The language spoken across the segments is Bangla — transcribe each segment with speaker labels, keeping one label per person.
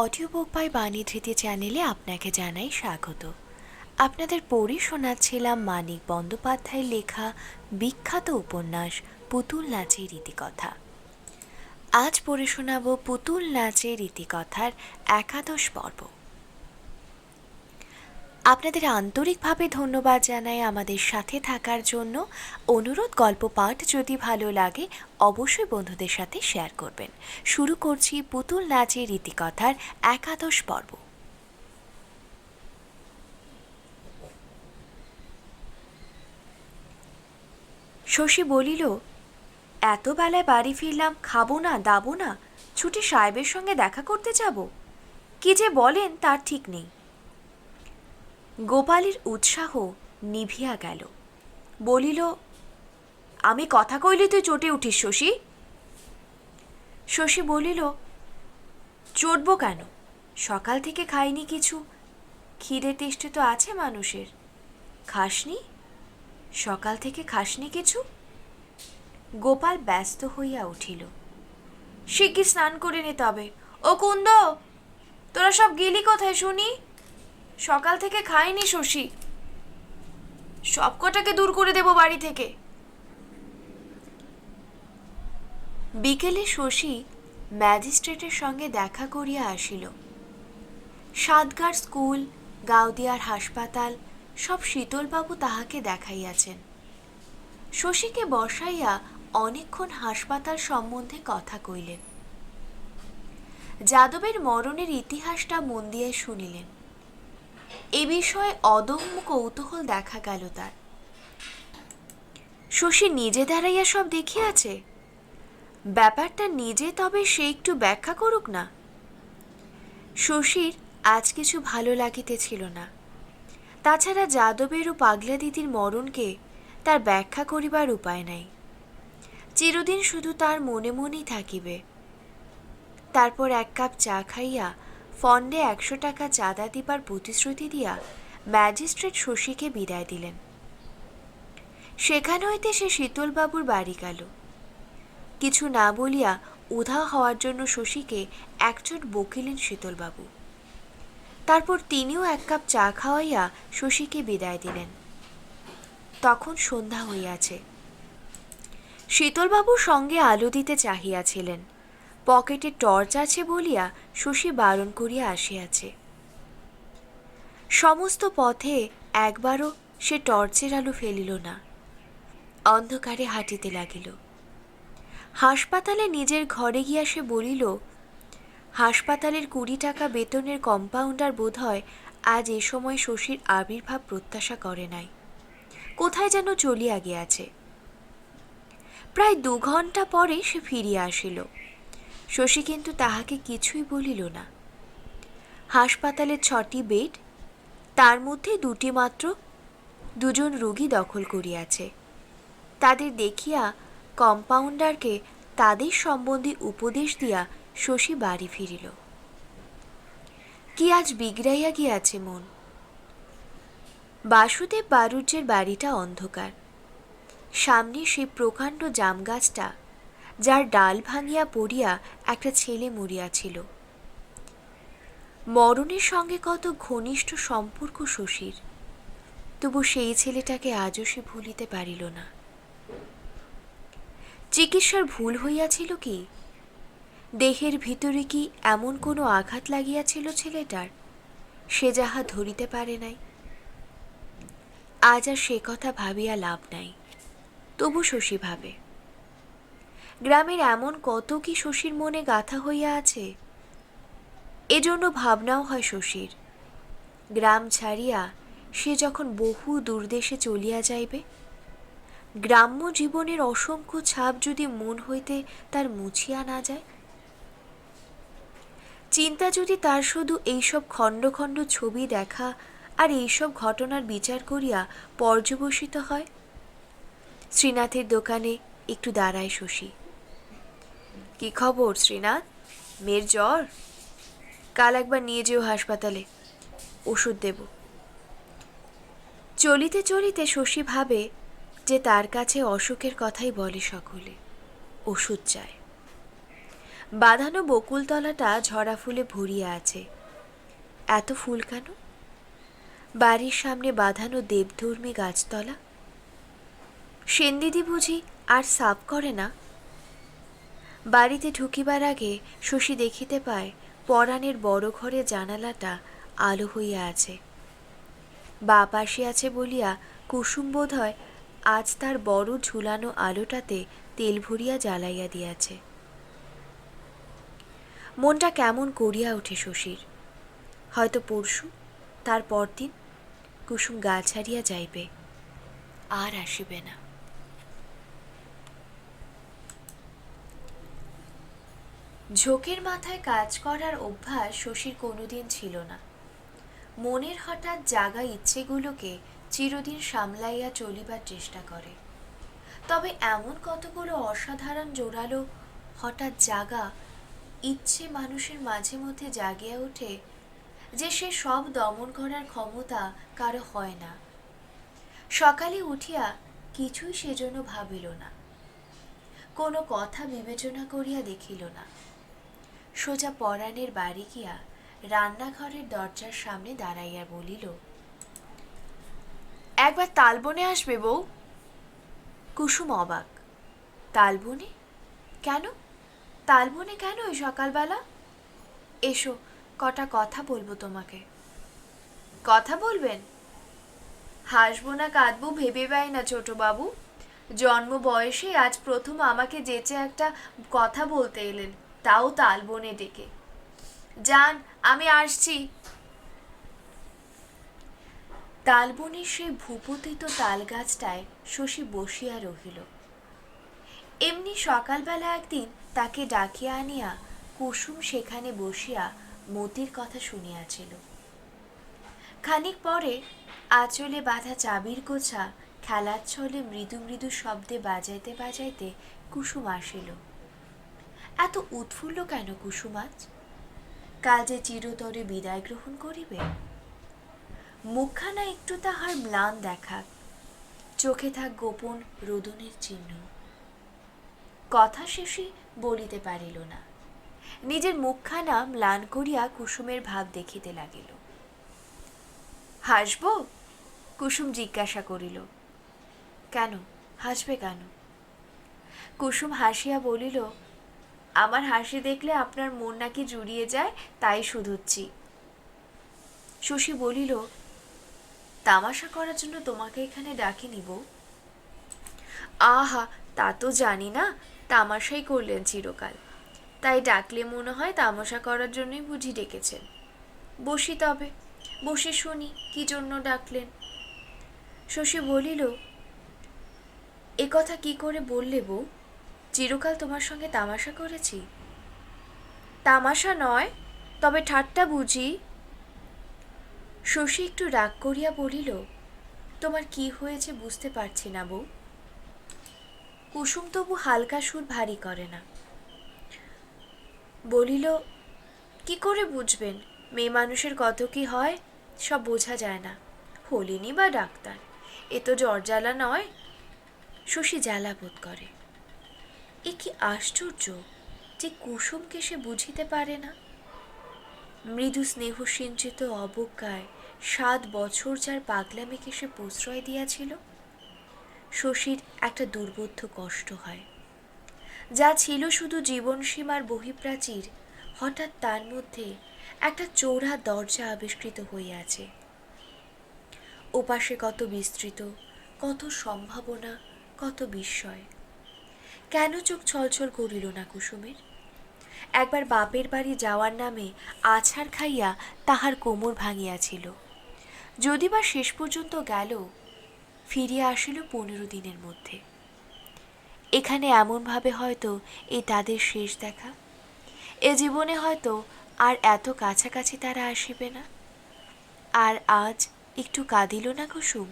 Speaker 1: অডিও বুক বাই বাণী ধৃতি চ্যানেলে আপনাকে জানাই স্বাগত। আপনাদের পড়ে শোনাচ্ছিলাম মানিক বন্দ্যোপাধ্যায়ের লেখা বিখ্যাত উপন্যাস পুতুল নাচের রীতিকথা। আজ পড়ে শোনাব পুতুল নাচের রীতিকথার 11 পর্ব। আপনাদের আন্তরিকভাবে ধন্যবাদ জানাই আমাদের সাথে থাকার জন্য। অনুরোধ, গল্প পাঠ যদি ভালো লাগে অবশ্যই বন্ধুদের সাথে শেয়ার করবেন। শুরু করছি পুতুল নাচের রীতিকথার 11 পর্ব। শশী বলিল, এত বেলায় বাড়ি ফিরলাম, খাবো না দাবো না, ছুটি সাহেবের সঙ্গে দেখা করতে যাব। কি যে বলেন তার ঠিক নেই। গোপালের উৎসাহ নিভিয়া গেল। বলিল, আমি কথা কইলে তুই চটে উঠিস শশী। শশী বলিল, চটব কেন? সকাল থেকে খাইনি কিছু, খিদে তেষ্টি তো আছে মানুষের। খাসনি? সকাল থেকে খাসনি কিছু? গোপাল ব্যস্ত হইয়া উঠিল। শিগগির স্নান করে নে তবে। ও কুন্দ, তোরা সব গেলি কোথায় শুনি? সকাল থেকে খাইনি শশী, সব কটাকে দূর করে দেব বাড়ি থেকে। বিকেলে শশী ম্যাজিস্ট্রেটের সঙ্গে দেখা করিয়া আসিল। সাতগার স্কুল, গাউদিয়ার হাসপাতাল সব শীতলবাবু তাহাকে দেখাইয়াছেন। শশীকে বসাইয়া অনেকক্ষণ হাসপাতাল সম্বন্ধে কথা কইলেন। যাদবের মরণের ইতিহাসটা মন দিয়ে শুনিলেন। এ বিষয়ে অদম্য কৌতূহল দেখা গেল তার। শশী নিজে দাঁড়াইয়া সব দেখিয়াছে, ব্যাপারটা নিজে তবে সে একটু ব্যাখ্যা করুক না। শশীর আজ কিছু ভালো লাগিতেছিল না। তাছাড়া যাদবের ও পাগলা দিদির মরণকে তার ব্যাখ্যা করিবার উপায় নাই। চিরদিন শুধু তার মনে মনেই থাকিবে। তারপর এক কাপ চা খাইয়া ফন্ডে 100 টাকা চাঁদা দিবার প্রতিশ্রুতি দিয়া ম্যাজিস্ট্রেট শশীকে বিদায় দিলেন। সেখান হইতে সে শীতলবাবুর বাড়ি গেল। কিছু না বলিয়া উধাও হওয়ার জন্য শশীকে একচোট বকিলেন শীতলবাবু। তারপর তিনিও এক কাপ চা খাওয়াইয়া শশীকে বিদায় দিলেন। তখন সন্ধ্যা হইয়াছে। শীতলবাবুর সঙ্গে আলো দিতে চাহিয়াছিলেন, পকেটে টর্চ আছে বলিয়া শশী বারণ করিয়া আসিয়াছে। সমস্ত পথে একবারও সে টর্চের আলো ফেলিল না, অন্ধকারে হাঁটিতে লাগিল। হাসপাতালে নিজের ঘরে গিয়া সে বলিল, হাসপাতালের 20 টাকা বেতনের কম্পাউন্ডার বোধ হয় আজ এ সময় শশীর আবির্ভাব প্রত্যাশা করে নাই, কোথায় যেন চলিয়া গিয়াছে। প্রায় 2 ঘণ্টা পরে সে ফিরিয়া আসিল। শশী কিন্তু তাহাকে কিছুই বলিল না। হাসপাতালে 6টি বেড, তার মধ্যে 2টি মাত্র 2 জন রোগী দখল করিয়াছে। তাদের দেখিয়া কম্পাউন্ডারকে তাদের সম্বন্ধে উপদেশ দিয়া শশী বাড়ি ফিরিল। কি আজ বিগড়াইয়া গিয়াছে মন। বাসুদেব বাড়ুজ্যের বাড়িটা অন্ধকার। সামনে সেই প্রকাণ্ড জাম গাছটা, যার ডাল ভাঙিয়া পড়িয়া একটা ছেলে মরিয়াছিল। মরণের সঙ্গে কত ঘনিষ্ঠ সম্পর্ক শশীর, তবু সেই ছেলেটাকে আজও সে ভুলিতে পারিল না। চিকিৎসার ভুল হইয়াছিল কি? দেহের ভিতরে কি এমন কোনো আঘাত লাগিয়াছিল ছেলেটার, সে যাহা ধরিতে পারে নাই? আজ আর সে কথা ভাবিয়া লাভ নাই। তবু শশী ভাবে, গ্রামের এমন কত কি শশীর মনে গাঁথা হইয়া আছে। এজন্য ভাবনাও হয় শশীর, গ্রাম ছাড়িয়া সে যখন বহু দূরদেশে চলিয়া যাইবে, গ্রাম্য জীবনের অসংখ্য ছাপ যদি মন হইতে তার মুছিয়া না যায়। চিন্তা যদি তার শুধু এইসব খণ্ড খণ্ড ছবি দেখা আর এইসব ঘটনার বিচার করিয়া পর্যবসিত হয়। শ্রীনাথের দোকানে একটু দাঁড়ায় শশী। কি খবর শ্রীনাথ, মেয়ের জ্বর? কাল একবার নিয়ে যেও হাসপাতালে, ওষুধ দেব। চলিতে চলিতে শশী ভাবে যে তার কাছে অসুখের কথাই বলে সকলে, ওষুধ চায়। বাঁধানো বকুলতলাটা ঝরা ফুলে ভরিয়ে আছে। এত ফুল কেন? বাড়ির সামনে বাঁধানো দেবধর্মী গাছতলা। সেনদিদি বুঝি আর সাফ করে না? বাড়িতে ঢুকিবার আগে শশী দেখিতে পায় পরাণের বড় ঘরে জানালাটা আলো হইয়া আছে। বাপ আসিয়াছে বলিয়া কুসুম বোধ হয় আজ তার বড় ঝুলানো আলোটাতে তেল ভরিয়া জ্বালাইয়া দিয়াছে। মনটা কেমন করিয়া ওঠে শশীর। হয়তো পরশু, তার পরদিন কুসুম গা ছাড়িয়া যাইবে, আর আসিবে না। ঝোঁকের মাথায় কাজ করার অভ্যাস শশীর কোনোদিন ছিল না। মনের হঠাৎ জাগা ইচ্ছেগুলোকে চিরদিন সামলাইয়া চলিবার চেষ্টা করে। তবে এমন কতগুলো অসাধারণ জোরালো হঠাৎ জাগা ইচ্ছে মানুষের মাঝে মধ্যে জাগিয়া ওঠে যে সে সব দমন করার ক্ষমতা কারো হয় না। সকালে উঠিয়া কিছুই সেজন্য ভাবিল না, কোনো কথা বিবেচনা করিয়া দেখিল না। সোজা পরাণের বাড়ি গিয়া রান্নাঘরের দরজার সামনে দাঁড়াইয়া বলিল, একবার তালবনে আসবে বউ? কুসুম অবাক। তালবনে? কেন? তালবনে কেন ওই সকালবেলা? এসো, কটা কথা বলবো তোমাকে। কথা বলবেন? হাসবো না কাঁদবো ভেবে পাই না ছোট বাবু। জন্ম বয়সে আজ প্রথম আমাকে যেচে একটা কথা বলতে এলেন, তাও তালবনে ডেকে। যান, আমি আসছি। তালবনের সেই ভূপতিত তাল গাছটায় শশী বসিয়া রহিল। এমনি সকালবেলা একদিন তাকে ডাকিয়া আনিয়া কুসুম সেখানে বসিয়া মতির কথা শুনিয়াছিল। খানিক পরে আঁচলে বাঁধা চাবির গোছা খেলার ছলে মৃদু মৃদু শব্দে বাজাইতে বাজাইতে কুসুম আসিল। এত উৎফুল্ল কেন কুসুম আজ? কাল যে চিরতরে বিদায় গ্রহণ করিবে। মুখখানা একটু তাহার ম্লান দেখাক, চোখে থাক গোপন রোদনের চিহ্ন। কথা শেষে বলিতে পারিল না। নিজের মুখখানা ম্লান করিয়া কুসুমের ভাব দেখিতে লাগিল। হাসব? কুসুম জিজ্ঞাসা করিল। কেন, হাসবে কেন? কুসুম হাসিয়া বলিল, আমার হাসি দেখলে আপনার মন নাকি জুড়িয়ে যায়, তাই শুধুচ্ছি। শশী বলিল, তামাশা করার জন্য তোমাকে এখানে ডাকিনি বউ। আহা, তা তো জানি না, তামাশাই করলেন চিরকাল, তাই ডাকলে মনে হয় তামাশা করার জন্যই বুঝি ডেকেছেন। বসি তবে, বসে শুনি কি জন্য ডাকলেন। শশী বলিল, এ কথা কি করে বললে বউ? চিরকাল তোমার সঙ্গে তামাশা করেছি। তামাশা নয়, তবে ঠাট্টা বুঝি। শশী একটু রাগ করিয়া বলিল, তোমার কি হয়েছে বুঝতে পারছি না বউ। কুসুম তবু হালকা সুর ভারী করে না। বলিল, কি করে বুঝবেন? মেয়ে মানুষের কত কি হয় সব বোঝা যায় না। হলিনি বা ডাক্তার, এ তো জ্বর জ্বালা নয়। শশী জ্বালা বোধ করে। এ কি আশ্চর্য যে কুসুমকে সে বুঝিতে পারে না। মৃদু স্নেহ সিঞ্চিত অবজ্ঞায় 7 বছর যার পাগলামিকে সে প্রশ্রয় দিয়াছিল। শশীর একটা দুর্বোধ্য কষ্ট হয়। যা ছিল শুধু জীবনসীমার বহিঃপ্রাচীর, হঠাৎ তার মধ্যে একটা চৌড়া দরজা আবিষ্কৃত হইয়াছে। ওপাশে কত বিস্তৃত, কত সম্ভাবনা, কত বিস্ময়। কেন চোখ ছলছল করিল না কুসুমের? একবার বাপের বাড়ি যাওয়ার নামে আছাড় খাইয়া তাহার কোমর ভাঙিয়াছিল। যদি বা শেষ পর্যন্ত গেল, ফিরিয়া আসিল 15 দিনের মধ্যে। এখানে এমনভাবে হয়তো এই তাদের শেষ দেখা। এ জীবনে হয়তো আর এত কাছাকাছি তারা আসিবে না। আর আজ একটু কাঁদিল না কুসুম?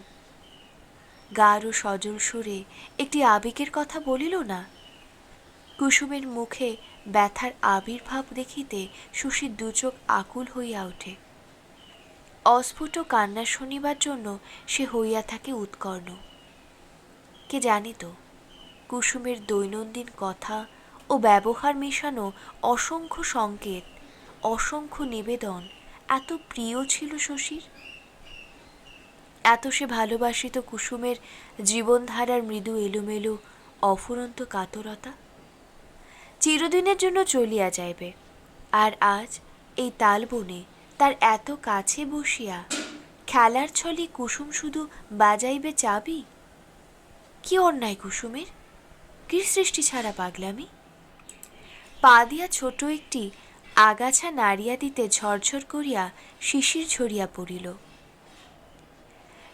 Speaker 1: গাঢ় সজল সুরে একটি আবেগের কথা বলিল না? কুসুমের মুখে ব্যথার আবির্ভাব দেখিতে শশীর দু চোখ আকুল হইয়া ওঠে। অস্ফুট কান্না শুনিবার জন্য সে হইয়া থাকে উৎকর্ণ। কে জানিত কুসুমের দৈনন্দিন কথা ও ব্যবহার মেশানো অসংখ্য সংকেত, অসংখ্য নিবেদন এত প্রিয় ছিল শশীর। এত সে ভালোবাসিত কুসুমের জীবনধারার মৃদু এলোমেলো অফুরন্ত কাতরতা। চিরদিনের জন্য চলিয়া যাইবে, আর আজ এই তালবনে তার এত কাছে বসিয়া খেলার ছলে কুসুম শুধু বাজাইবে চাবি। কি অন্যায় কুসুমের, কি সৃষ্টি ছাড়া পাগলামি। পা দিয়া ছোট একটি আগাছা নাড়িয়া দিতে ঝরঝর করিয়া শিশির ঝরিয়া পড়িল।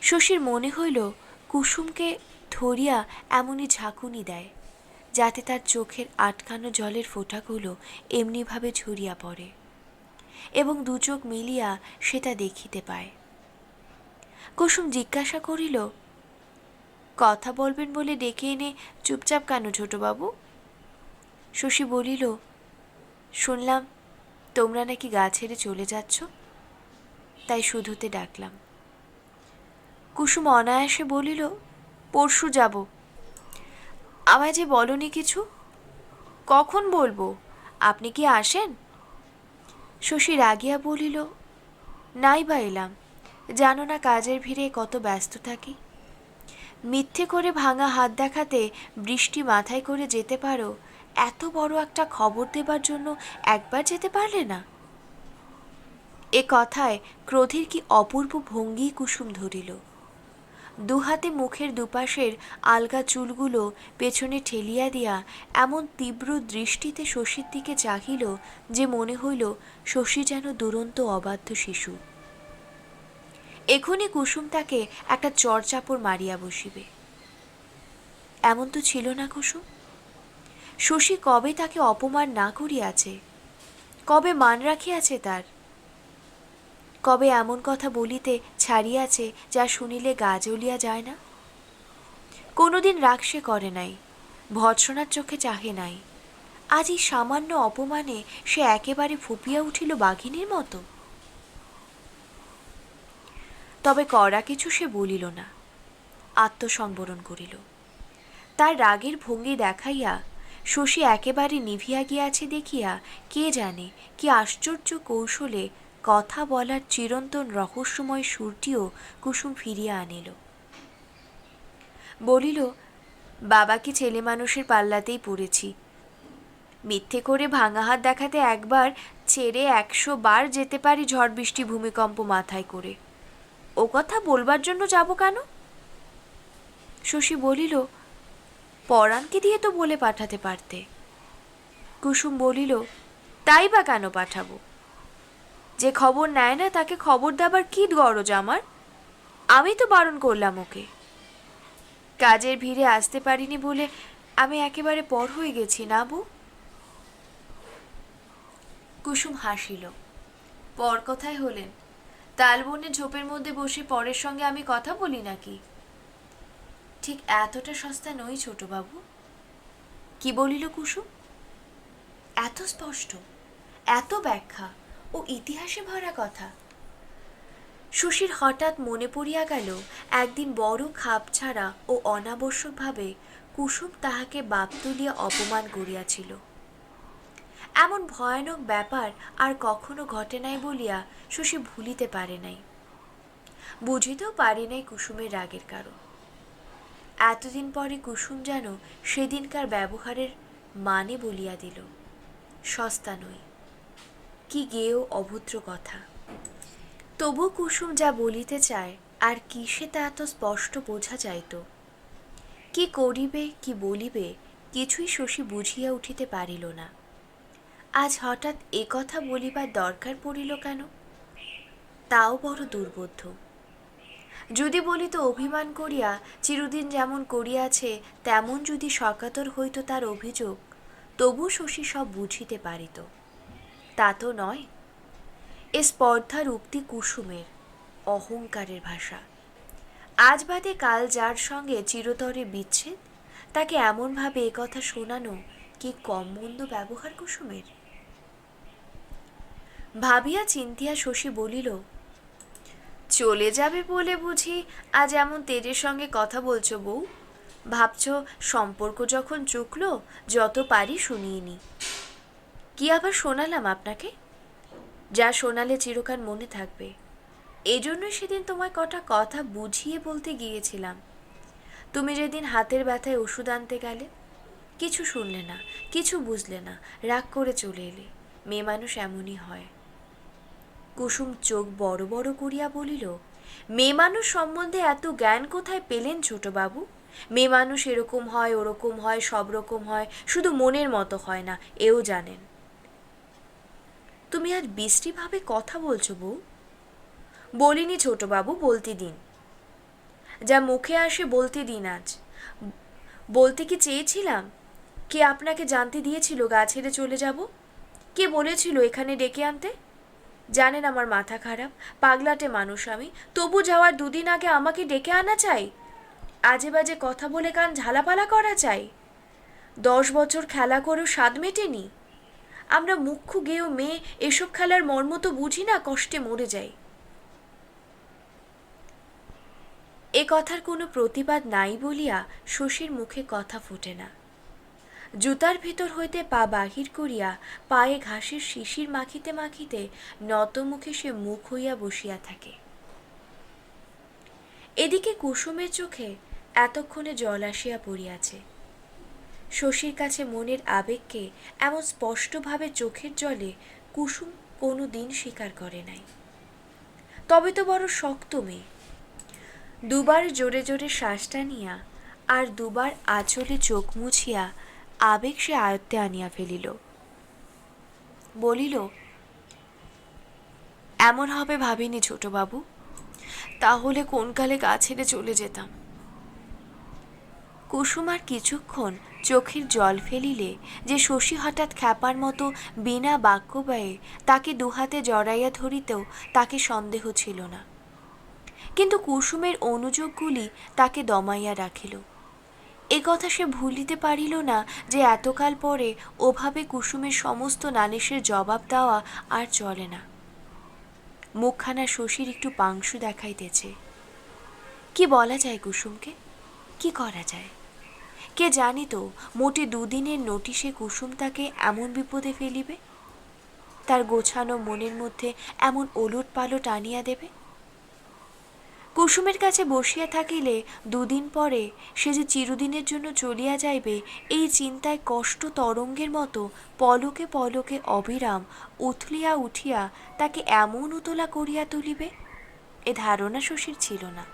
Speaker 1: শশীর মনে হইল কুসুমকে ধরিয়া এমনি ঝাঁকুনি দেয়, যাতে তার চোখের আটকানো জলের ফোঁটাগুলো এমনিভাবে ঝরিয়া পড়ে এবং দু চোখ মিলিয়া সেটা দেখিতে পায়। কুসুম জিজ্ঞাসা করিল, কথা বলবেন বলে ডেকে এনে চুপচাপ কেন ছোটবাবু? শশী বলিল, শুনলাম তোমরা নাকি গা ছেড়ে চলে যাচ্ছ, তাই শুধুতে ডাকলাম। কুসুম অনায়াসে বলিল, পরশু যাব। আমায় যে বলনি কিছু। কখন বলবো, আপনি কি আসেন? শশী রাগিয়া বলিল, নাই বা এলাম, জানো না কাজের ভিড়ে কত ব্যস্ত থাকি। মিথ্যে করে ভাঙা হাত দেখাতে বৃষ্টি মাথায় করে যেতে পারো, এত বড় একটা খবর দেবার জন্য একবার যেতে পারলে না? এ কথায় ক্রোধের কি অপূর্ব ভঙ্গি কুসুম ধরিল। দুহাতে মুখের দুপাশের আলগা চুলগুলো পেছনে ঠেলিয়া দিয়া এমন তীব্র দৃষ্টিতে শশীর দিকে চাহিল যে মনে হইল শশী যেন দুরন্ত অবাধ্য শিশু। এখনই কুসুম তাকে একটা চড়চাপড় মারিয়া বসিবে। এমন তো ছিল না কুসুম। শশী কবে তাকে অপমান না করিয়াছে, কবে মান রাখিয়াছে তার, কবে এমন কথা বলিতে ছাড়িয়াছে যা শুনিলে গা জ্বলিয়া যায় না। কোনোদিন রাগ সে করে নাই, ভৎসনার চোখে চাহে নাই। আজ এই সামান্য অপমানে সে একেবারে ফুপিয়া উঠিল বাঘিনীর মতো। তবে কড়া কিছু সে বলিল না, আত্মসংবরণ করিল। তার রাগের ভঙ্গি দেখাইয়া শশী একেবারে নিভিয়া গিয়াছে দেখিয়া কে জানে কি আশ্চর্য কৌশলে কথা বলার চিরন্তন রহস্যময় সুরটিও কুসুম ফিরিয়া আনিল। বলিল, বাবা কি ছেলে মানুষের পাল্লাতেই পড়েছি। মিথ্যে করে ভাঙা হাত দেখাতে একবার ছেড়ে 100 বার যেতে পারি ঝড় বৃষ্টি ভূমিকম্প মাথায় করে। ও কথা বলবার জন্য যাব কেন? শশী বলিল, পরাণকে দিয়ে তো বলে পাঠাতে পারতে। কুসুম বলিল, তাই বা কেন পাঠাবো? যে খবর নেয় না তাকে খবর দেবার কি গরজ আমার? আমি তো বারণ করলাম ওকে। কাজের ভিড়ে আসতে পারিনি বলে আমি একেবারে পর হয়ে গেছি না বউ? কুসুম হাসিল। পর কথায় হলেন? তালবনে ঝোপের মধ্যে বসে পরের সঙ্গে আমি কথা বলি নাকি? ঠিক এতটা সস্তা নই ছোটবাবু। কি বলিল কুসুম? এত স্পষ্ট, এত ব্যাখ্যা ও ইতিহাসে ভরা কথা। শশীর হঠাৎ মনে পড়িয়া গেল একদিন বড় খাপ ছাড়া ও অনাবশ্যকভাবে কুসুম তাহাকে বাপ তুলিয়া অপমান করিয়াছিল। এমন ভয়ানক ব্যাপার আর কখনো ঘটে নাই বলিয়া শশী ভুলিতে পারে নাই, বুঝিতেও পারে নাই কুসুমের রাগের কারণ। এতদিন পরে কুসুম যেন সেদিনকার ব্যবহারের মানে বলিয়া দিল, সস্তা নই। কি গেয় অভদ্র কথা! তবু কুসুম যা বলিতে চায় আর কিসে তা এত স্পষ্ট বোঝা যাইত। কি করিবে কি বলিবে কিছুই শশী বুঝিয়া উঠিতে পারিল না। আজ হঠাৎ এ কথা বলিবার দরকার পড়িল কেন, তাও বড় দুর্বোধ্য। যদি বলিত অভিমান করিয়া চিরদিন যেমন করিয়াছে তেমন যদি সকাতর হইত তার অভিযোগ, তবু শশী সব বুঝিতে পারিত। তা তো নয়। এ স্পর্ধার উক্তি কুসুমের, অহংকারের ভাষা। আজ বাদে কাল যার সঙ্গে চিরতরে বিচ্ছেদ, তাকে এমনভাবে এ কথা শোনানো কি কম মন্দ ব্যবহার কুসুমের? ভাবিয়া চিন্তিয়া শশী বলিল, চলে যাবে বলে বুঝি আজ এমন তেজের সঙ্গে কথা বলছো বউ? ভাবছ সম্পর্ক যখন চুকলো যত পারি শুনিয়ে নি। কি আবার শোনালাম আপনাকে? যা শোনালে চিরকাল মনে থাকবে। এই জন্যই সেদিন তোমায় কটা কথা বুঝিয়ে বলতে গিয়েছিলাম। তুমি যেদিন হাতের ব্যথায় ওষুধ আনতে গেলে, কিছু শুনলে না, কিছু বুঝলে না, রাগ করে চলে এলে। মেয়ে মানুষ এমনই হয়। কুসুম চোখ বড় বড় করিয়া বলিল, মেয়ে মানুষ সম্বন্ধে এত জ্ঞান কোথায় পেলেন ছোটবাবু? মেয়ে মানুষ এরকম হয়, ওরকম হয়, সব রকম হয়, শুধু মনের মতো হয় না, এও জানেন। তুমি আজ বিশ্রীভাবে কথা বলছো বউ। বলিনি ছোটবাবু, বলতে দিন। যা মুখে আসে বলতে দিন আজ। বলতে কি চেয়েছিলাম? কে আপনাকে জানতে দিয়েছিল গা ছেড়ে চলে যাব? কে বলেছিল এখানে ডেকে আনতে? জানেন আমার মাথা খারাপ, পাগলাটে মানুষ আমি, তবু যাওয়ার দুদিন আগে আমাকে ডেকে আনা চাই? আজে বাজে কথা বলে কান ঝালাপালা করা চাই? 10 বছর খেলা করেও স্বাদ মেটেনি? আমরা মুখ্য গেয়েও মেয়ে এসব খেলার মর্ম তো বুঝি না, কষ্টে মরে যাই। এ কথার কোনো প্রতিবাদ নাই বলিয়া শশীর মুখে কথা ফোটে না। জুতার ভিতর হইতে পা বাহির করিয়া পায়ে ঘাসের শিশির মাখিতে মাখিতে নত মুখে সে মুখ হইয়া বসিয়া থাকে। এদিকে কুসুমের চোখে এতক্ষণে জল আসিয়া পড়িয়াছে। শশীর কাছে মনের আবেগকে এমন স্পষ্টভাবে চোখের জলে কুসুম কোনো দিন স্বীকার করে নাই। তবে তো বড় শক্ত মেয়ে। দুবার জোরে জোরে শ্বাস টানিয়া আর দুবার আঁচলে চোখ মুছিয়া আবেগ সে আয়ত্তে আনিয়া ফেলিল। বলিল, এমন হবে ভাবিনি ছোটবাবু, তাহলে কোন কালে গা ছেড়ে চলে যেতাম। কুসুম আর কিছুক্ষণ চোখের জল ফেলিলে যে শশী হঠাৎ খ্যাপার মতো বিনা বাক্য ব্যয়ে তাকে দুহাতে জড়াইয়া ধরিতেও তাকে সন্দেহ ছিল না। কিন্তু কুসুমের অনুযোগগুলি তাকে দমাইয়া রাখিল। এ কথা সে ভুলিতে পারিল না যে এতকাল পরে ওভাবে কুসুমের সমস্ত নালিশের জবাব দেওয়া আর চলে না। মুখখানা শশীর একটু পাংশু দেখাইতেছে। কি বলা যায় কুসুমকে? কি করা যায়? কে জানিত মোটে দুদিনের নোটিশে কুসুম তাকে এমন বিপদে ফেলিবে, তার গোছানো মনের মধ্যে এমন ওলট পালট আনিয়া দেবে। কুসুমের কাছে বসিয়া থাকিলে দুদিন পরে সে যে চিরদিনের জন্য চলিয়া যাইবে, এই চিন্তায় কষ্ট তরঙ্গের মতো পলকে পলকে অবিরাম উথলিয়া উঠিয়া তাকে এমন উতলা করিয়া তুলিবে, এ ধারণা শশীর ছিল না।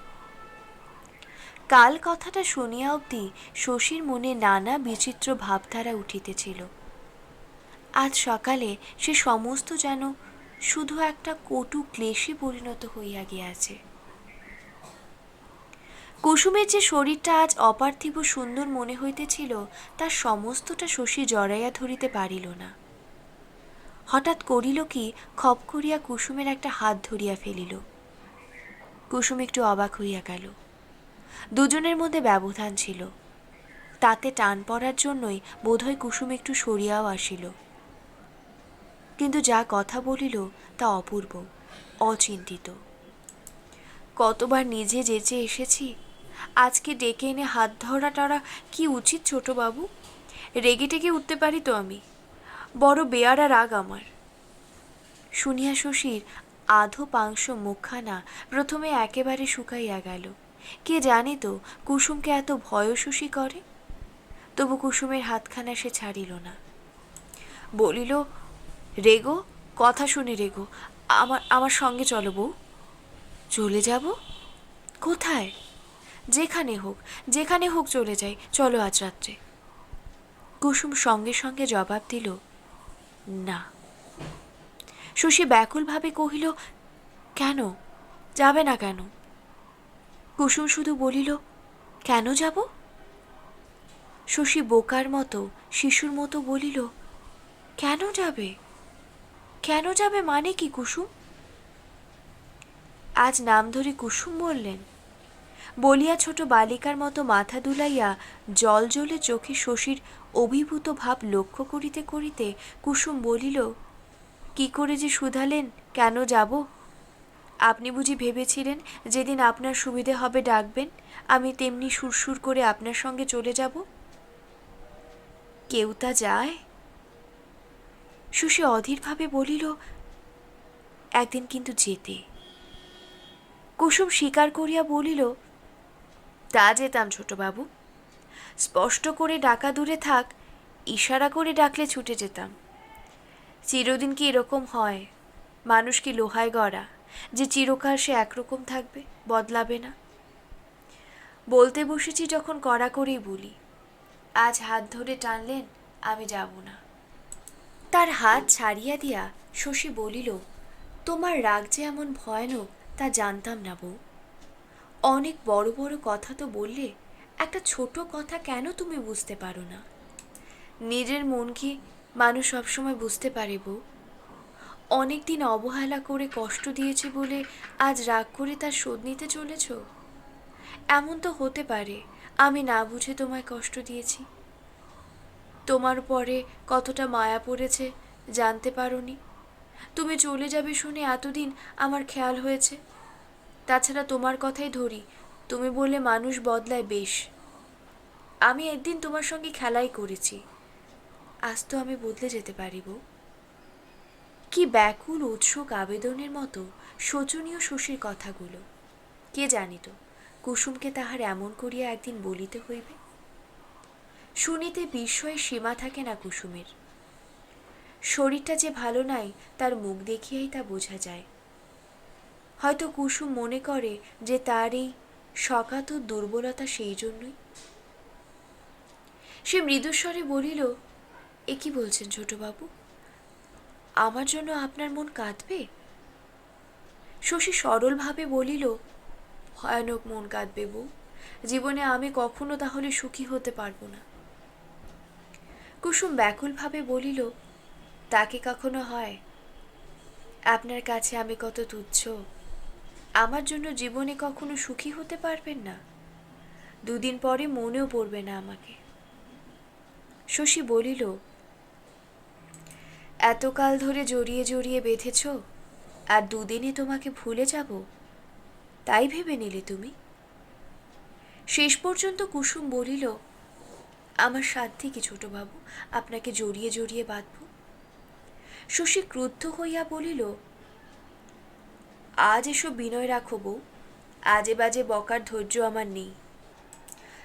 Speaker 1: কাল কথাটা শুনিয়া অবধি শশীর মনে নানা বিচিত্র ভাবধারা উঠিতেছিল। আজ সকালে সে সমস্ত যেন শুধু একটা কটু ক্লেশে পরিণত হইয়া গিয়াছে। কুসুমের যে শরীরটা আজ অপার্থিব সুন্দর মনে হইতেছিল, তার সমস্তটা শশী জড়াইয়া ধরিতে পারিল না। হঠাৎ করিল কি, খপ করিয়া কুসুমের একটা হাত ধরিয়া ফেলিল। কুসুম একটু অবাক হইয়া গেল। দুজনের মধ্যে ব্যবধান ছিল, তাতে টান পড়ার জন্যই বোধহয় কুসুম একটু সরিয়াও আসিল। কিন্তু যা কথা বলিল তা অপূর্ব, অচিন্তিত। কতবার নিজে যেচে এসেছি, আজকে ডেকে এনে হাত ধরাটা কি উচিত ছোটবাবু? রেগে টেগে উঠতে পারি তো আমি, বড় বেয়ারা রাগ আমার। শুনিয়া শশীর আধো পাংশ মুখখানা প্রথমে একেবারে শুকাইয়া গেল। কে জানে তো কুসুমকে এত ভয় শশী করে। তবু কুসুমের হাতখানা সে ছাড়িল না। বলিল, রেগো, কথা শুনে রেগো, আমার সঙ্গে চলো বউ। চলে যাব? কোথায়? যেখানে হোক চলে যাই, চলো আজ রাত্রে। কুসুম সঙ্গে সঙ্গে জবাব দিল, না। শশী ব্যাকুলভাবে কহিল, কেন যাবে না কেন? কুসুম শুধু বলিল, কেন যাব? শশী বোকার মতো, শিশুর মতো বলিল, কেন যাবে? কেন যাবে মানে কি কুসুম? আজ নাম ধরে কুসুম বললেন? বলিয়া ছোট বালিকার মতো মাথা দুলাইয়া জল জ্বলে চোখে শশীর অভিভূত ভাব লক্ষ্য করিতে করিতে কুসুম বলিল, কি করে যে শুধালেন কেন যাব? আপনি বুঝি ভেবেছিলেন যেদিন আপনার সুবিধে হবে ডাকবেন, আমি তেমনি সুরসুর করে আপনার সঙ্গে চলে যাব? কেউ তা যায়? শশী অধীরভাবে বলিল, একদিন কিন্তু যেতে। কুসুম স্বীকার করিয়া বলিল, তা যেতাম ছোটবাবু। স্পষ্ট করে ডাকা দূরে থাক, ইশারা করে ডাকলে ছুটে যেতাম। চিরদিন কি এরকম হয়? মানুষ কি লোহায় গড়া যে চিরকাল সে একরকম থাকবে, বদলাবে না? বলতে বসেছি যখন কড়া করেই বলি। আজ হাত ধরে টানলেন, আমি যাব না। তার হাত ছাড়িয়া দিয়া শশী বলিল, তোমার রাগ যে এমন ভয়ানক তা জানতাম না বউ। অনেক বড় বড় কথা তো বললে, একটা ছোট কথা কেন তুমি বুঝতে পারো না? নিজের মন কি মানুষ সবসময় বুঝতে পারে বউ? অনেকদিন অবহেলা করে কষ্ট দিয়েছে বলে আজ রাগ করে তার শোধ নিতে চলেছ? এমন তো হতে পারে আমি না বুঝে তোমায় কষ্ট দিয়েছি। তোমার পরে কতটা মায়া পড়েছে জানতে পারোনি। তুমি চলে যাবে শুনে এতদিন আমার খেয়াল হয়েছে। তাছাড়া তোমার কথাই ধরি, তুমি বললে মানুষ বদলায় বেশ। আমি একদিন তোমার সঙ্গে খেলাই করেছি, আজ তো আমি বদলে যেতে পারিব। কি ব্যাকুল উৎসুক আবেদনের মতো শোচনীয় শশীর কথাগুলো। কে জানিত কুসুমকে তাহার এমন করিয়া একদিন বলিতে হইবে। শুনিতে বিস্ময়ের সীমা থাকে না কুসুমের। শরীরটা যে ভালো নাই তার মুখ দেখিয়াই তা বোঝা যায়। হয়তো কুসুম মনে করে যে তার এই সকাতুর দুর্বলতা সেই জন্যই। সে মৃদুস্বরে বলিল, এ কি বলছেন ছোটবাবু? আমার জন্য আপনার মন কাঁদবে? শশী সরলভাবে বলিল, ভয়ানক মন কাঁদবে বউ। জীবনে আমি কখনো তাহলে সুখী হতে পারবো না। কুসুম ব্যাকুলভাবে বলিল, তাকে কখনো হয়? আপনার কাছে আমি কত তুচ্ছ। আমার জন্য জীবনে কখনো সুখী হতে পারবেন না। দুদিন পরে মনেও পড়বে না আমাকে। শশী বলিল, এতকাল ধরে জড়িয়ে জড়িয়ে বেঁধেছ, আর দুদিনে তোমাকে ভুলে যাব তাই ভেবে নিলে তুমি? শেষ পর্যন্ত কুসুম বলিল, আমার সাধ্যে কি ছোটবাবু আপনাকে জড়িয়ে জড়িয়ে বাঁধব? শশী ক্রুদ্ধ হইয়া বলিল, আজ এসব বিনয় রাখো বউ। আজে বাজে বকার ধৈর্য আমার নেই।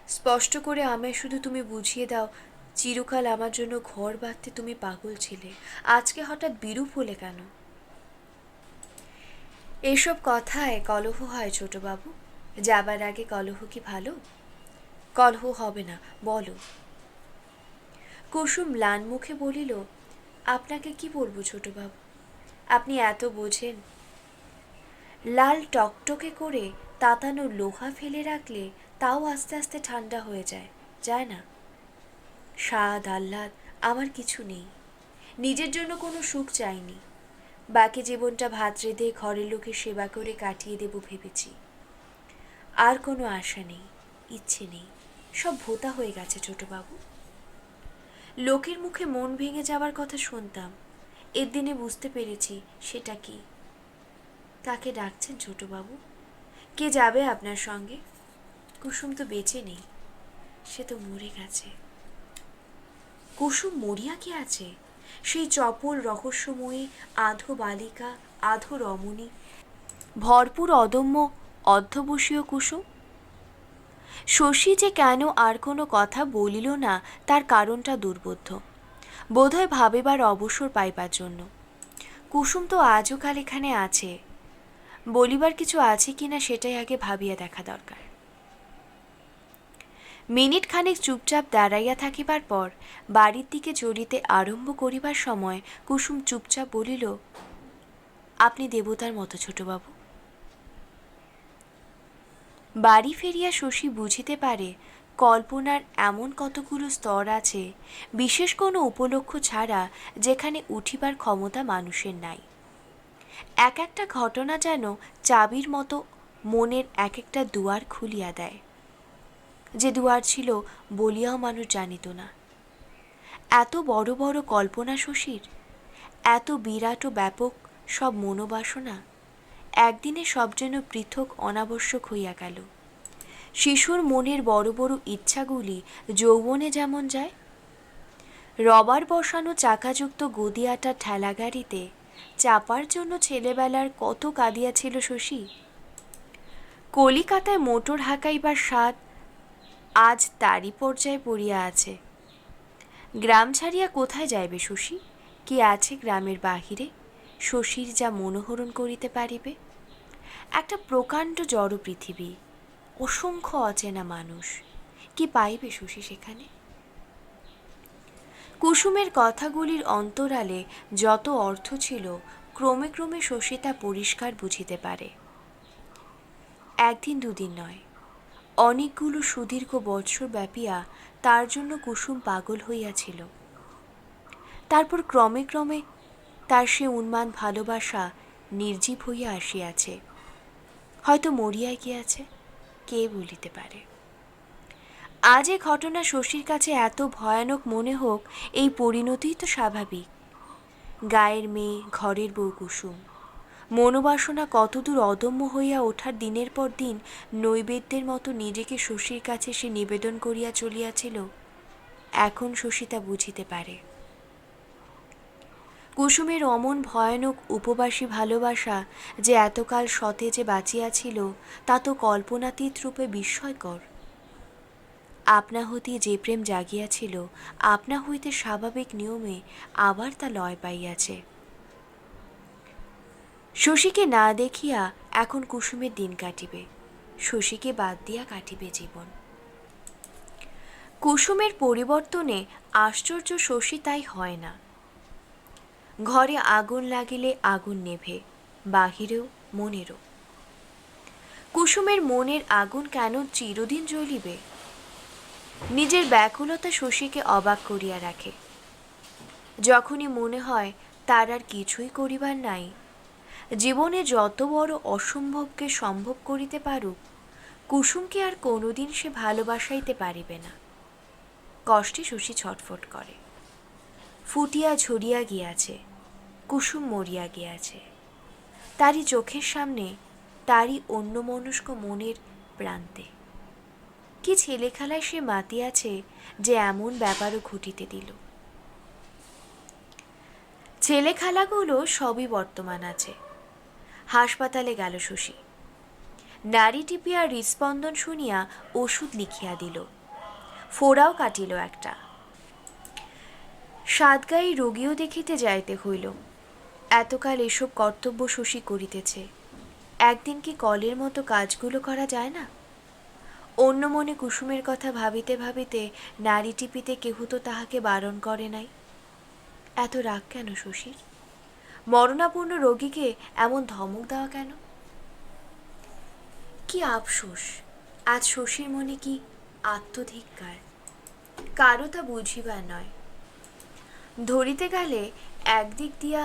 Speaker 1: স্পষ্ট করে আমায় শুধু তুমি বুঝিয়ে দাও, চিরকাল আমার জন্য ঘর বাঁধতে তুমি পাগল ছিলে, আজকে হঠাৎ বিরূপ হলে কেন? এসব কথায় কলহ হয় ছোটবাবু। যাবার আগে কলহ কি ভালো? কলহ হবে না, বলো। কুসুম ম্লান মুখে বলিল, আপনাকে কি বলবো ছোটবাবু, আপনি এত বোঝেন। লাল টকটকে করে তাতানো লোহা ফেলে রাখলে তাও আস্তে আস্তে ঠান্ডা হয়ে যায়, যায় না? স্বাদ আহ্লাদ আমার কিছু নেই। নিজের জন্য কোনো সুখ চাইনি। বাকি জীবনটা ভাত রেঁধে ঘরের লোকের সেবা করে কাটিয়ে দেব ভেবেছি। আর কোনো আশা নেই, ইচ্ছে নেই, সব ভোতা হয়ে গেছে ছোটবাবু। লোকের মুখে মন ভেঙে যাওয়ার কথা শুনতাম, এর দিনে বুঝতে পেরেছি সেটা কি। কাকে ডাকছেন ছোটবাবু? কে যাবে আপনার সঙ্গে? কুসুম তো বেঁচে নেই, সে তো মরে গেছে। কুসুম মরিয়া কি আছে? সেই চপল রহস্যময়ী আধো বালিকা, আধো রমণী, ভরপুর অদম্য অধ্যবসীয় কুসুম। শশী যে কেন আর কোনো কথা বলিল না তার কারণটা দুর্বোধ্য। বোধহয় ভাবিবার অবসর পাইবার জন্য। কুসুম তো আজও কাল এখানে আছে, বলিবার কিছু আছে কিনা সেটাই আগে ভাবিয়া দেখা দরকার। মিনিট খানেক চুপচাপ দাঁড়াইয়া থাকিবার পর বাড়ির দিকে চলিতে আরম্ভ করিবার সময় কুসুম চুপচাপ বলিল, আপনি দেবতার মতো ছোটবাবু। বাড়ি ফিরিয়া শশী বুঝিতে পারে কল্পনার এমন কতগুলো স্তর আছে, বিশেষ কোনো উপলক্ষ ছাড়া, যেখানে উঠিবার ক্ষমতা মানুষের নাই। এক একটা ঘটনা যেন চাবির মতো মনের এক একটা দুয়ার খুলিয়া দেয়, যে দুয়ার ছিল বলিয়াও মানুষ জানিত না। এত বড় বড় কল্পনা শশীর, এত বিরাট ও ব্যাপক সব মনোবাসনা, একদিনে সব যেন পৃথক অনাবশ্যক হইয়া গেল। শিশুর মনের বড় বড় ইচ্ছাগুলি যৌবনে যেমন যায়। রবার বসানো চাকাযুক্ত গদিয়াটা ঠেলাগাড়িতে চাপার জন্য ছেলেবেলার কত কাঁদিয়াছিল শশী। কলিকাতায় মোটর হাঁকাইবার স্বাদ আজ তারই পর্যায়ে পড়িয়া আছে। গ্রাম ছাড়িয়া কোথায় যাইবে শশী? কি আছে গ্রামের বাহিরে শশীর যা মনোহরণ করিতে পারিবে? একটা প্রকাণ্ড জড় পৃথিবী, অসংখ্য অচেনা মানুষ, কি পাইবে শশী সেখানে? কুসুমের কথাগুলির অন্তরালে যত অর্থ ছিল ক্রমে ক্রমে শশী তা পরিষ্কার বুঝিতে পারে। একদিন দুদিন নয়, অনেকগুলো সুদীর্ঘ বৎসর ব্যাপিয়া তার জন্য কুসুম পাগল হইয়াছিল। তারপর ক্রমে ক্রমে তার সে উন্মাদ ভালোবাসা নির্জীব হইয়া আসিয়াছে, হয়তো মরিয়া গিয়াছে, কে বলিতে পারে। আজ এ ঘটনা শশীর কাছে এত ভয়ানক মনে হোক, এই পরিণতিই তো স্বাভাবিক। গায়ের মেয়ে, ঘরের বউ কুসুম, মনোবাসনা কতদূর অদম্য হইয়া ওঠার দিনের পর দিন নৈবেদ্যের মতো নিজেকে শশীর কাছে সে নিবেদন করিয়া চলিয়াছিল, এখন শশী তা বুঝিতে পারে। কুসুমের অমন ভয়ানক উপবাসী ভালোবাসা যে এতকাল সতেজে বাঁচিয়াছিল, তা তো কল্পনাতীত রূপে বিস্ময়কর। আপনা হইতে যে প্রেম জাগিয়াছিল, আপনা হইতে স্বাভাবিক নিয়মে আবার তা লয় পাইয়াছে। শশীকে না দেখিয়া এখন কুসুমের দিন কাটিবে, শশীকে বাদ দিয়া কাটিবে জীবন। কুসুমের পরিবর্তনে আশ্চর্য শশী তাই হয় না। ঘরে আগুন লাগিলে আগুন নেভে, বাহিরেও মনেরও। কুসুমের মনের আগুন কেন চিরদিন জ্বলিবে? নিজের ব্যাকুলতা শশীকে অবাক করিয়া রাখে। যখনই মনে হয় তার আর কিছুই করিবার নাই, জীবনে যত বড় অসম্ভবকে সম্ভব করিতে পারুক, কুসুমকে আর কোনোদিন সে ভালোবাসাইতে পারিবে না। কষ্টে শশী ছটফট করে। ফুটিয়া ঝরিয়া গিয়াছে, কুসুম মরিয়া গিয়াছে, তারই চোখের সামনে, তারই অন্যমনস্ক মনের প্রান্তে। কি ছেলে খেলায় সে মাতিয়াছে যে এমন ব্যাপারও ঘটিতে দিল। ছেলে খেলাগুলো সবই বর্তমান আছে। হাসপাতালে গেল শশী, নাড়ি টিপিয়া হৃৎস্পন্দন শুনিয়া ওষুধ লিখিয়া দিল, ফোড়াও কাটিল একটা। সাতগাঁয়ে রোগীও দেখিতে যাইতে হইল। এতকাল এসব কর্তব্য শশী করিতেছে, একদিন কি কলের মতো কাজগুলো করা যায় না? অন্য মনে কুসুমের কথা ভাবিতে ভাবিতে নাড়ি টিপিতে কেহ তো তাহাকে বারণ করে নাই। এত রাগ কেন শশীর? মরণাপন্ন রোগীকে এমন ধমক দেওয়া কেন? কি আফসোস, আজ শশীর মনে কি আত্মধিক্কার, কারো তা বুঝিবার নয়। ধরিতে গেলে একদিক দিয়া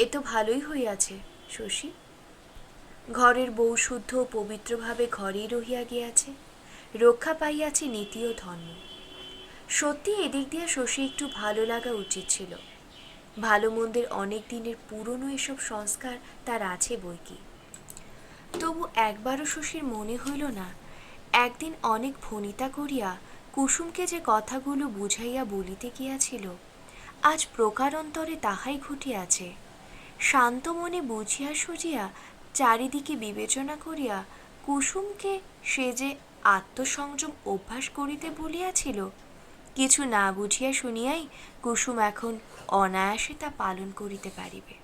Speaker 1: এ তো ভালোই হইয়াছে শশী, ঘরের বউ শুদ্ধ ও পবিত্রভাবে ঘরেই রহিয়া গিয়াছে, রক্ষা পাইয়াছে নীতি ও ধর্ম। সত্যি এদিক দিয়া শশী একটু ভালো লাগা উচিত ছিল। ভালো মন্দের অনেক দিনের পুরনো এসব সংস্কার তার আছে বইকি। তবু একবারও শশীর মনে হইল না একদিন অনেক ভনিতা করিয়া কুসুমকে যে কথাগুলো বুঝাইয়া বলিতে গিয়াছিল, আজ প্রকারান্তরে তাহাই ঘটিয়াছে। শান্ত মনে বুঝিয়া সুঝিয়া চারিদিকে বিবেচনা করিয়া কুসুমকে সে যে আত্মসংযম অভ্যাস করিতে বলিয়াছিল, কিছু না বুঝিয়া শুনিয়াই কুসুম এখন অনায়াসে তা পালন করিতে পারিবে।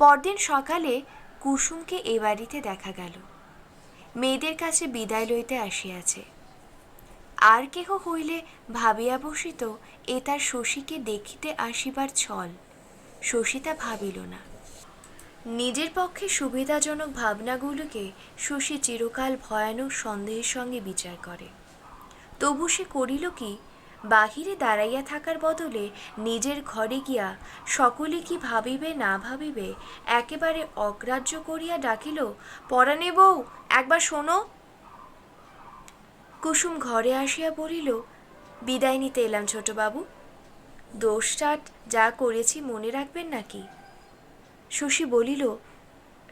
Speaker 1: পরদিন সকালে কুসুমকে এ বাড়িতে দেখা গেল, মেয়েদের কাছে বিদায় লইতে আসিয়াছে। আর কেহ হইলে ভাবিয়া বসিত এ তার শশীকে দেখিতে আসিবার ছল, শশী তা ভাবিল না। নিজের পক্ষে সুবিধাজনক ভাবনাগুলোকে শশী চিরকাল ভয়ানক সন্দেহের সঙ্গে বিচার করে। তবু সে করিল কি, বাহিরে দাঁড়াইয়া থাকার বদলে নিজের ঘরে গিয়া সকলে কি ভাবিবে না ভাবিবে একেবারে অগ্রাহ্য করিয়া ডাকিল, পরাণে বউ, একবার শোনো। কুসুম ঘরে আসিয়া বলিল, বিদায় নিতে এলাম ছোটবাবু, দোষটাট যা করেছি মনে রাখবেন নাকি? শশী বলিল,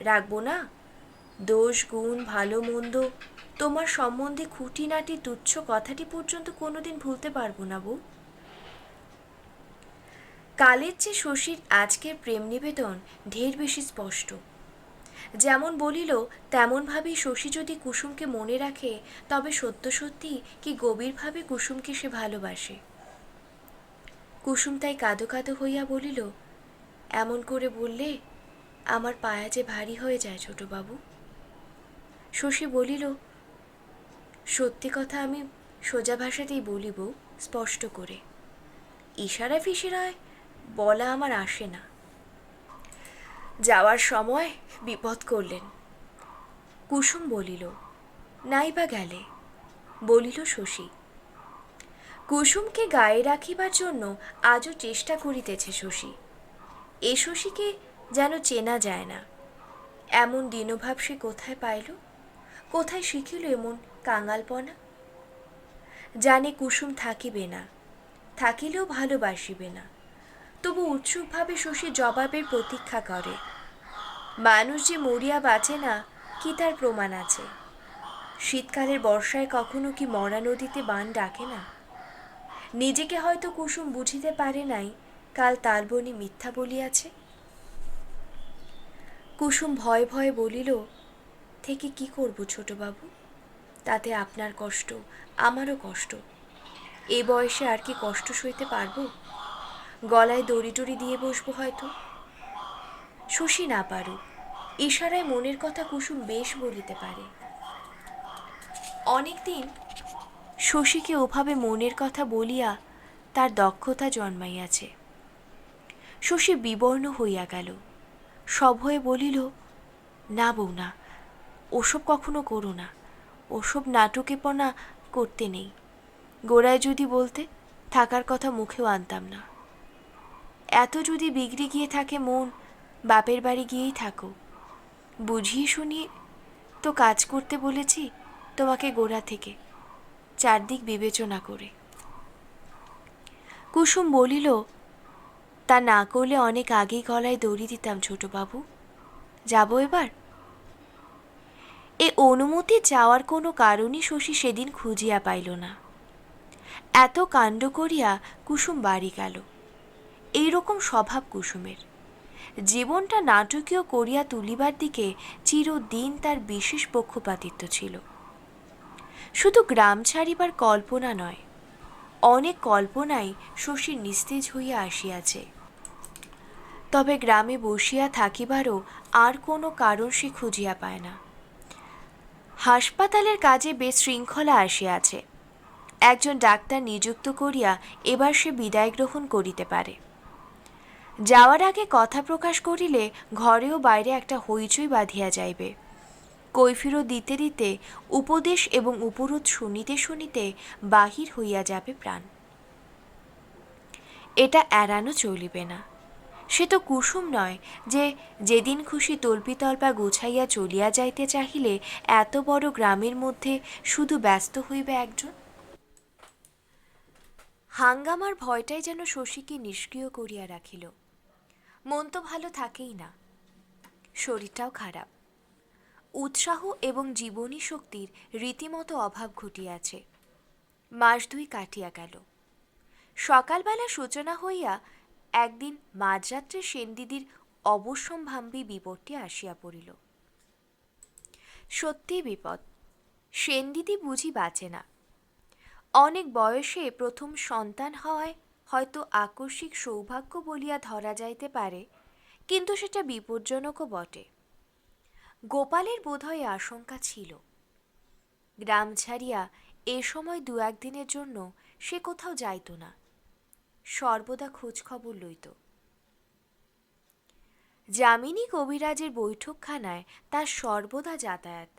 Speaker 1: রাখবো না? দোষ গুণ ভালো মন্দ তোমার সম্বন্ধে খুঁটিনাটি তুচ্ছ কথাটি পর্যন্ত কোনোদিন ভুলতে পারবো না বউ। কালের চেয়ে শশীর আজকের প্রেম নিবেদন ঢের বেশি স্পষ্ট। যেমন বলিল তেমনভাবেই শশী যদি কুসুমকে মনে রাখে তবে সত্য সত্যি কি গভীরভাবে কুসুমকে সে ভালোবাসে। কুসুম তাই কাঁদো কাঁদো হইয়া বলিল, এমন করে বললে আমার পায়া যে ভারী হয়ে যায় ছোটবাবু। শশী বলিল, সত্যি কথা আমি সোজা ভাষাতেই বলিব, স্পষ্ট করে। ইশারা ফিশারায় বলা আমার আসে না। যাওয়ার সময় বিপদ করলেন। কুসুম বলিল, নাই বা গেলে? বলিল শশী। কুসুমকে গায়ে রাখিবার জন্য আজও চেষ্টা করিতেছে শশী। এ শশীকে যেন চেনা যায় না। এমন দীনভাব সে কোথায় পাইল? কোথায় শিখিল এমন কাঙালপনা? জানে কুসুম থাকিবে না, থাকিলেও ভালোবাসিবে না, তবু উৎসুকভাবে শশী জবাবের প্রতীক্ষা করে। মানুষ যে মরিয়া বাঁচে না কি তার প্রমাণ আছে? শীতকালের বর্ষায় কখনো কি মরা নদীতে বান ডাকে না? নিজেকে হয়তো কুসুম বুঝিতে পারে নাই কাল তালবনি মিথ্যা বলিয়াছে। কুসুম ভয়ে ভয়ে বলিল, থেকে কি করব ছোটবাবু? তাতে আপনার কষ্ট, আমারও কষ্ট। এ বয়সে আর কি কষ্ট সইতে পারবো? গলায় দড়ি টড়ি দিয়ে বসবো হয়তো। শশী না পারুক, ইশারায় মনের কথা কুসুম বেশ বলিতে পারে। অনেকদিন শশীকে ওভাবে মনের কথা বলিয়া তার দক্ষতা জন্মাইয়াছে। শশী বিবর্ণ হইয়া গেল, সভয়ে বলিল, না বউ না, ওসব কখনো করো না, ওসব নাটকেপনা করতে নেই। গোড়ায় যদি বলতে থাকার কথা মুখেও আনতাম না। এত যদি বিগড়ে গিয়ে থাকে মন, বাপের বাড়ি গিয়েই থাকো। বুঝিয়ে শুনিয়ে তো কাজ করতে বলেছি তোমাকে গোড়া থেকে, চারদিক বিবেচনা করে। কুসুম বলিল, তা না করলে অনেক আগেই গলায় দড়ি দিতাম ছোটবাবু। যাব এবার? এ অনুমতি চাওয়ার কোনো কারণই শশী সেদিন খুঁজিয়া পাইল না। এত কাণ্ড করিয়া কুসুম বাড়ি গেল। এইরকম স্বভাব কুসুমের। জীবনটা নাটকীয় করিয়া তুলিবার দিকে চিরদিন তার বিশেষ পক্ষপাতিত্ব ছিল। শুধু গ্রাম ছাড়িবার কল্পনা নয়, অনেক কল্পনাই শশীর নিস্তেজ হইয়া আসিয়াছে। তবে গ্রামে বসিয়া থাকিবারও আর কোনো কারণ সে খুঁজিয়া পায় না। হাসপাতালের কাজে বেশ শৃঙ্খলা আসিয়াছে। একজন ডাক্তার নিযুক্ত করিয়া এবার সে বিদায় গ্রহণ করিতে পারে। যাওয়ার আগে কথা প্রকাশ করিলে ঘরেও বাইরে একটা হইচই বাঁধিয়া যাইবে। কৈফিরও দিতে দিতে উপদেশ এবং উপরোধ শুনিতে শুনিতে বাহির হইয়া যাবে প্রাণ। এটা এড়ানো চলিবে না। সে তো কুসুম নয় যে যেদিন খুশি তল্পিতল্পা গুছাইয়া চলিয়া যাইতে চাহিলে এত বড় গ্রামের মধ্যে শুধু ব্যস্ত হইবে একজন। হাঙ্গামার ভয়টাই যেন শশীকে নিষ্ক্রিয় করিয়া রাখিল। মন তো ভালো থাকেই না, শরীরটাও খারাপ। উৎসাহ এবং জীবনী শক্তির রীতিমতো অভাব ঘটিয়াছে। মাস দুই কাটিয়া গেল। সকালবেলা সূচনা হইয়া একদিন মাঝরাত্রে সেনদিদির অবশ্যম্ভাবী বিপদটি আসিয়া পড়িল। সত্যিই বিপদ। সেনদিদি বুঝি বাঁচে না। অনেক বয়সে প্রথম সন্তান হওয়ায় হয়তো আকস্মিক সৌভাগ্য বলিয়া ধরা যাইতে পারে, কিন্তু সেটা বিপজ্জনকও বটে। গোপালের বোধহয় আশঙ্কা ছিল। গ্রাম ছাড়িয়া এ সময় দু একদিনের জন্য সে কোথাও যাইত না, সর্বদা খোঁজ খবর লইত। যামিনী কবিরাজের বৈঠকখানায় তার সর্বদা যাতায়াত।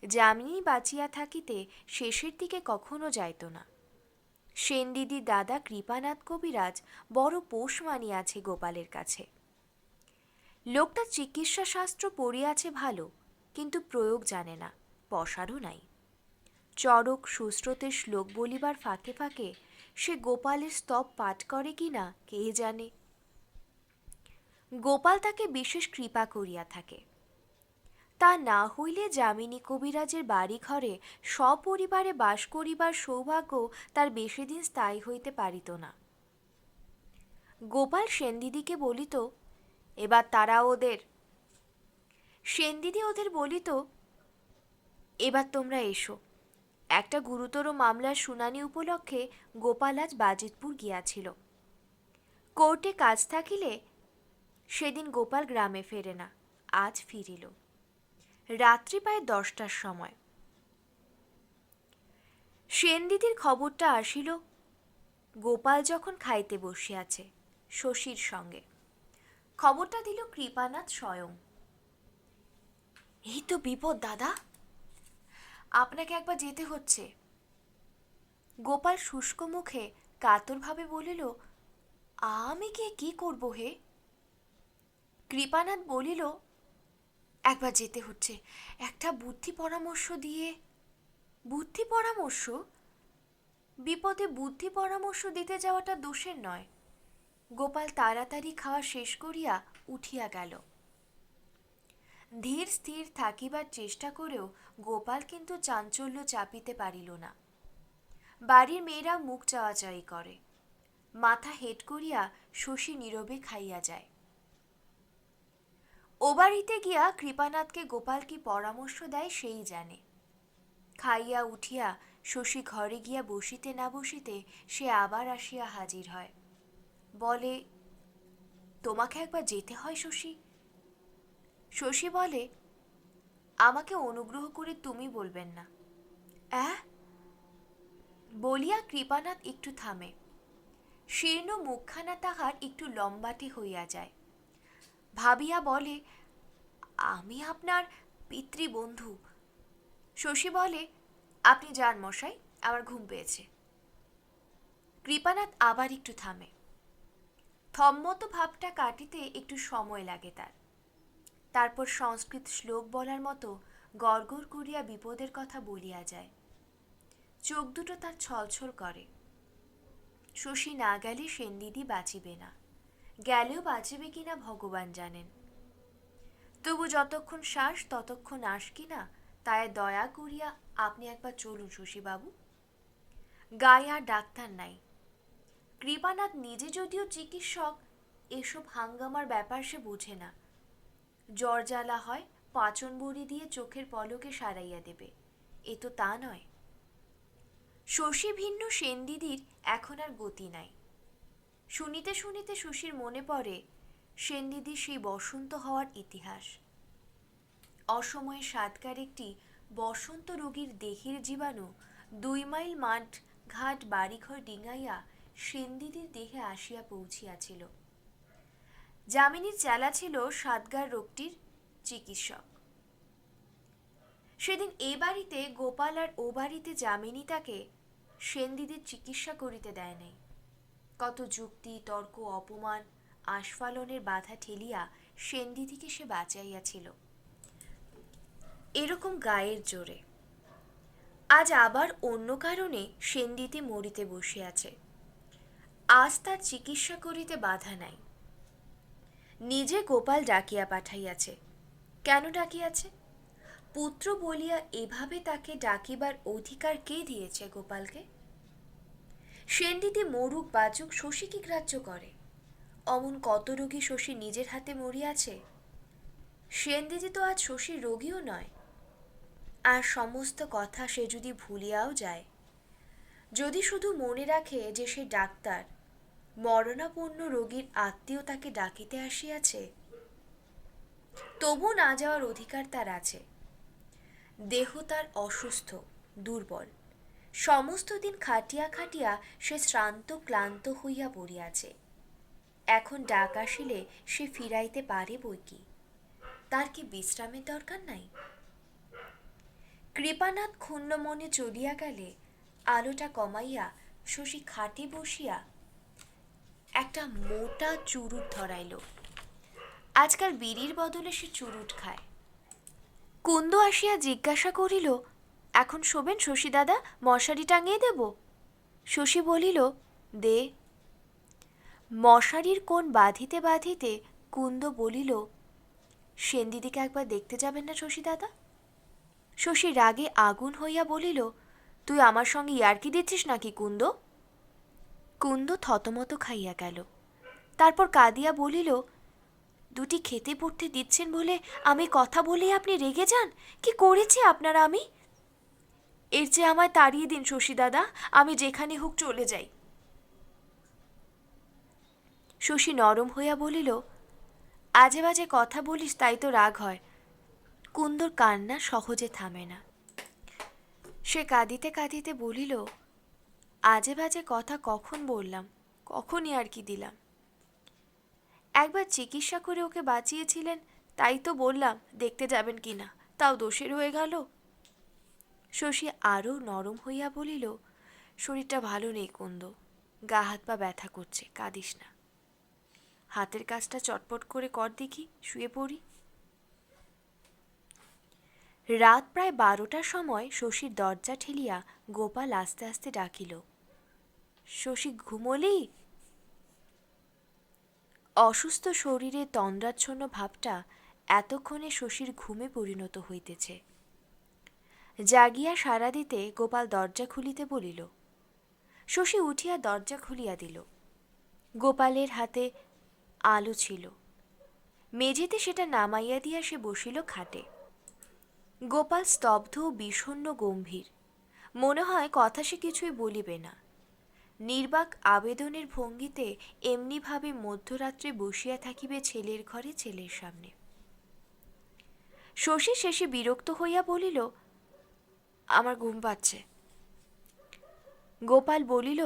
Speaker 1: যামিনী বাঁচিয়া থাকিতে শেষের দিকে কখনো যাইত না। সেনদিদির দাদা কৃপানাথ কবিরাজ বড় পোষ মানিয়াছে গোপালের কাছে। লোকটা চিকিৎসা শাস্ত্র পড়িয়াছে ভালো, কিন্তু প্রয়োগ জানে না, পসারও নাই। চরক সুস্রোতের শ্লোক বলিবার ফাঁকে ফাঁকে সে গোপালের স্তব পাঠ করে কিনা কে জানে। গোপাল তাকে বিশেষ কৃপা করিয়া থাকে। তা না হইলে যামিনী কবিরাজের বাড়ি ঘরে সপরিবারে বাস করিবার সৌভাগ্য তার বেশি দিন স্থায়ী হইতে পারিত না। গোপাল সেনদিদিকে বলিত, এবার তারা ওদের। সেনদিদি ওদের বলিত, এবার তোমরা এসো। একটা গুরুতর মামলার শুনানি উপলক্ষে গোপাল আজ বাজিতপুর গিয়াছিল। কোর্টে কাজ থাকিলে সেদিন গোপাল গ্রামে ফেরে না, আজ ফিরিল রাত্রি প্রায় 10টার সময়। সেনদিদির খবরটা আসিল গোপাল যখন খাইতে বসিয়াছে শশীর সঙ্গে। খবরটা দিল কৃপানাথ স্বয়ং। এই তো বিপদ দাদা, আপনাকে একবার যেতে হচ্ছে। গোপাল শুষ্ক মুখে কাতরভাবে বলিল, আমি গিয়ে কি করব হে? কৃপানাথ বলিল, একবার যেতে হচ্ছে, একটা বুদ্ধি পরামর্শ দিয়ে। বুদ্ধি পরামর্শ? বিপদে বুদ্ধি পরামর্শ দিতে যাওয়াটা দোষের নয়। গোপাল তাড়াতাড়ি খাওয়া শেষ করিয়া উঠিয়া গেল। ধীর স্থির থাকিবার চেষ্টা করেও গোপাল কিন্তু চাঞ্চল্য চাপিতে পারিল না। বাড়ির মেয়েরা মুখ চাওয়াচাই করে, মাথা হেট করিয়া শশী নীরবে খাইয়া যায়। ও বাড়িতে গিয়া কৃপানাথকে গোপাল কি পরামর্শ দেয় সেই জানে। খাইয়া উঠিয়া শশী ঘরে গিয়া বসিতে না বসিতে সে আবার আসিয়া হাজির হয়। বলে, তোমাকে একবার যেতে হয় শশী। শশী বলে, আমাকে অনুগ্রহ করে তুমি বলবেন না। বলিয়া কৃপানাথ একটু থামে। শীর্ণ মুখখানা তাহার একটু লম্বাটে হইয়া যায়। ভাবিয়া বলে, আমি আপনার পিতৃবন্ধু। শশী বলে, আপনি যান মশাই, আমার ঘুম পেয়েছে। কৃপানাথ আবার একটু থামে। থম্মত ভাবটা কাটিতে একটু সময় লাগে তার। তারপর সংস্কৃত শ্লোক বলার মতো গড়গড় করিয়া বিপদের কথা বলিয়া যায়। চোখ দুটো তার ছলছল করে। শশী না গেলে সেনদিদি বাঁচিবে না, গেলেও বাঁচিবে কিনা ভগবান জানেন। তবু যতক্ষণ শ্বাস ততক্ষণ আস কিনা, তাই দয়া করিয়া আপনি একবার চলুন শশীবাবু। গায়ে আর ডাক্তার নাই। কৃপানাথ নিজে যদিও চিকিৎসক, এসব হাঙ্গামার ব্যাপার সে বোঝে না। জ্বর জ্বালা হয়, পাচন বড়ি দিয়ে চোখের পলকে সারাইয়া দেবে, এ তো তা নয়। শশী ভিন্ন সেনদিদির এখন আর গতি নাই। শুনিতে শুনিতে শশীর মনে পড়ে সেনদিদির সেই বসন্ত হওয়ার ইতিহাস। অসময়ে সাতকার একটি বসন্ত রোগীর দেহের জীবাণু 2 মাইল মাঠ ঘাট বাড়িঘর ডিঙাইয়া সেনদিদির দেহে আসিয়া পৌঁছিয়াছিল। যামিনীর চেলা ছিল সাতগার রোগটির চিকিৎসক। সেদিন এ বাড়িতে গোপাল আর ও বাড়িতে যামিনী তাকে সেনদিদির চিকিৎসা করিতে দেয় নাই। কত যুক্তি তর্ক অপমান আস্ফালনের বাধা ঠেলিয়া সেনদিদিকে সে বাঁচাইয়াছিল, এরকম গায়ের জোরে। আজ আবার অন্য কারণে সেনদিদি মরিতে বসিয়াছে। আজ তার চিকিৎসা করিতে বাধা নাই। নিজে গোপাল ডাকিয়া পাঠাইয়াছে। কেন ডাকিয়াছে? পুত্র বলিয়া এভাবে তাকে ডাকিবার অধিকার কে দিয়েছে গোপালকে? সেনদিদি মরুক বাচুক শশী কি গ্রাহ্য করে? অমন কত রোগী শশী নিজের হাতে মরিয়াছে। সেনদিদি তো আজ শশীর রোগীও নয়। আর সমস্ত কথা সে যদি ভুলিয়াও যায়, যদি শুধু মনে রাখে যে সে ডাক্তার, মরণাপন্ন রোগীর আত্মীয় তাকে ডাকিতে আসিয়াছে, তবু না যাওয়ার অধিকার তার আছে। দেহ তার অসুস্থ, দুর্বল। সমস্ত দিন খাটিয়া খাটিয়া সে শ্রান্ত ক্লান্ত হইয়া পড়িয়াছে। এখন ডাক আসিলে সে ফিরাইতে পারে বই কি? তার কি বিশ্রামের দরকার নাই? কৃপানাথ ক্ষুণ্ণ মনে চলিয়া গেলে আলোটা কমাইয়া শশী খাটে বসিয়া একটা মোটা চুরুট ধরাইল। আজকাল বিড়ির বদলে সে চুরুট খায়। কুন্দ আসিয়া জিজ্ঞাসা করিল, এখন শোবেন শশী দাদা, মশারি টাঙিয়ে দেব? শশী বলিল, দে। মশারির কোণ বাঁধিতে বাঁধিতে কুন্দ বলিল, সেনদিদিকে একবার দেখতে যাবেন না শশী দাদা? শশী রাগে আগুন হইয়া বলিল, তুই আমার সঙ্গে ইয়ার্কি দিচ্ছিস নাকি কুন্দ? কুন্দ থতমত খাইয়া গেল। তারপর কাঁদিয়া বলিল, দুটি খেতে পড়তে দিচ্ছেন বলে আমি কথা বলেই আপনি রেগে যান? কি করেছি আপনারা আমি? এর চেয়ে আমায় তাড়িয়ে দিন শশী দাদা, আমি যেখানে হোক চলে যাই। শশী নরম হইয়া বলিল, আজে বাজে কথা বলিস তাই তো রাগ হয়। কুন্দর কান্না সহজে থামে না। সে কাঁদিতে কাঁদিতে বলিল, আজে বাজে কথা কখন বললাম? কখনই আর কি দিলাম? একবার চিকিৎসা করে ওকে বাঁচিয়েছিলেন, তাই তো বললাম দেখতে যাবেন কি না, তাও দোষের হয়ে গেল। শশী আরও নরম হইয়া বলিল, শরীরটা ভালো নেই কুন্দ, গা হাত পা ব্যথা করছে, কাঁদিস না। হাতের কাজটা চটপট করে কর দেখি, শুয়ে পড়ি। রাত প্রায় 12টার সময় শশীর দরজা ঠেলিয়া গোপাল আস্তে আস্তে ডাকিল, শশী ঘুমোলি? অসুস্থ শরীরে তন্দ্রাচ্ছন্ন ভাবটা এতক্ষণে শশীর ঘুমে পরিণত হইতেছে। জাগিয়া সাড়া দিতে গোপাল দরজা খুলিতে বলিল। শশী উঠিয়া দরজা খুলিয়া দিল। গোপালের হাতে আলো ছিল। মেঝেতে সেটা নামাইয়া দিয়া সে বসিল খাটে। গোপাল স্তব্ধ ও বিষণ্ণ গম্ভীর, মনে হয় কথা সে কিছুই বলিবে না। নির্বাক আবেদনের ভঙ্গিতে এমনিভাবে মধ্যরাত্রে বসিয়া থাকিবে ছেলের ঘরে, ছেলের সামনে। শশী শেষে বিরক্ত হইয়া বলিল, আমার ঘুম পাচ্ছে। গোপাল বলিল,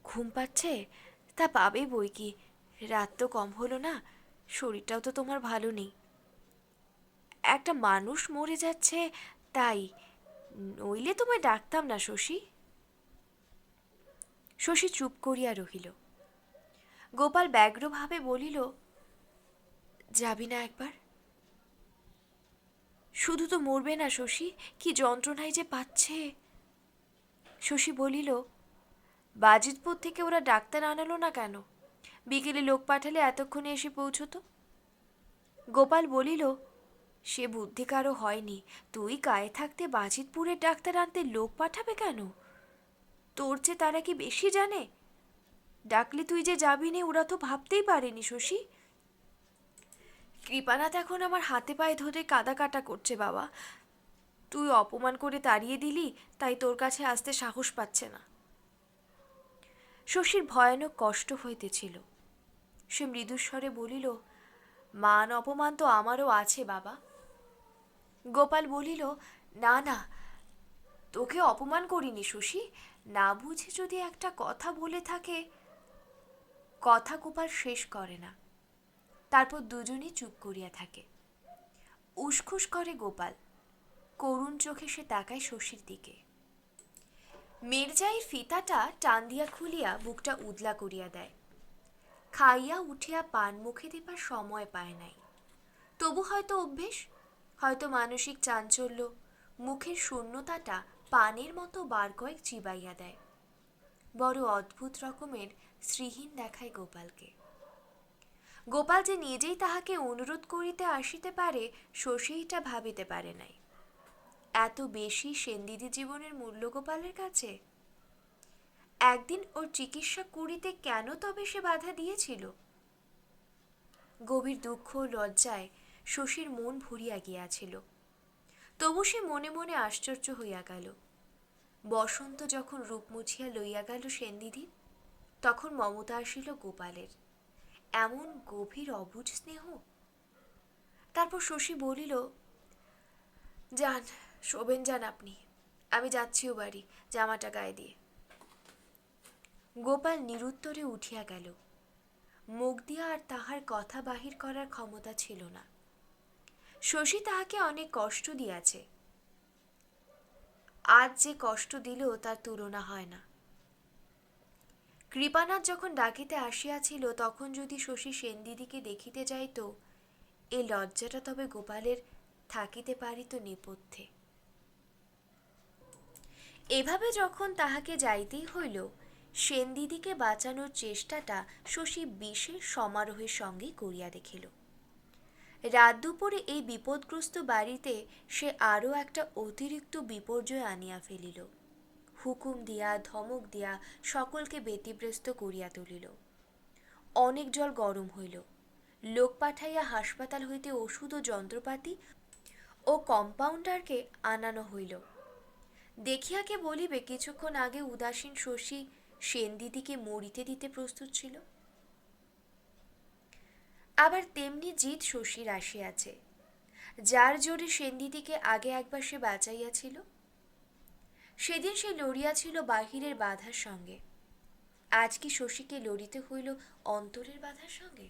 Speaker 1: ঘুম পাচ্ছে? তা পাবে বই কি, রাত তো কম হলো না, শরীরটাও তো তোমার ভালো নেই। একটা মানুষ মরে যাচ্ছে তাই, নইলে তোমায় ডাকতাম না শশী। শশী চুপ করিয়া রহিল। গোপাল ব্যগ্রভাবে বলিল, যাবি না একবার? শুধু তো মরবে না শশী, কি যন্ত্রণায় যে পাচ্ছে। শশী বলিল, বাজিতপুর থেকে ওরা ডাক্তার আনালো না কেন? বিকেলে লোক পাঠালে এতক্ষণে এসে পৌঁছতো। গোপাল বলিল, সে বুদ্ধি কারো হয়নি, তুই গায়ে থাকতে বাজিতপুরের ডাক্তার আনতে লোক পাঠাবে কেন? তোর চেয়ে তারা কি বেশি জানে? ডাকলে তুই যে যাবি নে ওরা তো ভাবতেই পারেনি শশী। কৃপানাথ এখন আমার হাতে পায়ে ধরে কাদা কাটা করছে বাবা। তুই অপমান করে তাড়িয়ে দিলি, তাই তোর কাছে আসতে সাহস পাচ্ছে না। শশীর ভয়ানক কষ্ট হইতেছিল। সে মৃদুস্বরে বলিল, মান অপমান তো আমারও আছে বাবা। গোপাল বলিল, না না, তোকে অপমান করিনি শশী, না বুঝে যদি একটা কথা বলে থাকে। কথা গোপাল শেষ করে না, তারপর দুজনই চুপ করিয়া থাকে। উসখুস করে গোপাল, করুণ চোখে সে তাকায় শশীর দিকে। মির্জাইয়ের ফিতাটা টান দিয়া খুলিয়া বুকটা উদলা করিয়া দেয়। খাইয়া উঠিয়া পান মুখে দিবার সময় পায় নাই। তবু হয়তো অভ্যেস, হয়তো মানসিক চাঞ্চল্য, মুখের শূন্যতাটা পানের মতো বার কয়েক চিবাইয়া দেয়। বড় অদ্ভুত রকমের শ্রীহীন দেখায় গোপালকে। গোপাল যে নিজেই তাহাকে অনুরোধ করিতে আসিতে পারে, শশীটা ভাবিতে পারে নাই। এত বেশি সেনদিদি জীবনের মূল্য গোপালের কাছে? একদিন ওর চিকিৎসা করিতে কেন তবে সে বাধা দিয়েছিল? গভীর দুঃখ লজ্জায় শশীর মন ভরিয়া গিয়াছিল। তবু সে মনে মনে আশ্চর্য হইয়া গেল। বসন্ত যখন রূপ মুছিয়া লইয়া গেল সেনদিদির, তখন মমতা আসিল গোপালের। এমন গভীর অবুঝ স্নেহ। তারপর শশী বলিল, যান, শোবেন যান আপনি, আমি যাচ্ছিও বাড়ি, জামাটা গায়ে দিয়ে। গোপাল নিরুত্তরে উঠিয়া গেল। মুখ দিয়া আর তাহার কথা বাহির করার ক্ষমতা ছিল না। শশী তাহাকে অনেক কষ্ট দিয়াছে, আজ যে কষ্ট দিল তার তুলনা হয় না। কৃপানাথ যখন ডাকিতে আসিয়াছিল, তখন যদি শশী সেনদিদিকে দেখিতে যাইত, এ লজ্জাটা তবে গোপালের থাকিতে পারিত নেপথ্যে। এভাবে যখন তাহাকে যাইতেই হইল, সেনদিদিকে বাঁচানোর চেষ্টাটা শশী বিশেষ সমারোহের সঙ্গেই করিয়া দেখিল। রাত দুপুরে এই বিপদগ্রস্ত বাড়িতে সে আরও একটা অতিরিক্ত বিপর্যয় আনিয়া ফেলিল। হুকুম দিয়া ধমক দিয়া সকলকে ব্যতিব্যস্ত করিয়া তুলিল। অনেক জল গরম হইল। লোক পাঠাইয়া হাসপাতাল হইতে ওষুধ ও যন্ত্রপাতি ও কম্পাউন্ডারকে আনানো হইল। দেখিয়াকে বলিবে কিছুক্ষণ আগে উদাসীন শশী সেনদিদিকে মরিতে দিতে প্রস্তুত ছিল। আবার তেমনি জিদ শশীর আসিয়াছে, যার জোরে সেনদিদিকে আগে একবার সে বাঁচাইয়াছিল। সেদিন সে লড়িয়াছিল বাহিরের বাধার সঙ্গে, আজ কি শশীকে লড়িতে হইল অন্তরের বাধার সঙ্গে?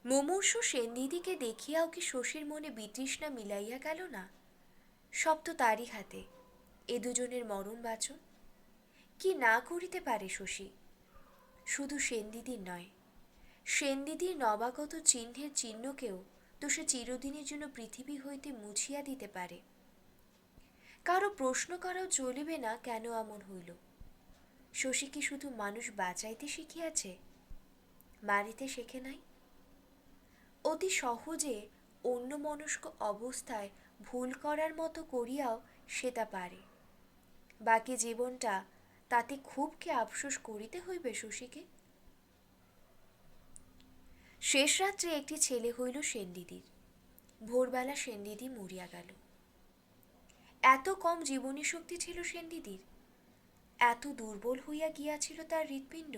Speaker 1: মুমূর্ষু সেনদিদিকে দেখিয়াও কি শশীর মনে বিতৃষ্ণা মিলাইয়া গেল না? সব তো তারই হাতে, এ দুজনের মরণ বাঁচন। কি না করিতে পারে শশী? শুধু সেনদিদির নয়, সেনদিদির নবাগত চিহ্নের চিহ্নকেও তো সে চিরদিনের জন্য পৃথিবী হইতে মুছিয়া দিতে পারে। কারো প্রশ্ন করাও চলিবে না কেন এমন হইল। শশী কি শুধু মানুষ বাঁচাইতে শিখিয়াছে, মারিতে শেখে নাই? অতি সহজে অন্যমনস্ক অবস্থায় ভুল করার মতো করিয়াও সে তা পারে। বাকি জীবনটা তাতে খুব কি আফসোস করিতে হইবে শশীকে? শেষ রাত্রে একটি ছেলে হইল সেনদিদির। ভোরবেলা সেনদিদি মরিয়া গেল। এত কম জীবনী শক্তি ছিল সেনদিদির, এত দুর্বল হইয়া গিয়াছিল তার হৃৎপিণ্ড,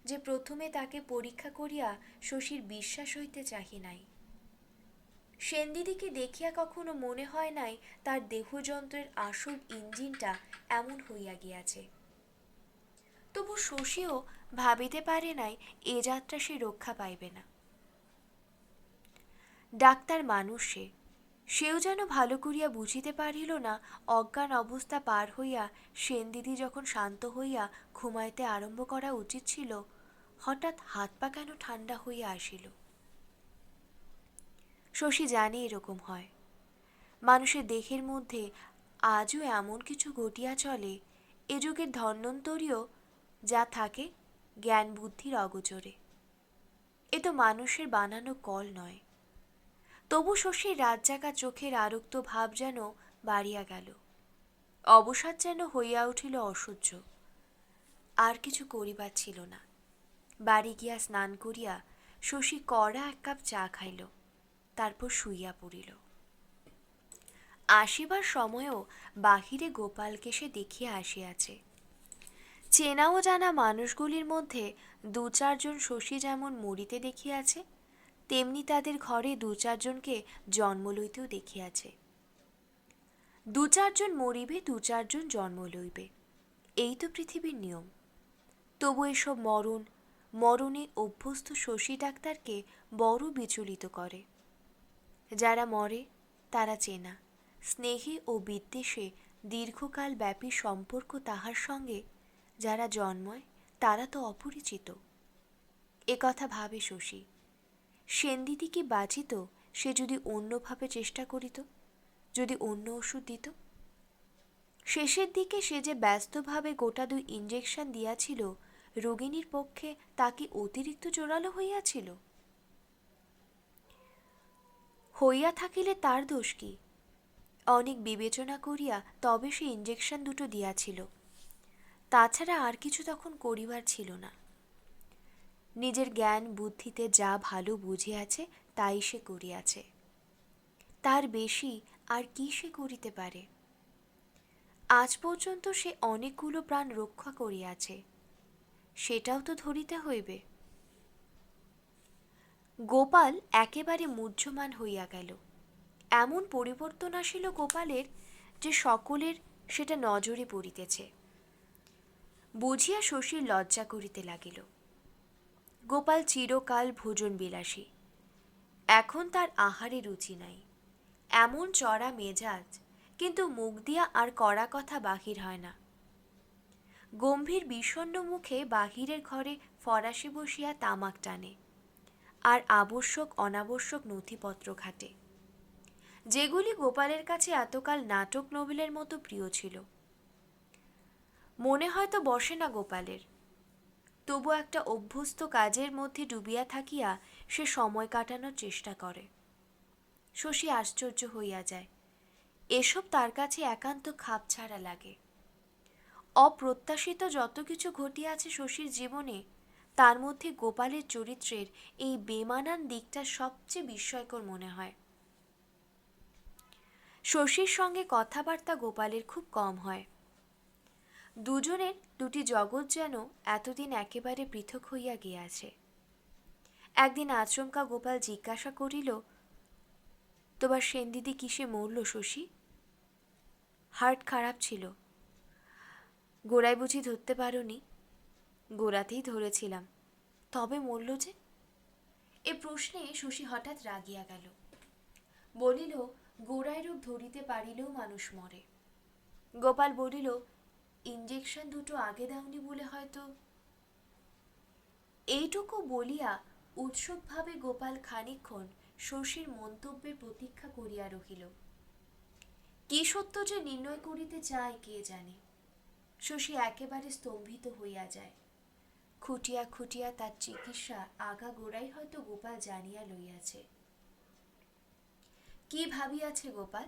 Speaker 1: যে প্রথমে তাকে পরীক্ষা করিয়া শশীর বিশ্বাস হইতে চাহি নাই। সেনদিদিকে দেখিয়া কখনো মনে হয় নাই তার দেহযন্ত্রের আসল ইঞ্জিনটা এমন হইয়া গিয়াছে। তবু শশীও ভাবিতে পারে নাই এ যাত্রা সে রক্ষা পাইবে না। ডাক্তার মানুষ সেও যেন ভালো করিয়া বুঝিতে পারিল না অজ্ঞান অবস্থা পার হইয়া সেনদিদি যখন শান্ত হইয়া ঘুমাইতে আরম্ভ করা উচিত ছিল, হঠাৎ হাত পা কেন ঠান্ডা হইয়া আসিল। শশী জানে এরকম হয়। মানুষের দেহের মধ্যে আজও এমন কিছু ঘটিয়া চলে এ যুগের ধন্বন্তরীও যা থাকে জ্ঞান বুদ্ধির অগোচরে। এ তো মানুষের বানানো কল নয়। তবু শশীর রাত জাগা চোখের আরক্ত ভাব যেন বাড়িয়া গেল। অবসাদ যেন হইয়া উঠিল অসহ্য। আর কিছু করিবার ছিল না। বাড়ি গিয়া স্নান করিয়া শশী কড়া এক কাপ চা খাইল, তারপর শুইয়া পড়িল। আসিবার সময়ও বাহিরে গোপালকে সে দেখিয়া আসিয়াছে। চেনা ও জানা মানুষগুলির মধ্যে দু চারজন শশী যেমন মরিতে দেখিয়াছে, তেমনি তাদের ঘরে দু চারজনকে জন্ম লইতেও দেখিয়াছে। দু চারজন মরিবে, দু চারজন জন্ম লইবে, এই তো পৃথিবীর নিয়ম। তবু এসব মরণে অভ্যস্ত শশী ডাক্তারকে বড় বিচলিত করে। যারা মরে তারা চেনা, স্নেহে ও বিদ্বেষে দীর্ঘকাল ব্যাপী সম্পর্ক তাহার সঙ্গে যারা জন্মায় তারা তো অপরিচিত। এ কথা ভাবে শশী। সেনদিদি কি বাঁচিত সে যদি অন্যভাবে চেষ্টা করিত, যদি অন্য ওষুধ দিত? শেষের দিকে সে যে ব্যস্তভাবে গোটা 2 ইঞ্জেকশন দিয়াছিল, রোগিণীর পক্ষে তা কি অতিরিক্ত জোরালো হইয়াছিল? হইয়া থাকিলে তার দোষ কি? অনেক বিবেচনা করিয়া তবে সে ইঞ্জেকশন দুটো দিয়াছিল। তাছাড়া আর কিছু তখন করিবার ছিল না। নিজের জ্ঞান বুদ্ধিতে যা ভালো বুঝিয়াছে তাই সে করিয়াছে। তার বেশি আর কি সে করিতে পারে? আজ পর্যন্ত সে অনেকগুলো প্রাণ রক্ষা করিয়াছে, সেটাও তো ধরিতে হইবে। গোপাল একেবারে মুহ্যমান হইয়া গেল। এমন পরিবর্তন আসিল গোপালের যে সকলের সেটা নজরে পড়িতেছে। বুঝিয়া শশীর লজ্জা করিতে লাগিল। গোপাল চিরকাল ভোজন বিলাসী, এখন তার আহারে রুচি নাই। এমন চড়া মেজাজ, কিন্তু মুখ দিয়া আর কড়া কথা বাহির হয় না। গম্ভীর বিষণ্ণ মুখে বাহিরের ঘরে ফরাসে বসিয়া তামাক টানে, আর আবশ্যক অনাবশ্যক নথিপত্র ঘাটে, যেগুলি গোপালের কাছে এতকাল নাটক নবিলের মতো প্রিয় ছিল। মনে হয়তো বসে না গোপালের, তবু একটা অভ্যস্ত কাজের মধ্যে ডুবিয়া থাকিয়া সে সময় কাটানোর চেষ্টা করে। শশী আশ্চর্য হইয়া যায়, এসব তার কাছে একান্ত খাপছাড়া লাগে। অপ্রত্যাশিত যত কিছু ঘটিয়াছে শশীর জীবনে, তার মধ্যে গোপালের চরিত্রের এই বেমানান দিকটা সবচেয়ে বিস্ময়কর মনে হয়। শশীর সঙ্গে কথাবার্তা গোপালের খুব কম হয়। দুজনের দুটি জগৎ যেন এতদিন একেবারে পৃথক হইয়া গিয়াছে। একদিন আচমকা গোপাল জিজ্ঞাসা করিল, তোমার সেনদিদি কিসে মরল শশী? হার্ট খারাপ ছিল। গোড়ায় বুঝি ধরতে পারোনি? গোড়াতেই ধরেছিলাম, তবে মরল যে? এ প্রশ্নে শশী হঠাৎ রাগিয়া গেল, বলিল, গোড়ায় রোগ ধরিতে পারিলেও মানুষ মরে। গোপাল বলিল, ইঞ্জেকশন দুটো আগে দাওনি বলে হয়তো। এইটুকু বলিয়া উৎসুকভাবে গোপাল খানিকক্ষণ শশীর মন্তব্যের প্রতীক্ষা করিয়া রহিল। কি সত্য যে নির্ণয় করিতে চায় কে জানে। শশী একেবারে স্তম্ভিত হইয়া যায়। খুঁটিয়া খুঁটিয়া তার চিকিৎসা আগাগোড়াই হয়তো গোপাল জানিয়া লইয়াছে। কি ভাবিয়াছে গোপাল?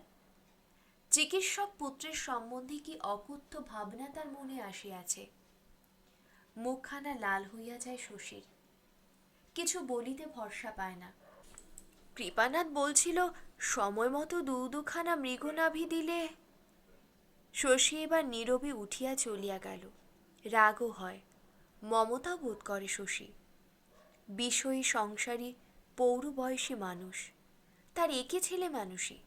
Speaker 1: চিকিৎসক পুত্রের সম্বন্ধে কি অকুত্থ ভাবনা তার মনে আসিয়াছে। মুখখানা লাল হইয়া যায় শশীর, কিছু বলিতে ভরসা পায় না। কৃপানাথ বলছিল সময় মতো দুখানা মৃগনাভি দিলে। শশী এবার নীরবে উঠিয়া চলিয়া গেল। রাগও হয়, মমতাও বোধ করে শশী। বিষয়ী সংসারী পৌর বয়সী মানুষ, তার একে ছেলে মানুষই।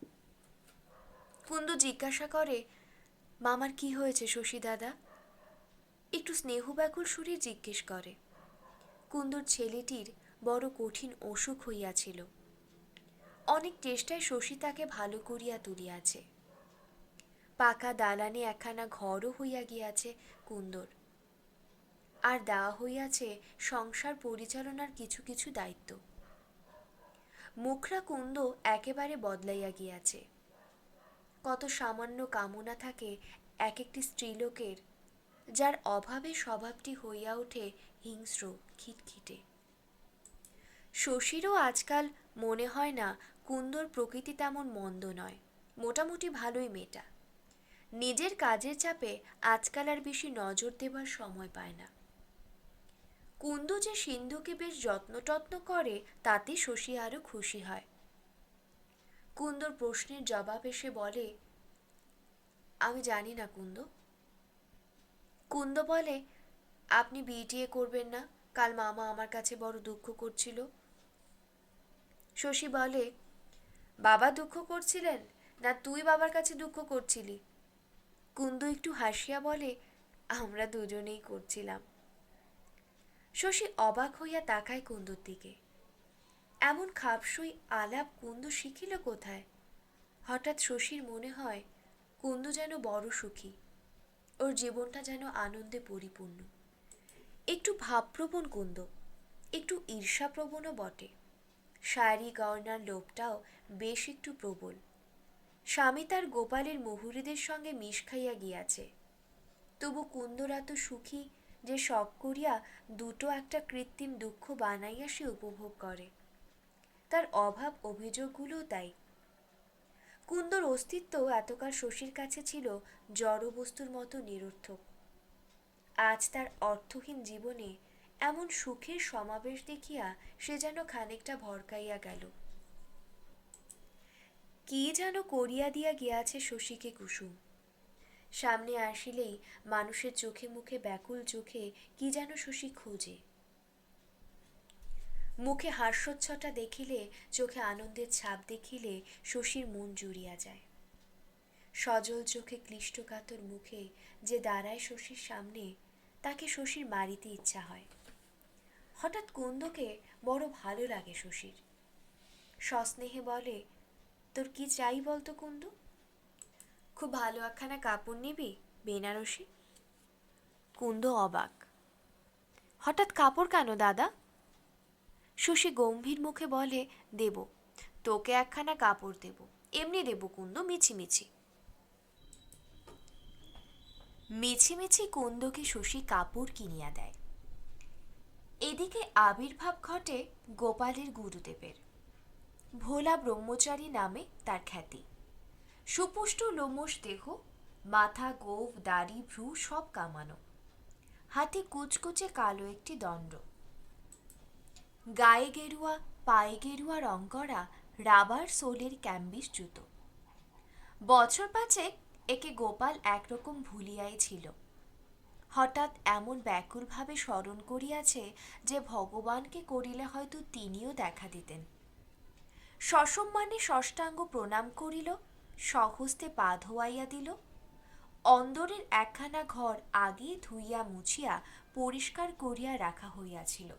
Speaker 1: কুন্দু জিজ্ঞাসা করে, মামার কি হয়েছে শশী দাদা? একটু স্নেহ ব্যাকুল সুরে জিজ্ঞেস করে। কুন্দুর ছেলেটির বড় কঠিন অসুখ হইয়াছিল। অনেক চেষ্টায় শশী তাকে ভালো করিয়া তুলিয়াছে। পাকা দালানে একখানা ঘরও হইয়া গিয়াছে কুন্দর, আর দেওয়া হইয়াছে সংসার পরিচালনার কিছু কিছু দায়িত্ব। মুখরা কুন্দ একেবারে বদলাইয়া গিয়াছে। কত সামান্য কামনা থাকে এক একটি স্ত্রীলোকের, যার অভাবে স্বভাবটি হইয়া ওঠে হিংস্র, খিটখিটে। শশীরও আজকাল মনে হয় না কুন্দর প্রকৃতি তেমন মন্দ নয়, মোটামুটি ভালোই মেয়েটা। নিজের কাজের চাপে আজকাল আর বেশি নজর দেবার সময় পায় না। কুন্দু যে সিন্ধুকে বেশ যত্ন করে, তাতে শশী আরো খুশি হয়। কুন্দর প্রশ্নের জবাব এসে বলে, আমি জানি না কুন্দ। কুন্দ বলে, আপনি বিয়ে করবেন না, কাল মামা আমার কাছে বড় দুঃখ করছিল। শশী বলে, বাবা দুঃখ করছিলেন না তুই বাবার কাছে দুঃখ করছিলি? কুন্দু একটু হাসিয়া বলে, আমরা দুজনেই করছিলাম। শশী অবাক হইয়া তাকায় কুন্দুর দিকে। এমন খাপসই আলাপ কুন্দু শিখিল কোথায়? হঠাৎ শশীর মনে হয় কুন্দু যেন বড় সুখী, ওর জীবনটা যেন আনন্দে পরিপূর্ণ। একটু ভাবপ্রবণ কুন্দ, একটু ঈর্ষাপ্রবণও বটে। শাড়ি গয়নার লোভটাও বেশ একটু প্রবল। স্বামী তার গোপালের মুহুরীদের সঙ্গে মিশ খাইয়া গিয়াছে, তবু কুন্দর এত সুখী যে শখ করিয়া দুটো একটা কৃত্রিম দুঃখ বানাইয়া সে উপভোগ করে। তার অভাব অভিযোগগুলোও তাই। কুন্দর অস্তিত্ব এতকাল শশীর কাছে ছিল জড় বস্তুর মতো নিরর্থক। আজ তার অর্থহীন জীবনে এমন সুখের সমাবেশ দেখিয়া সে যেন খানিকটা ভরকাইয়া গেল। কি যেন করিয়া দিয়া গিয়াছে শশীকে কুসুম। সামনে আসিলেই মানুষের চোখে মুখে ব্যাকুল চোখে কি যেন শশী খোঁজে। মুখে হাস্যোচ্ছটা দেখিলে, চোখে আনন্দের ছাপ দেখিলে শশীর মন জুড়িয়া যায়। সজল চোখে ক্লিষ্ট কাতর মুখে যে দাঁড়ায় শশীর সামনে, তাকে শশীর মারিতে ইচ্ছা হয়। হঠাৎ কুন্দকে বড় ভালো লাগে শশীর। সস্নেহে বলে, তোর কি চাই বলতো কুন্দু? খুব ভালো একখানা কাপড় নিবি, বেনারসি? কুন্দ অবাক, হঠাৎ কাপড় কেন দাদা? শশী গম্ভীর মুখে বলে, দেব, তোকে একখানা কাপড় দেব, এমনি দেব কুন্দ, মিছি মিছি। মিছিমিছি কুন্দকে শশী কাপড় কিনিয়া দেয়। এদিকে আবির্ভাব ঘটে গোপালের গুরুদেবের। ভোলা ব্রহ্মচারী নামে তার খ্যাতি। সুপুষ্ট লোমশ দেহ, মাথা, গোঁফ, দাড়ি, ভ্রু সব কামানো, হাতে কুচকুচে কালো একটি দণ্ড, গায়ে গেরুয়া, পায়ে গেরুয়া রং করা রাবার সোলের ক্যাম্বিস জুতো। বছর পাঁচেক একে গোপাল একরকম ভুলিয়াই ছিল। হঠাৎ এমন ব্যাকুলভাবে স্মরণ করিয়াছে যে ভগবানকে করিলে হয়তো তিনিও দেখা দিতেন। সসম্মানে ষষ্ঠাঙ্গ প্রণাম করিল, স্বহস্তে পা ধোয়াইয়া দিল। অন্দরের একখানা ঘর আগেই ধুইয়া মুছিয়া পরিষ্কার করিয়া রাখা হইয়াছিল,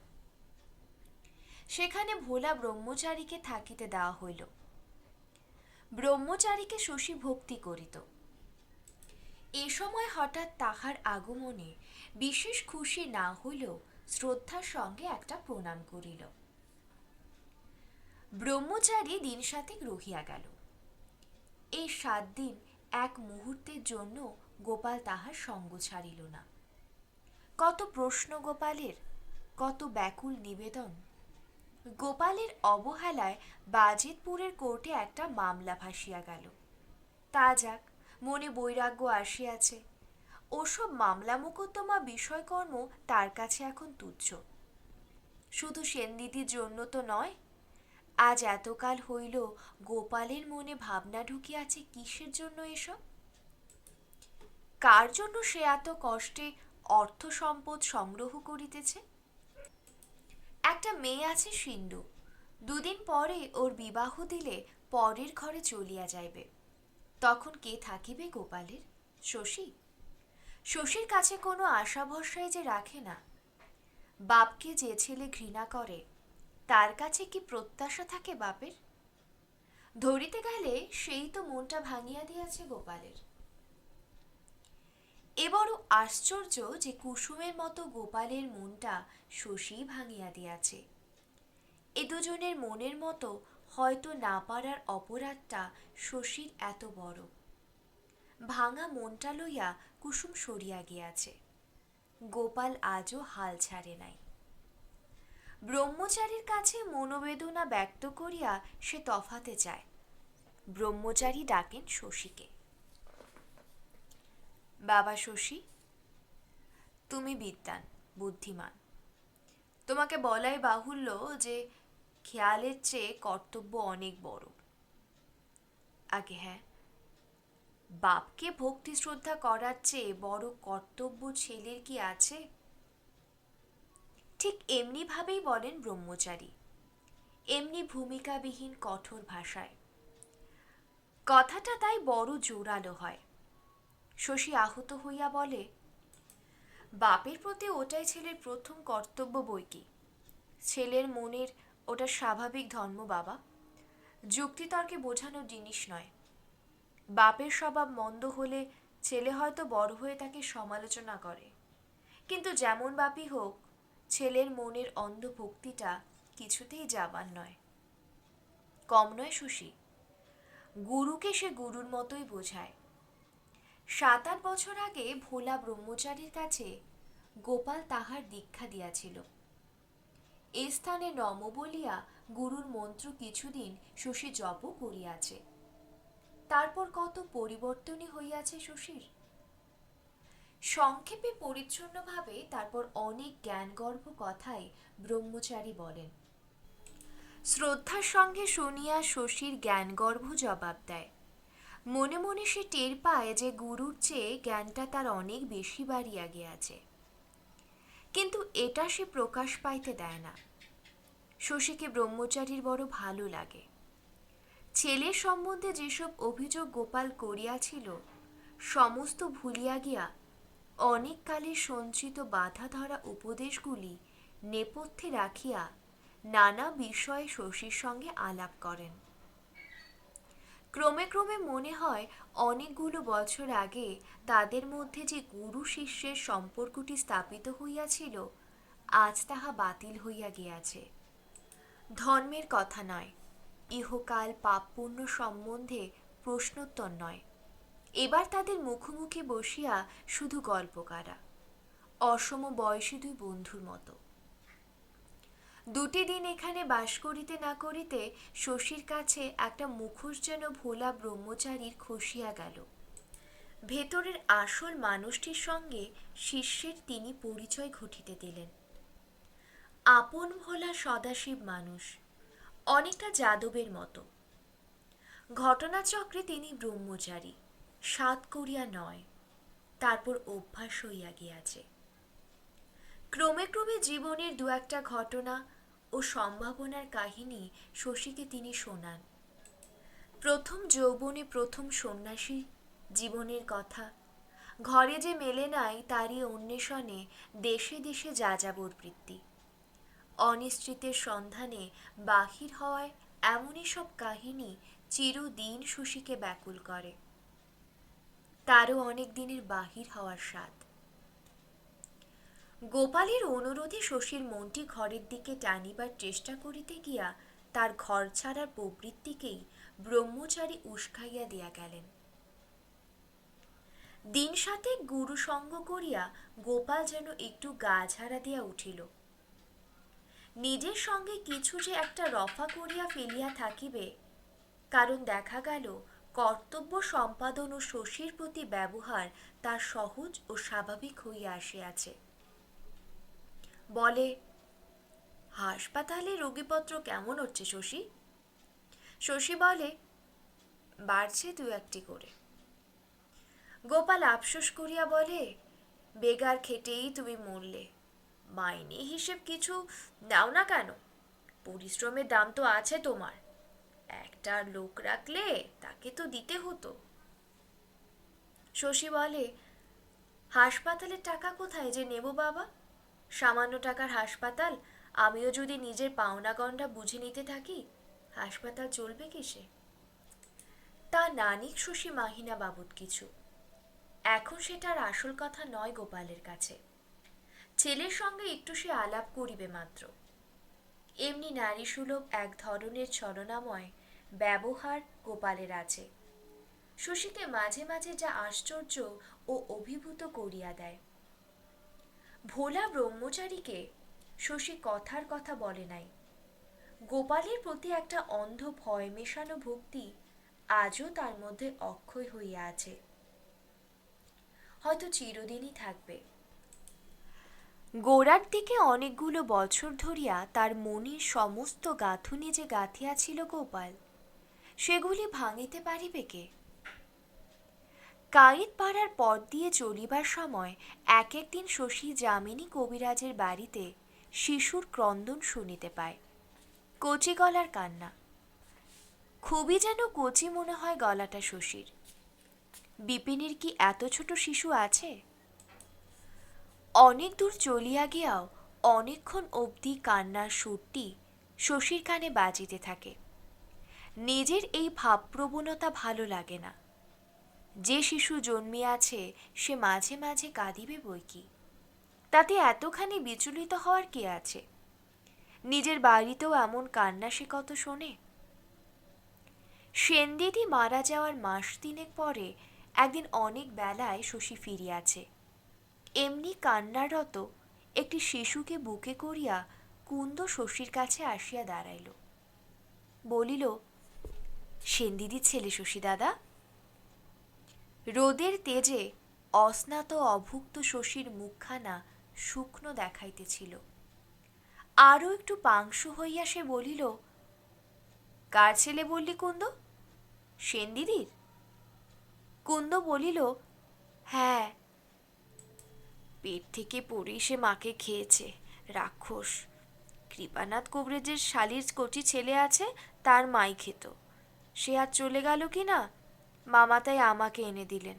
Speaker 1: সেখানে ভোলা ব্রহ্মচারীকে থাকিতে দেওয়া হইল। ব্রহ্মচারীকে শশী ভক্তি করিত। এ সময় হঠাৎ তাহার আগমনে বিশেষ খুশি না হইলেও শ্রদ্ধার সঙ্গে একটা প্রণাম করিল। ব্রহ্মচারী দিন সাতেক রহিয়া গেল। এই 7 দিন এক মুহূর্তের জন্য গোপাল তাহার সঙ্গ ছাড়িল না। কত প্রশ্ন গোপালের, কত ব্যাকুল নিবেদন। গোপালের অবহেলায় বাজিতপুরের কোর্টে একটা মামলা ভাসিয়া গেল। তা যাক, মনে বৈরাগ্য আসিয়াছে। ওসব মামলা মোকদ্দমা বিষয়কর্ম তার কাছে এখন তুচ্ছ। শুধু সেনদিদির জন্য তো নয়, আজ এতকাল হইল গোপালের মনে ভাবনা ঢুকিয়াছে কিসের জন্য এসব? কার জন্য সে এত কষ্টে অর্থ সম্পদ সংগ্রহ করিতেছে? একটা মেয়ে আছে সিন্ধু, 2 দিন পরে ওর বিবাহ দিলে পরের ঘরে চলিয়া যাইবে। তখন কে থাকিবে গোপালের? শশী। শশীর কাছে কোনো আশা ভরসাই যে রাখে না। বাপকে যে ছেলে ঘৃণা করে, তার কাছে কি প্রত্যাশা থাকে বাপের? ধরিতে গেলে সেই তো মনটা ভাঙিয়া দিয়াছে গোপালের। এ বড় আশ্চর্য যে কুসুমের মতো গোপালের মনটা শশী ভাঙিয়া দিয়াছে। এ দুজনের মনের মতো হয়তো না পারার অপরাধটা শশীর এত বড়। ভাঙা মনটা লইয়া কুসুম সরিয়া গিয়াছে। গোপাল আজও হাল ছাড়ে নাই। ব্রহ্মচারীর কাছে মনোবেদনা ব্যক্ত করিয়া সে তফাতে চায়। ব্রহ্মচারী ডাকেন শশীকে। বাবা শশী, তুমি বিদ্বান, বুদ্ধিমান। তোমাকে বলাই বাহুল্য যে খেয়ালের চেয়ে কর্তব্য অনেক বড়। আগে হ্যাঁ, বাপকে ভক্তি শ্রদ্ধা করার চেয়ে বড় কর্তব্য ছেলের কি আছে? ঠিক এমনি ভাবেই বলেন ব্রহ্মচারী, এমনি ভূমিকাবিহীন কঠোর ভাষায়। কথাটা তাই বড় জোরালো হয়। শশী আহত হইয়া বলে, বাপের প্রতি ওটাই ছেলের প্রথম কর্তব্য বই কি। ছেলের মনের ওটা স্বাভাবিক ধর্ম বাবা, যুক্তিতর্কে বোঝানোর জিনিস নয়। বাপের স্বভাব মন্দ হলে ছেলে হয়তো বড় হয়ে তাকে সমালোচনা করে, কিন্তু যেমন বাপই হোক, ছেলের মনের অন্ধ ভক্তিটা কিছুতেই যাবার নয়। কম নয় শশী, গুরুকে সে গুরুর মতোই বোঝায়। 7-8 বছর আগে ভোলা ব্রহ্মচারীর কাছে গোপাল তাহার দীক্ষা দিয়াছিল। এ স্থানে নম বলিয়া গুরুর মন্ত্র কিছুদিন শশী জপ করিয়াছে। তারপর কত পরিবর্তনই হইয়াছে শশীর। সংক্ষেপে পরিচ্ছন্নভাবে তারপর অনেক জ্ঞানগর্ভ কথাই ব্রহ্মচারী বলেন। শ্রদ্ধার সঙ্গে শুনিয়া শশীর জ্ঞানগর্ভ জবাব দেয়। মনে মনে সে টের পায় যে গুরুর চেয়ে জ্ঞানটা তার অনেক বেশি বাড়িয়া গিয়াছে, কিন্তু এটা সে প্রকাশ পাইতে দেয় না। শশীকে ব্রহ্মচারীর বড় ভালো লাগে। ছেলের সম্বন্ধে যেসব অভিযোগ গোপাল করিয়াছিল সমস্ত ভুলিয়া গিয়া অনেক কালের সঞ্চিত বাধা ধরা উপদেশগুলি নেপথ্যে রাখিয়া নানা বিষয়ে শশীর সঙ্গে আলাপ করেন। ক্রমে ক্রমে মনে হয় অনেকগুলো বছর আগে তাদের মধ্যে যে গুরু শিষ্যের সম্পর্কটি স্থাপিত হইয়াছিল, আজ তাহা বাতিল হইয়া গিয়াছে। ধর্মের কথা নয়, ইহকাল পাপ পুণ্য সম্বন্ধে প্রশ্নোত্তর নয়, এবার তাদের মুখোমুখি বসিয়া শুধু গল্প করা, অসম বয়সী দুই বন্ধুর মতো। দুটি দিন এখানে বাস করিতে না করিতে শশীর কাছে একটা মুখোশ যেন ভোলা ব্রহ্মচারীর খসিয়া গেল। ভেতরের আসল মানুষটির সঙ্গে শিষ্যের তিনি পরিচয় ঘটিতে দিলেন। আপন ভোলা সদাশিব মানুষ, অনেকটা যাদবের মতো। ঘটনাচক্রে তিনি ব্রহ্মচারী, সাত করিয়া নয়, তারপর অভ্যাস হইয়া গিয়াছে। ক্রমে ক্রমে জীবনের দু একটা ঘটনা ও সম্ভাবনার কাহিনী শশীকে তিনি শোনান। প্রথম যৌবনে প্রথম সন্ন্যাসী জীবনের কথা, ঘরে যে মেলে নাই তারই অন্বেষণে দেশে দেশে যাযাবর বৃত্তি, অনিশ্চিতের সন্ধানে বাহির হওয়ায় এমনই সব কাহিনী চিরদিন শশীকে ব্যাকুল করে। তারও অনেক দিনের বাহির হওয়ার স্বাদ। গোপালের অনুরোধে শশীর মনটি ঘরের দিকে টানিবার চেষ্টা করিতে গিয়া তার ঘর ছাড়ার প্রবৃত্তিকেই ব্রহ্মচারী উস্কাইয়া দিয়া গেলেন। দিন সাথে গুরু সঙ্গ করিয়া গোপাল যেন একটু গা ঝাড়া দিয়া উঠিল। নিজের সঙ্গে কিছু যে একটা রফা করিয়া ফেলিয়া থাকিবে, কারণ দেখা গেল কর্তব্য সম্পাদন ও শশীর প্রতি ব্যবহার তার সহজ ও স্বাভাবিক হইয়া আসিয়াছে। বলে, হাসপাতালে রোগীপত্র কেমন হচ্ছে শশী? শশী বলে, বাড়ছে দু একটি করে। গোপাল আফসোস করিয়া বলে, বেগার খেটেই তুমি মরলে, মাইনে হিসেব কিছু নাও না কেন? পরিশ্রমের দাম তো আছে তোমার, একটা লোক রাখলে তাকে তো দিতে হতো। শশী বলে, হাসপাতালের টাকা কোথায় যে নেব বাবা? সামান্য টাকার হাসপাতাল, আমিও যদি নিজের পাওনা গন্ডা বুঝে নিতে থাকি, হাসপাতাল চলবে কিসে? তা নানিক শশী মাহিনা বাবদ কিছু। এখন সেটার আসল কথা নয় গোপালের কাছে। ছেলের সঙ্গে একটু সে আলাপ করিবে মাত্র। এমনি নারীসুলভ এক ধরনের ছলনাময় ব্যবহার গোপালের আছে, শশীকে মাঝে মাঝে যা আশ্চর্য ও অভিভূত করিয়া দেয়। ভোলা ব্রহ্মচারীকে শশী কথার কথা বলে নাই। গোপালের প্রতি একটা অন্ধ ভয় মেশানো ভক্তি আজও তার মধ্যে অক্ষয় হইয়া আছে, হয়তো চিরদিনই থাকবে। গোড়ার দিকে অনেকগুলো বছর ধরিয়া তার মনের সমস্ত গাঁথুনি যে গাঁথিয়াছিল গোপাল, সেগুলি ভাঙিতে পারিবে কে? কাঁইত পাড়ার পথ দিয়ে চলিবার সময় এক একদিন শশী যামিনী কবিরাজের বাড়িতে শিশুর ক্রন্দন শুনিতে পায়, কচি গলার কান্না। খুবই যেন কচি মনে হয় গলাটা শশীর। বিপিনের কি এত ছোট শিশু আছে? অনেক দূর চলিয়া গিয়াও অনেকক্ষণ অবধি কান্নার সুরটি শশীর কানে বাজিতে থাকে। নিজের এই ভাবপ্রবণতা ভালো লাগে না। যে শিশু জন্মিয়াছে সে মাঝে মাঝে কাঁদিবে বই কি, তাতে এতখানি বিচলিত হওয়ার কি আছে? নিজের বাড়িতেও এমন কান্না সে কত শোনে। সেনদিদি মারা যাওয়ার মাস তিনেক পরে একদিন অনেক বেলায় শশী ফিরিয়াছে। এমনি কান্নারত একটি শিশুকে বুকে করিয়া কুন্দ শশীর কাছে আসিয়া দাঁড়াইল। বলিল, সেনদিদির ছেলে শশী দাদা। রোদের তেজে অস্নাত অভুক্ত শশীর মুখখানা শুকনো দেখাইতেছিল। আরও একটু পাংশু হইয়া সে বলিল, কার ছেলে বললি কুন্দ? সেনদিদির? কুন্দ বলিল, হ্যাঁ। পেট থেকে পড়েই সে মাকে খেয়েছে, রাক্ষস। কৃপানাথ কবরেজের শালির কচি ছেলে আছে, তার মাই খেত। সে আর চলে গেল কি না, মামা তাই আমাকে এনে দিলেন।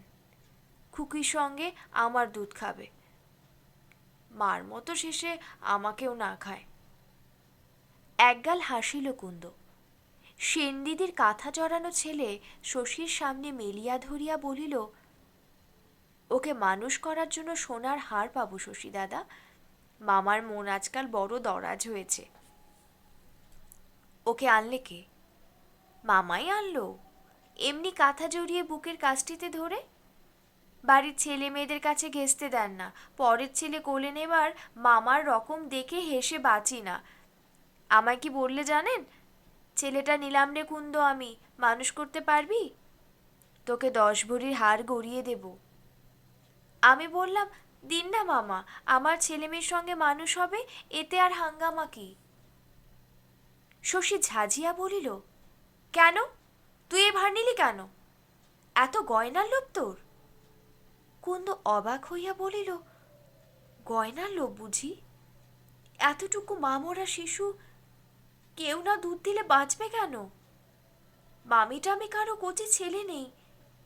Speaker 1: খুকির সঙ্গে আমার দুধ খাবে, মার মতো শেষে আমাকেও না খায়। একগাল হাসিল কুন্দ। সেনদিদির কাঁথা জড়ানো ছেলে শশীর সামনে মেলিয়া ধরিয়া বলিল, ওকে মানুষ করার জন্য সোনার হার পাবো শশী দাদা। মামার মন আজকাল বড় দরাজ হয়েছে। ওকে আনলে কে? মামাই আনলো? এমনি কাঁথা জড়িয়ে বুকের কাছটিতে ধরে। বাড়ির ছেলে মেয়েদের কাছে ঘেঁষতে দেন না, পরের ছেলে কোলে নেবার মামার রকম দেখে হেসে বাঁচি না। আমায় কি বললে জানেন? ছেলেটা নিলাম রে কুন্দ, আমি মানুষ করতে পারবি? তোকে 10 ভরির হার গড়িয়ে দেব। আমি বললাম, দিন না মামা, আমার ছেলে মেয়ের সঙ্গে মানুষ হবে, এতে আর হাঙ্গামা কি? শশী ঝাঁঝিয়া বলিল, কেন? তুই এ ভার নিলি কেন? এত গয়নার লোভ তোর? কুন্দ অবাক হইয়া বলিল, গয়নার লোভ বুঝি? এতটুকু মামরা শিশু, কেউ না দুধ দিলে বাঁচবে কেন? মামি টামি কারো কচি ছেলে নেই,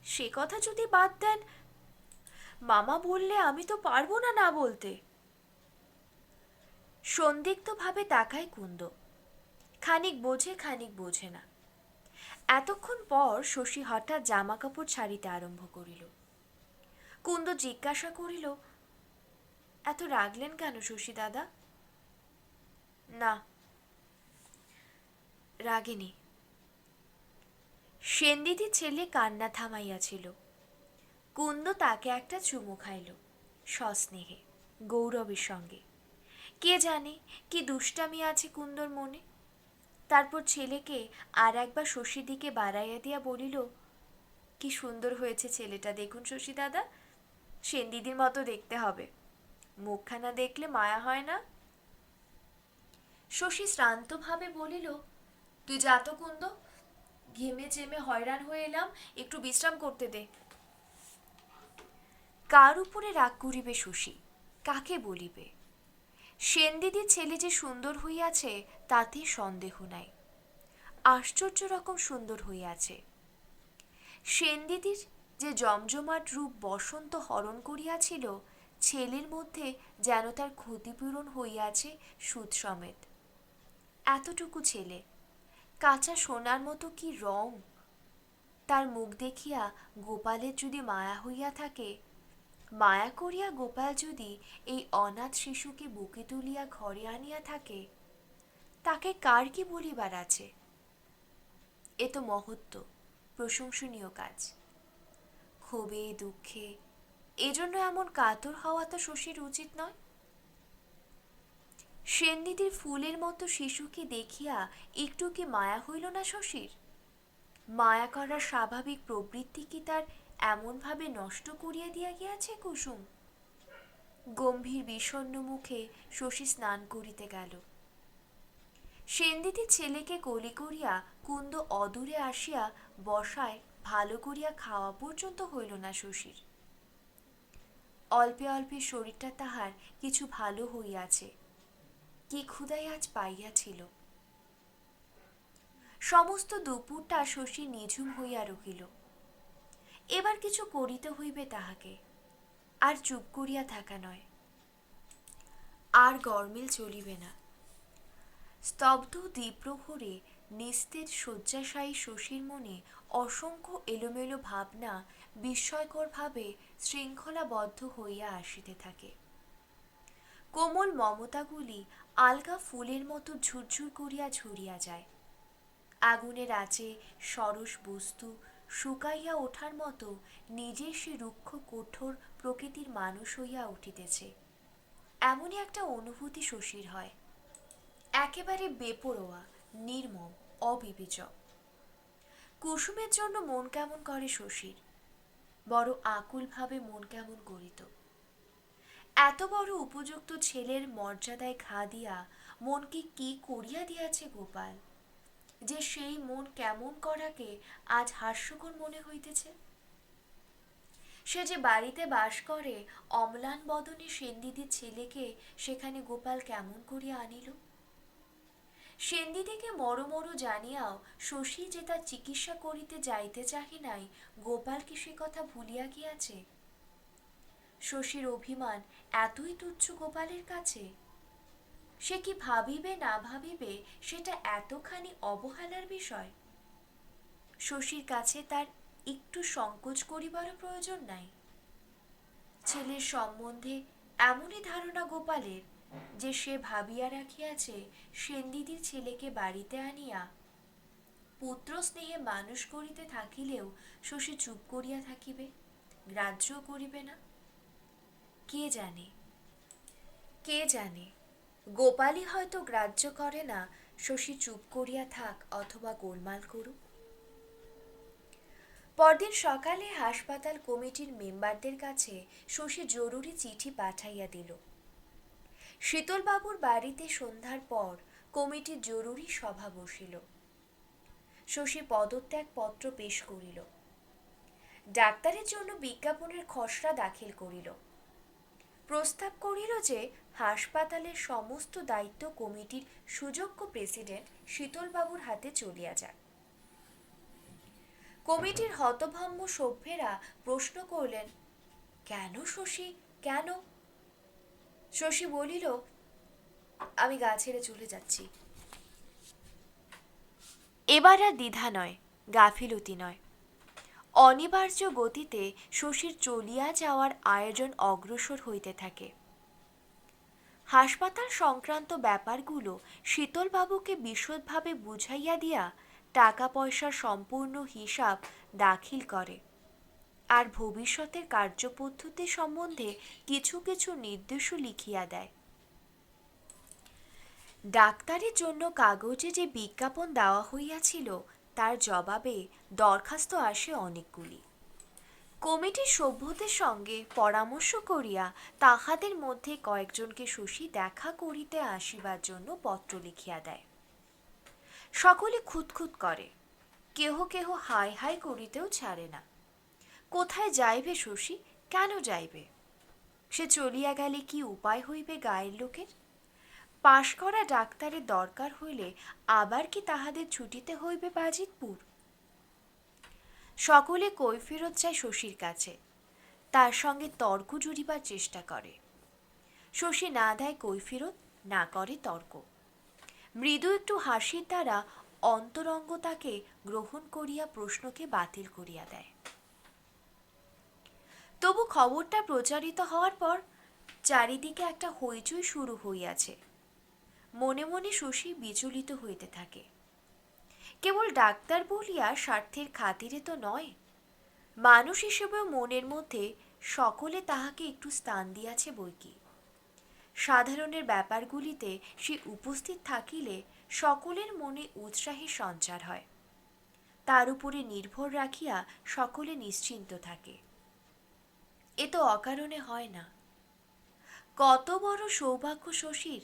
Speaker 1: সে কথা যদি বাদ দেন, মামা বললে আমি তো পারবো না না বলতে। সন্দিগ্ধভাবে তাকায় কুন্দ, খানিক বোঝে খানিক বোঝে না। এতক্ষণ পর শশী হঠাৎ জামা কাপড় ছাড়িতে আরম্ভ করিল। কুন্দ জিজ্ঞাসা করিল, এত রাগলেন কেন শশী দাদা? না, রাগেনি। সেনদিদি ছেলে কান্না থামাইয়াছিল। কুন্দ তাকে একটা চুমু খাইল, সস্নেহে, গৌরবের সঙ্গে। কে জানে কি দুষ্টামি আছে কুন্দর মনে। তারপর ছেলেকে আর একবার শশীর দিকে বাড়াইয়া দিয়া বলিল, কি সুন্দর হয়েছে ছেলেটা, দেখুন শশী দাদা, সেনদিদির মতো দেখতে হবে। মুখখানা দেখলে মায়া হয় না? শশী শ্রান্তভাবে বলিল, তুই যা তো কুন্দ, ঘেমে চেমে হয়রান হয়ে এলাম, একটু বিশ্রাম করতে দে। কার উপরে রাগ করিবে শশী, কাকে বলিবে? সেনদিদির ছেলে যে সুন্দর হইয়াছে তাতে সন্দেহ নাই, আশ্চর্য রকম সুন্দর হইয়াছে। সেনদিদির যে জমজমাট রূপ বসন্ত হরণ করিয়াছিল, ছেলের মধ্যে যেন তার ক্ষতিপূরণ হইয়াছে সুদ সমেত। এতটুকু ছেলে, কাঁচা সোনার মতো কি রং! তার মুখ দেখিয়া গোপালের যদি মায়া হইয়া থাকে, মায়া করিয়া গোপাল যদি এই অনাথ শিশুকে বুকে তুলিয়া ঘরে আনিয়া থাকে, তাকে কার কি বলিবার আছে? এ তো মহত্ব, প্রশংসনীয় কাজ। ক্ষোভে দুঃখে এজন্য এমন কাতর হওয়া তো শশীর উচিত নয়। সেনদিদির ফুলের মতো শিশুকে দেখিয়া একটু কি মায়া হইল না শশীর? মায়া করার স্বাভাবিক প্রবৃত্তি কি তার এমনভাবে নষ্ট করিয়া দিয়া গিয়াছে কুসুম? গম্ভীর বিষণ্ণ মুখে শশী স্নান করিতে গেল। সেনদিদির ছেলেকে কোলে করিয়া কুন্দ অদূরে আসিয়া বসায় ভালো করিয়া খাওয়া পর্যন্ত হইল না শশীর। অল্পে অল্পে শরীরটা তাহার কিছু ভালো হইয়াছে, কি ক্ষুধাই আজ পাইয়াছিল। সমস্ত দুপুরটা শশী নিঝুম হইয়া রহিল। এবার কিছু করিতে হইবে তাহাকে, আর চুপ করিয়া থাকা নয়। আর গরমিল চলিবে না। স্তব্ধ দ্বিপ্রহরে নিস্তেজ শয্যাশায়ী শশীর মনে অসংখ্য এলোমেলো ভাবনা বিস্ময়করভাবে শৃঙ্খলাবদ্ধ হইয়া আসিতে থাকে। কোমল মমতাগুলি আলগা ফুলের মতো ঝুরঝুর করিয়া ঝরিয়া যায়। আগুনের আঁচে সরস বস্তু শুকাইয়া ওঠার মতো নিজের সে রুক্ষ কঠোর প্রকৃতির মানুষ হইয়া উঠিতেছে, এমনই একটা অনুভূতি শশীর হয়। একেবারে বেপরোয়া, নির্মম, অবিবেচক। কুসুমের জন্য মন কেমন করে শশীর, বড় আকুলভাবে মন কেমন করিত। এত বড় উপযুক্ত ছেলের মর্যাদায় ঘা দিয়া মনকে কি করিয়া দিয়াছে গোপাল, যে সেই মন কেমন করাকে আজ হাস্যকর মনে হইতেছে। সে যে বাড়িতে বাস করে, অম্লান বদনে সেনদিদির ছেলেকে সেখানে গোপাল কেমন করিয়া আনিল। সেনদিদিকে মরো মরো জানিয়াও শশী যে তার চিকিৎসা করিতে যাইতে চাহে নাই, গোপাল কি সে কথা ভুলিয়া গিয়াছে? শশীর অভিমান এতই তুচ্ছ গোপালের কাছে? সে কি ভাবিবে না ভাবিবে সেটা এতখানি অবহেলার বিষয়? শশীর কাছে তার একটু সংকোচ করিবারও প্রয়োজন নাই। ছেলের সম্বন্ধে এমনই ধারণা গোপালের যে সে ভাবিয়া রাখিয়াছে সেনদিদির ছেলেকে বাড়িতে আনিয়া পুত্র স্নেহে মানুষ করিতে থাকিলেও শশী চুপ করিয়া থাকিবে, গ্রাহ্য করিবে না? কে জানে, কে জানে, গোপালই হয়তো গ্রাহ্য করে না শশী চুপ করিয়া থাক অথবা গোলমাল করুক। পরদিন সকালে হাসপাতাল কমিটির মেম্বারদের কাছে শশী জরুরি চিঠি পাঠাইয়া দিল। শীতলবাবুর বাড়িতে সন্ধ্যার পর কমিটির জরুরি সভা বসিল। শশী পদত্যাগ পত্র পেশ করিল। ডাক্তারের জন্য বিজ্ঞাপনের খসড়া দাখিল করিল। প্রস্তাব করিল যে হাসপাতালের সমস্ত দায়িত্ব কমিটির সুযোগ্য প্রেসিডেন্ট শীতলবাবুর হাতে চলিয়া যায়। কমিটির হতভম্ব সভ্যেরা প্রশ্ন করলেন, কেন শশী, কেন? শশী বলিল, আমি গা ছেড়ে চলে যাচ্ছি। এবার আর দ্বিধা নয়, গাফিলতি নয়, অনিবার্য গতিতে শশীর চলিয়া যাওয়ার আয়োজন অগ্রসর হইতে থাকে। হাসপাতাল সংক্রান্ত ব্যাপারগুলো শীতলবাবুকে বিশদভাবে বুঝাইয়া দিয়া টাকা পয়সার সম্পূর্ণ হিসাব দাখিল করে, আর ভবিষ্যতের কার্যপদ্ধতি সম্বন্ধে কিছু কিছু নির্দেশও লিখিয়া দেয়। ডাক্তারের জন্য কাগজে যে বিজ্ঞাপন দেওয়া হইয়াছিল তার জবাবে দরখাস্ত আসে অনেকগুলি। কমিটির সভ্যদের সঙ্গে পরামর্শ করিয়া তাহাদের মধ্যে কয়েকজনকে শশী দেখা করিতে আসিবার জন্য পত্র লিখিয়া দেয়। সকলে খুঁতখুত করে, কেহ কেহ হাই হাই করিতেও ছাড়ে না। কোথায় যাইবে শশী, কেন যাইবে? সে চলিয়া গেলে কি উপায় হইবে গায়ের লোকের? পাশ করা ডাক্তারের দরকার হইলে আবার কি তাহাদের ছুটিতে হইবে বাজিতপুর? সকলে কৈফিয়ত চায় শশীর কাছে, তার সঙ্গে তর্ক জুড়িবার চেষ্টা করে। শশী না দেয় কৈফিয়ত, না করে তর্ক। মৃদু একটু হাসির দ্বারা অন্তরঙ্গতাকে গ্রহণ করিয়া প্রশ্নকে বাতিল করিয়া দেয়। তবু খবরটা প্রচারিত হওয়ার পর চারিদিকে একটা হইচই শুরু হইয়াছে। মনে মনে শশী বিচলিত হইতে থাকে। কেবল ডাক্তার বলিয়া স্বার্থের খাতিরে তো নয়, মানুষ হিসেবেও মনের মধ্যে সকলে তাহাকে একটু স্থান দিয়াছে বৈকি। সাধারণের ব্যাপারগুলিতে সে উপস্থিত থাকিলে সকলের মনে উৎসাহের সঞ্চার হয়, তার উপরে নির্ভর রাখিয়া সকলে নিশ্চিন্ত থাকে। এ তো অকারণে হয় না। কত বড় সৌভাগ্য শশীর,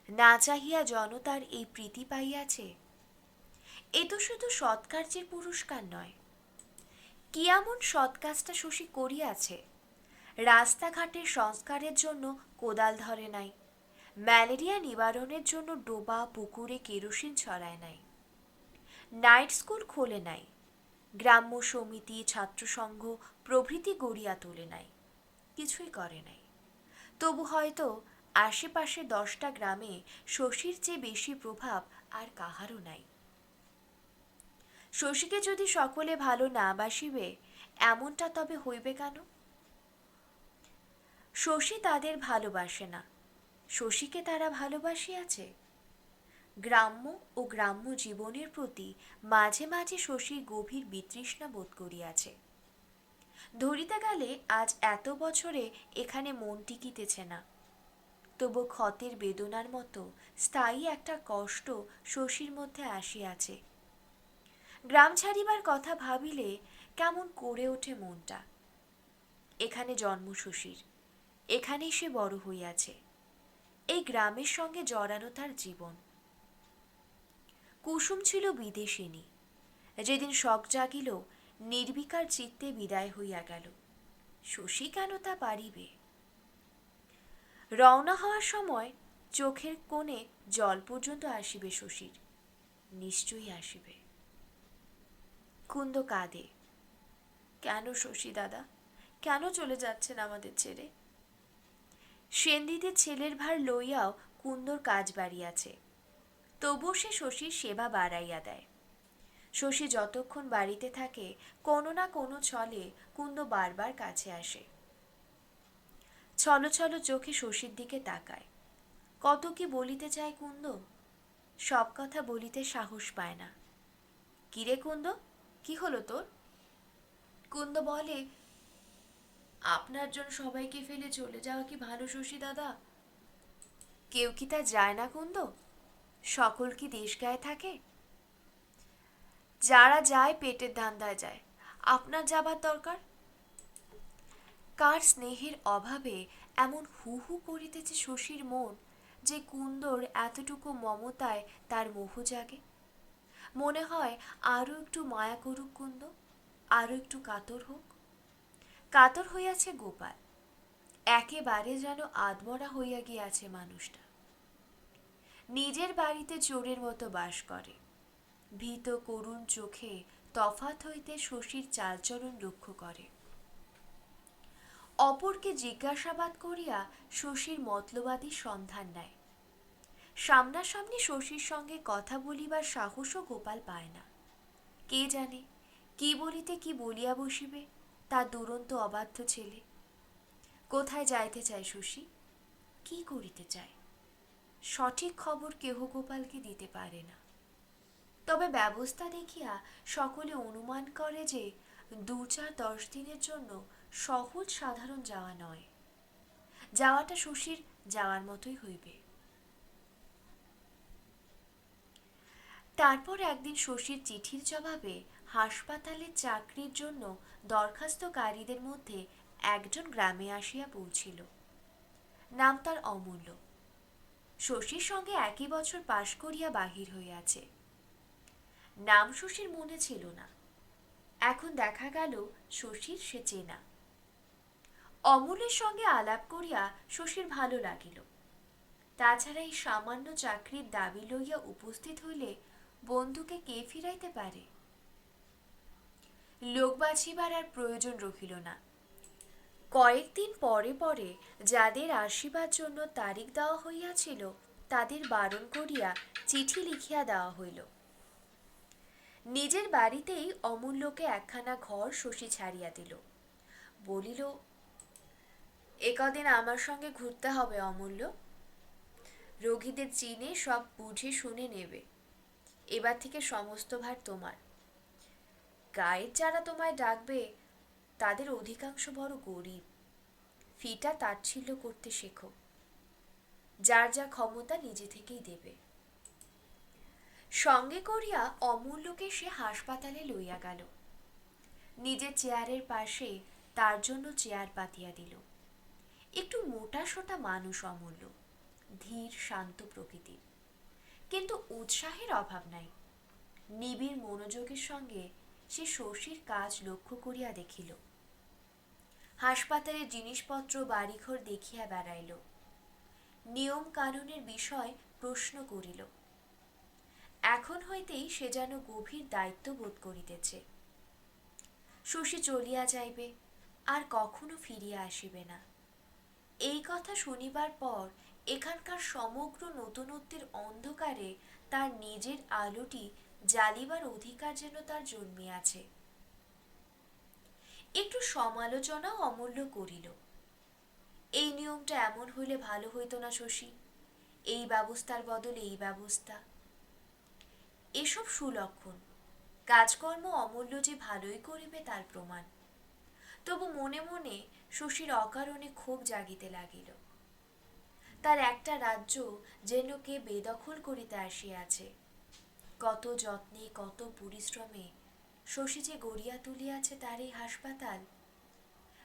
Speaker 1: না চাহিয়া জনতার এই প্রীতি পাইয়াছে। এ তো শুধু সৎকার্যের পুরস্কার নয়। কি এমন সৎকাজটা শশী করিয়াছে? রাস্তাঘাটের সংস্কারের জন্য কোদাল ধরে নাই, ম্যালেরিয়া নিবারণের জন্য ডোবা পুকুরে কেরোসিন ছড়ায় নাই, নাইট স্কুল খোলে নাই, গ্রাম্য সমিতি, ছাত্রসংঘ প্রভৃতি গড়িয়া তোলে নাই, কিছুই করে নাই। তবু হয়তো আশেপাশে 10টা গ্রামে শশীর চেয়ে বেশি প্রভাব আর কাহারও নাই। শশীকে যদি সকলে ভালো না বাসিবে, এমনটা তবে হইবে কেন? শশী তাদের ভালোবাসে না, শশীকে তারা ভালোবাসিয়াছে। গ্রাম্য ও গ্রাম্য জীবনের প্রতি মাঝে মাঝে শশীর গভীর বিতৃষ্ণা বোধ করিয়াছে। ধরিতে গেলে আজ এত বছরে এখানে মন টিকিতেছে না, তবু ক্ষতের বেদনার মতো স্থায়ী একটা কষ্ট শশীর মধ্যে আসিয়াছে। গ্রাম ছাড়িবার কথা ভাবিলে কেমন করে ওঠে মনটা। এখানে জন্ম শশীর, এখানেই সে বড় হইয়াছে, এই গ্রামের সঙ্গে জড়ানো তার জীবন। কুসুম ছিল বিদেশিনী, যেদিন শখ জাগিল নির্বিকার চিত্তে বিদায় হইয়া গেল। শশী কেন তা পারিবে? রওনা হওয়ার সময় চোখের কোণে জল পর্যন্ত আসিবে শশীর, নিশ্চয়ই আসিবে। কুন্দ কাঁদে, কেন শশী দাদা, কেন চলে যাচ্ছেন আমাদের ছেড়ে? সেনদিদির ছেলের ভার লইয়াও কুন্দর কাজ বাড়িয়াছে, তবু সে শশীর সেবা বাড়াইয়া দেয়। শশী যতক্ষণ বাড়িতে থাকে কোনো না কোনো ছলে কুন্দ বারবার কাছে আসে। ছলো ছলো চোখে শশীর দিকে তাকায়। কত কি বলিতে চায় কুন্দ, সব কথা বলিতে সাহস পায় না। কিরে কুন্দ, কি হলো তোর? কুন্দ বলে, আপনার জন্য সবাইকে ফেলে চলে যাওয়া কি ভালো শশী দাদা? কেউ কি তা যায় না কুন্দ? সকল কি দেশ গায়ে থাকে? যারা যায় পেটের ধান্দায় যায়, আপনার যাবার দরকার? কার স্নেহের অভাবে এমন হু হু করিতেছে শশীর মন, যে কুন্দর এতটুকু মমতায় তার মোহ জাগে। মনে হয় আরও একটু মায়া করুক কুন্দ, আরও একটু কাতর হোক। কাতর হইয়াছে গোপাল, একেবারে যেন আধমরা হইয়া গিয়াছে মানুষটা। নিজের বাড়িতে চোরের মতো বাস করে, ভীত করুণ চোখে তফাত হইতে শশীর চালচরণ লক্ষ্য করে। অপরকে জিজ্ঞাসাবাদ করিয়া শশীর মতলবাদী সন্ধান নেয়। সামনাসামনি শশীর সঙ্গে কথা বলিবার সাহসও গোপাল পায় না। কে জানে কি বলিতে কি বলিয়া বসিবে তার দুরন্ত অবাধ্য ছেলে। কোথায় যাইতে চায় শশী, কি করিতে চায়, সঠিক খবর কেহ গোপালকে দিতে পারে না। তবে ব্যবস্থা দেখিয়া সকলে অনুমান করে যে ২-৪-১০ দিনের জন্য সহজ সাধারণ যাওয়া নয়, যাওয়াটা শশীর যাওয়ার মতোই হইবে। তারপর একদিন শশীর চিঠির জবাবে হাসপাতালে চাকরির জন্য দরখাস্তকারীদের মধ্যে একজন গ্রামে আসিয়া পৌঁছিল। নাম তার অমূল্য। শশীর সঙ্গে একই বছর পাশ করিয়া বাহির হইয়াছে। নাম শশীর মনে ছিল না, এখন দেখা গেল শশীর সে চেনা। অমূল্যের সঙ্গে আলাপ করিয়া শশীর ভালো লাগিল। তাছাড়া এই সামান্য চাকরির দাবি লইয়া উপস্থিত হইলে বন্ধুকে কে ফিরাইতে পারে? লোক বাছিবার আর প্রয়োজন রহিল না। কয়েকদিন পরে পরে যাদের আসিবার জন্য তারিখ দেওয়া হইয়াছিল তাদের বারণ করিয়া চিঠি লিখিয়া দেওয়া হইল। নিজের বাড়িতেই অমূল্যকে একখানা ঘর শশী ছাড়িয়া দিল। বলিল, একদিন আমার সঙ্গে ঘুরতে হবে অমূল্য। রোগীদের চিনে সব বুঝে শুনে নেবে। এবার থেকে সমস্ত ভার তোমার। গায়ের যারা তোমায় ডাকবে তাদের অধিকাংশ বড় গরিব। ফিটা তাচ্ছিল্য করতে শেখো। যার যা ক্ষমতা নিজে থেকেই দেবে। সঙ্গে করিয়া অমূল্যকে সে হাসপাতালে লইয়া গেল। নিজের চেয়ারের পাশে তার জন্য চেয়ার পাতিয়া দিল। একটু মোটা সোটা মানুষ অমূল্য, ধীর শান্ত প্রকৃতির, কিন্তু উৎসাহের অভাব নাই। নিবিড় মনোযোগের সঙ্গে সে শশীর কাজ লক্ষ্য করিয়া দেখিল। হাসপাতালের জিনিসপত্র বাড়িঘর দেখিয়া বেড়াইল। নিয়ম কানুনের বিষয় প্রশ্ন করিল। এখন হইতেই সে যেন গভীর দায়িত্ব বোধ করিতেছে। শশী চলিয়া যাইবে, আর কখনো ফিরিয়া আসিবে না, এই কথা শুনিবার পর এখানকার সমগ্র নতুনত্বের অন্ধকারে তার নিজের আলোটি জ্বালিবার অধিকার যেন তার জন্মিয়াছে। একটু সমালোচনাও অমূল্য করিল। এই নিয়মটা এমন হইলে ভালো হইত না শশী? এই ব্যবস্থার বদলে এই ব্যবস্থা, এসব সুলক্ষণ। কাজকর্ম অমূল্য যে ভালোই করিবে তার প্রমাণ। তবু মনে মনে শশীর অকারণে ক্ষোভ জাগিতে লাগিল। তার একটা রাজ্য যেন কে বেদখল করিতে আসিয়াছে। কত যত্নে কত পরিশ্রমে শশী যে গড়িয়া তুলিয়াছে তার এই হাসপাতাল।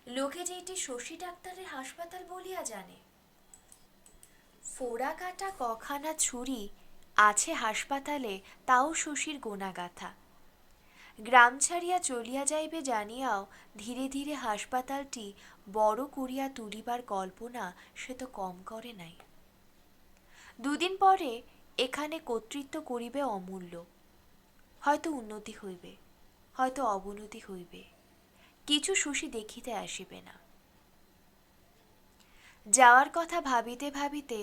Speaker 1: লোকে যে এটি শশী ডাক্তারের হাসপাতাল বলিয়া জানে। ফোড়া কাটা কখানা ছুরি আছে হাসপাতালে, তাও শশীর গোনাগাথা। গ্রাম ছাড়িয়া চলিয়া যাইবে জানিয়াও ধীরে ধীরে হাসপাতালটি বড় করিয়া তুলিবার কল্পনা সে তো কম করে নাই। ২ দিন পরে এখানে কর্তৃত্ব করিবে অমূল্য। হয়তো উন্নতি হইবে, হয়তো অবনতি হইবে, কিছু শশী দেখিতে আসিবে না। যাওয়ার কথা ভাবিতে ভাবিতে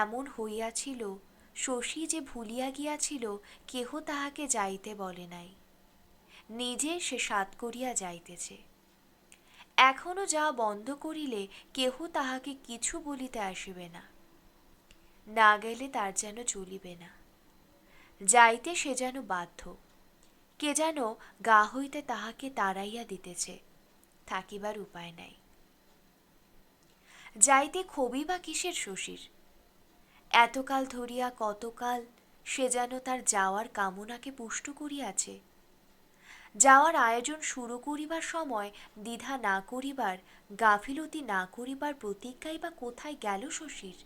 Speaker 1: এমন হইয়াছিল, শশী যে ভুলিয়া গিয়াছিল কেহ তাহাকে যাইতে বলে নাই, নিজে সে সাধ করিয়া যাইতেছে। এখনো যা বন্ধ করিলে কেহ তাহাকে কিছু বলিতে আসিবে না। না গেলে তার যেন চলিবে না, যাইতে সে যেন বাধ্য। কে যেন গা হইতে তাহাকে তাড়াইয়া দিতেছে, থাকিবার উপায় নাই। যাইতে ক্ষোভই বা কিসের শশীর? এতকাল ধরিয়া কতকাল সে যেন তার যাওয়ার কামনাকে পুষ্ট করিয়াছে। যাওয়ার আয়োজন শুরু করিবার সময় দ্বিধা না করিবার, গাফিলতি না করিবার প্রতিজ্ঞাই বা কোথায় গেল শশীর?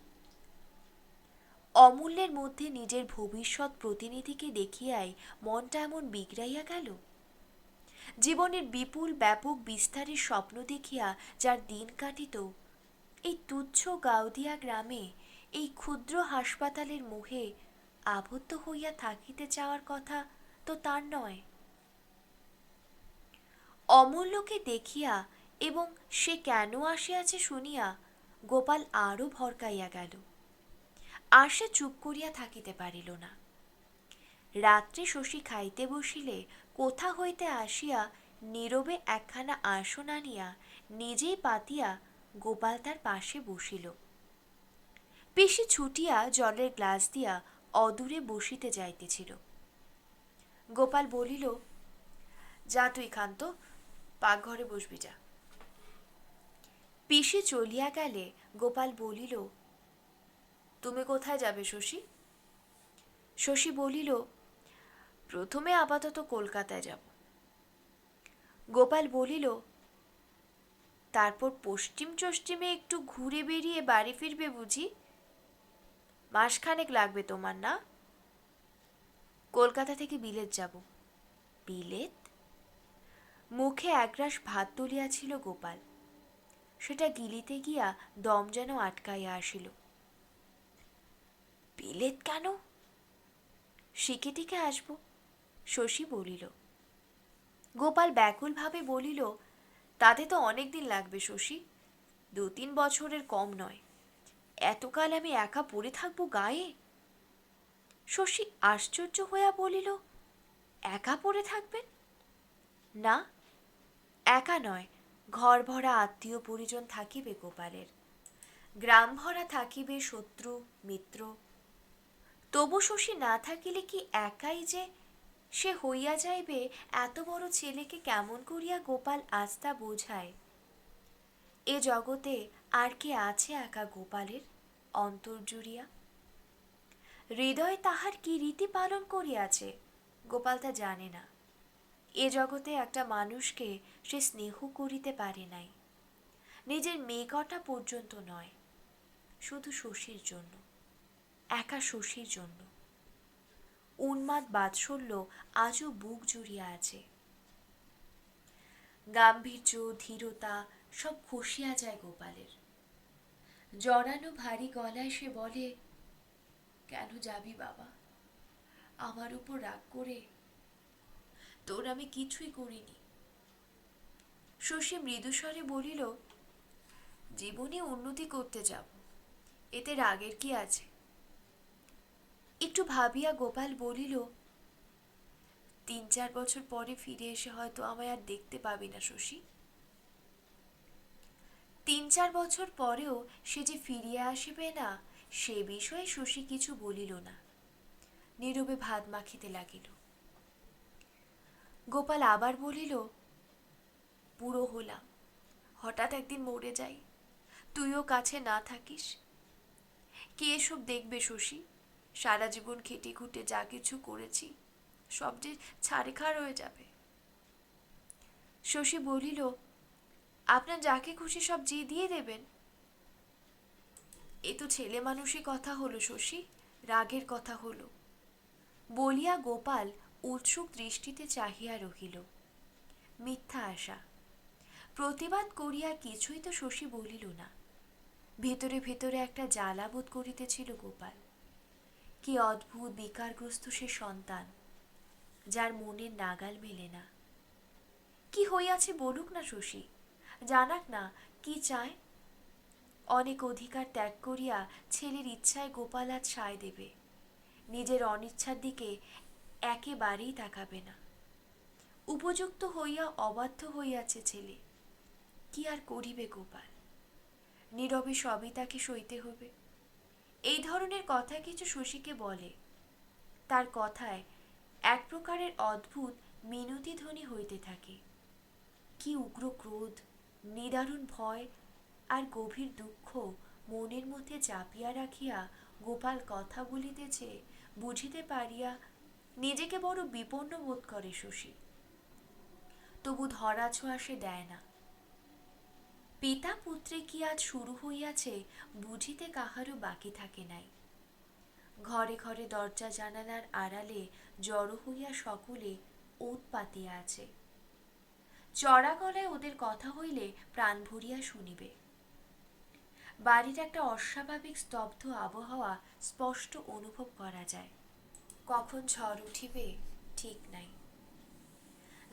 Speaker 1: অমূল্যের মধ্যে নিজের ভবিষ্যৎ প্রতিনিধিকে দেখিয়াই মনটা এমন বিগড়াইয়া গেল। জীবনের বিপুল ব্যাপক বিস্তারের স্বপ্ন দেখিয়া যার দিন কাটিত, এই তুচ্ছ গাউদিয়া গ্রামে এই ক্ষুদ্র হাসপাতালের মোহে আবদ্ধ হইয়া থাকিতে চাওয়ার কথা তো তার নয়। অমূল্যকে দেখিয়া এবং সে কেন আসিয়াছে শুনিয়া গোপাল আরও ভরকাইয়া গেল। আর সে চুপ করিয়া থাকিতে পারিল না। রাত্রে শশী খাইতে বসিলে কোথা হইতে আসিয়া নীরবে একখানা আসন আনিয়া নিজেই পাতিয়া গোপাল তার পাশে বসিল। পিসি ছুটিয়া জলের গ্লাস দিয়া অদূরে বসিতে যাইতেছিল। গোপাল বলিল, যা তুই ক্ষান্ত, পাকঘরে বসবি যা। পিসি চলিয়া গেলে গোপাল বলিল, তুমি কোথায় যাবে শশী? শশী বলিল, প্রথমে আপাতত কলকাতায় যাব। গোপাল বলিল, তারপর পশ্চিম চশ্চিমে একটু ঘুরে বেরিয়ে বাড়ি ফিরবে বুঝি? মাসখানেক লাগবে তোমার, না? কলকাতা থেকে বিলেত যাব। বিলেত? মুখে একরাশ ভাত তুলিয়াছিল গোপাল, সেটা গিলিতে গিয়া দম যেন আটকাইয়া আসিল। বিলেত কেন? শিখে আসব, শশী বলিল। গোপাল ব্যাকুলভাবে বলিল, তাতে তো অনেক দিন লাগবে শশী, 2-3 বছরের কম নয়। এতকাল আমি একা পড়ে থাকবো গায়ে? শশী আশ্চর্য হইয়া বলিল, একা পড়ে থাকবেন? না, একা নয়, ঘর ভরা আত্মীয় পরিজন থাকিবে গোপালের, গ্রাম ভরা থাকিবে শত্রু মিত্র। তবু শশী না থাকিলে কি একাই যে সে হইয়া যাইবে, এত বড় ছেলেকে কেমন করিয়া গোপাল আস্থা বোঝায়? এ জগতে আর কে আছে একা গোপালের অন্তর জুড়িয়া? হৃদয় তাহার কি রীতি পালন করিয়াছে গোপাল তা জানে না। এ জগতে একটা মানুষকে সে স্নেহ করিতে পারে নাই, নিজের মেয়েকটা পর্যন্ত নয়, শুধু শশীর জন্য, একা শশীর জন্য। উন্মাদ বাৎসল্য আজও বুক জুড়িয়া আছে। গাম্ভীর্য ধীরতা সব খসিয়া যায় গোপালের। জড়ানো ভারী গলায় সে বলে, কেন যাবি বাবা আমার উপর রাগ করে? তোর আমি কিছুই করিনি। শশী মৃদুস্বরে বলিল, জীবনে উন্নতি করতে যাব, এতে রাগের কি আছে? একটু ভাবিয়া গোপাল বলিল, 3-4 বছর পরে ফিরে এসে হয়তো আমায় আর দেখতে পাবি না শশী। 3-4 বছর পরেও সে যে ফিরিয়া আসিবে না, সে বিষয়ে শশী কিছু বলিল না, নীরবে ভাত মাখিতে লাগিল। গোপাল আবার বলিল, বুড়ো হলাম, হঠাৎ একদিন মরে যাই, তুইও কাছে না থাকিস, কে এসব দেখবে শশী? সারা জীবন খেটে খুঁটে যা কিছু করেছি সব যে ছাড়েখার হয়ে যাবে। শশী বলিল, আপনার যাকে খুশি সব দিয়ে দেবেন? এ তো ছেলে মানুষই কথা হলো শশী, রাগের কথা হলো। বলিয়া গোপাল উৎসুক দৃষ্টিতে চাহিয়া রহিল। মিথ্যা আশা। প্রতিবাদ করিয়া কিছুই তো শশী বলিল না। ভেতরে ভেতরে একটা জ্বালা বোধ করিতেছিল গোপাল। কি অদ্ভুত বিকারগ্রস্ত সে সন্তান, যার মনের নাগাল মেলে না। কি হইয়াছে বলুক না শশী, জানাক না কি চায়। অনেক অধিকার ত্যাগ করিয়া ছেলের ইচ্ছায় গোপাল আজ সায় দেবে, নিজের অনিচ্ছার দিকে একেবারেই তাকাবে না। উপযুক্ত হইয়া অবাধ্য হইয়াছে ছেলে, কি আর করিবে গোপাল? নীরবে সবই তাকে সইতে হবে। এই ধরনের কথা কিছু শশীকে বলে, তার কথায় এক প্রকারের অদ্ভুত মিনতি ধ্বনি হইতে থাকে। কি উগ্র ক্রোধ, নিদারুণ ভয় আর গভীর দুঃখ মনের মধ্যে চাপিয়া রাখিয়া গোপাল কথা বলিতেছে বুঝিতে পারিয়া নিজেকে বড় বিপন্ন বোধ করে শশী। তবু ধরা ছোঁয়া সে দেয় না। পিতা পুত্রে কি আজ শুরু হইয়াছে বুঝিতে কাহারও বাকি থাকে নাই। ঘরে ঘরে দরজা জানালার আড়ালে জড়ো হইয়া সকলে ওত পাতিয়া আছে। চড়া গলায় ওদের কথা হইলে প্রাণ ভরিয়া শুনিবে। বাড়ির একটা অস্বাভাবিক স্তব্ধ আবহাওয়া স্পষ্ট অনুভব করা যায়। কখন ঝড় উঠিবে ঠিক নাই।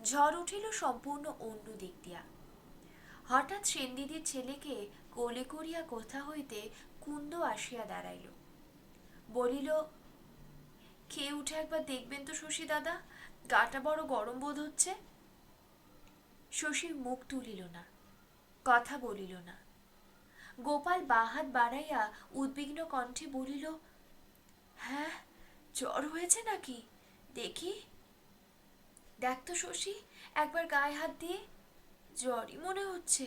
Speaker 1: ঝড় উঠিল সম্পূর্ণ অন্য দিক দিয়া। হঠাৎ সেনদিদির ছেলেকে কোলে করিয়া কোথা হইতে কুন্দ আসিয়া দাঁড়াইল। বলিল, খেয়ে উঠে একবার দেখবেন তো শশী দাদা, গাটা বড় গরম বোধ হচ্ছে। শশীর মুখ তুলিল না, কথা বলিল না। গোপাল বাহাত বাড়াইয়া উদ্বিগ্ন কণ্ঠে বলিল, হ্যাঁ, জ্বর হয়েছে নাকি দেখি। দেখ তো শশী, একবার গায়ে হাত দিয়ে, জ্বরই মনে হচ্ছে।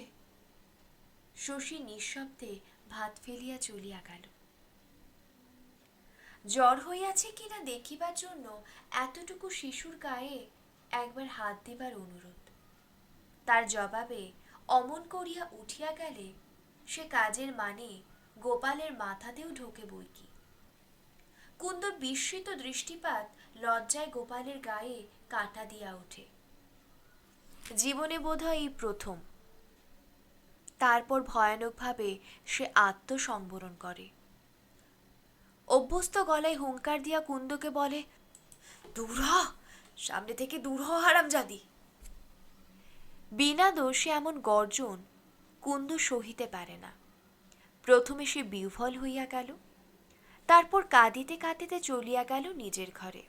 Speaker 1: শশী নিঃশব্দে ভাত ফেলিয়া চলিয়া গেল। জ্বর হইয়াছে কিনা দেখিবার জন্য এতটুকু শিশুর গায়ে একবার হাত দিবার অনুরোধ। তার জবাবে অমন করিয়া উঠিয়া গেলে সে কাজের মানে গোপালের মাথাতেও ঢোকে বইকি। কুন্দর বিস্মিত দৃষ্টিপাত লজ্জায় গোপালের গায়ে কাঁটা দিয়া ওঠে। জীবনে বোধহয় এই প্রথম। তারপর ভয়ানকভাবে সে আত্মসংবরণ করে। অভ্যস্ত গলায় হুঙ্কার দিয়া কুন্দকে বলে, দূর হ, সামনে থেকে দূর হ হারামজাদি। বিনা দোষে এমন গর্জন কুন্দ সহিতে পারে না। প্রথমে সে বিহ্বল হইয়া গেল, তারপর কাঁদিতে কাঁদিতে চলিয়া গেল নিজের ঘরে।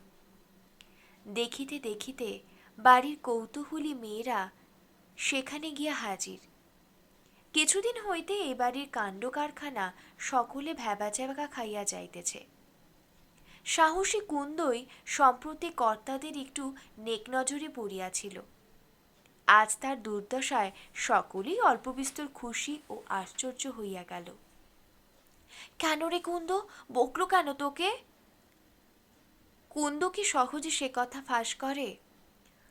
Speaker 1: দেখিতে দেখিতে বাড়ির কৌতূহলী মেয়েরা সেখানে গিয়া হাজির। কিছুদিন হইতে এ বাড়ির কাণ্ড কারখানা সকলে ভ্যাবাচ্যাকা খাইয়া যাইতেছে। সাহসী কুন্দই সম্প্রতি কর্তাদের একটু নেকনজরে পড়িয়াছিল। আজ তার দুর্দশায় সকলেই অল্প বিস্তর খুশি ও আশ্চর্য হইয়া গেল। কেন রে কুন্দ, বকলো কেন তোকে? কুন্দ কি সহজে সে কথা ফাঁস করে?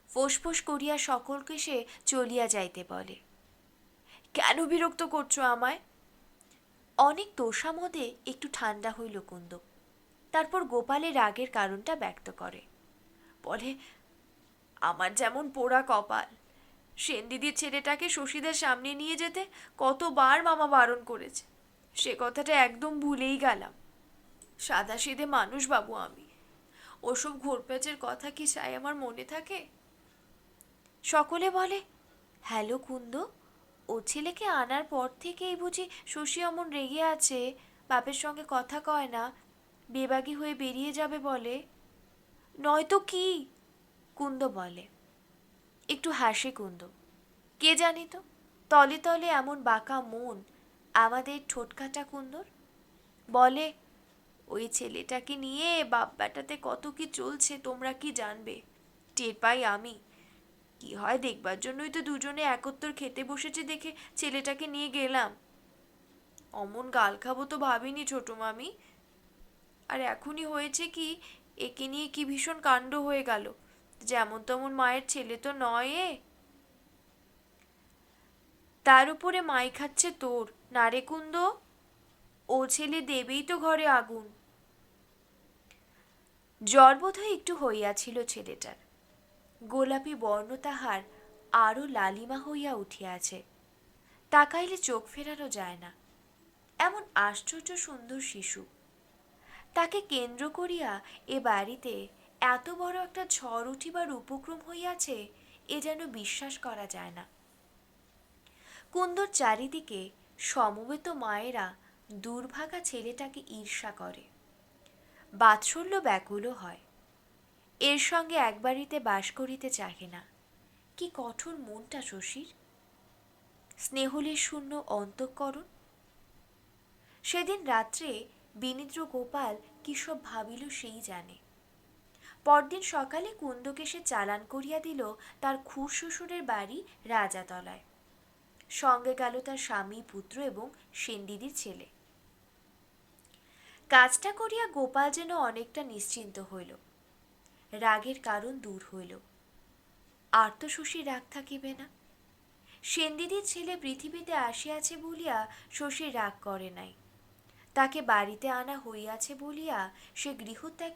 Speaker 1: ফোঁস করিয়া সকলকে সে চলিয়া যাইতে বলে। কেন বিরক্ত করছো আমায়? অনেক তোষামদে একটু ঠান্ডা হইল কুন্দ। তারপর গোপালের রাগের কারণটা ব্যক্ত করে। বলে, আমার যেমন পোড়া কপাল, সেনদিদির ছেলেটাকে শশীদের সামনে নিয়ে যেতে কতবার মামা বারণ করেছে, সে কথাটা একদম ভুলেই গেলাম। সাদাসিধে মানুষ বাবু আমি, ওসব ঘোরপ্যাচের কথা কি চাই আমার মনে থাকে? সকলে বলে, হ্যালো কুন্দ, ও ছেলেকে আনার পর থেকেই বুঝি শশী অমন রেগে আছে, বাপের সঙ্গে কথা কয় না, বেবাগী হয়ে বেরিয়ে যাবে বলে। নয়তো কি? কুন্দ বলে। একটু হাসে কুন্দ। কে জানি তো, তলে তলে এমন বাঁকা মন আমাদের ঠোঁটকাটা কুন্দর। বলে, ওই ছেলেটাকে নিয়ে বাপ বেটাতে কত কি চলছে তোমরা কি জানবে, টের পাই আমি। কি হয় দেখবার জন্যই তো দুজনে একত্তর খেতে বসেছে দেখে ছেলেটাকে নিয়ে গেলাম। অমন গাল খাবো তো ভাবিনি ছোট মামি। আর এখনই হয়েছে কি, একে নিয়ে কি ভীষণ কাণ্ড হয়ে গেল। যেমন তেমন মায়ের ছেলে তো নয় এ। তার উপরে মাই খাচ্ছে তোর, নারে কুন্দ? ও ছেলে দেবেই তো ঘরে আগুন। জ্বর বোধহয় একটু হইয়াছিল ছেলেটার। গোলাপি বর্ণ তাহার আরো লালিমা হইয়া উঠিয়াছে। তাকাইলে চোখ ফেরানো যায় না, এমন আশ্চর্য সুন্দর শিশু। তাকে কেন্দ্র করিয়া এ বাড়িতে এত বড় একটা ঝড় উঠিবার উপক্রম হইয়াছে, এ যেন বিশ্বাস করা যায় না। কুন্দর চারিদিকে সমবেত মায়েরা দুর্ভাগা ছেলেটাকে ঈর্ষা করে, বাৎসল্য ব্যাকুলও হয়। এর সঙ্গে এক বাড়িতে বাস করিতে চাহে না। কি কঠোর মনটা শশীর, স্নেহলের শূন্য অন্তঃকরণ। সেদিন রাত্রে বিনিদ্র গোপাল কি সব ভাবিল সেই জানে। পরদিন সকালে কুন্দকে সে চালান করিয়া দিল তার খুড় শ্বশুরের বাড়ি রাজাতলায়। সঙ্গে গেল তার স্বামী, পুত্র এবং সেনদিদির ছেলে। কাজটা করিয়া গোপাল যেন অনেকটা নিশ্চিন্ত হইল। রাগের কারণ দূর হইল। আর তো শশীর রাগ থাকিবে না। সেনদিদির ছেলে পৃথিবীতে আসিয়াছে বলিয়া শশীর রাগ করে নাই। তাকে বাড়িতে আনা হইয়াছে বলিয়া সে গৃহত্যাগ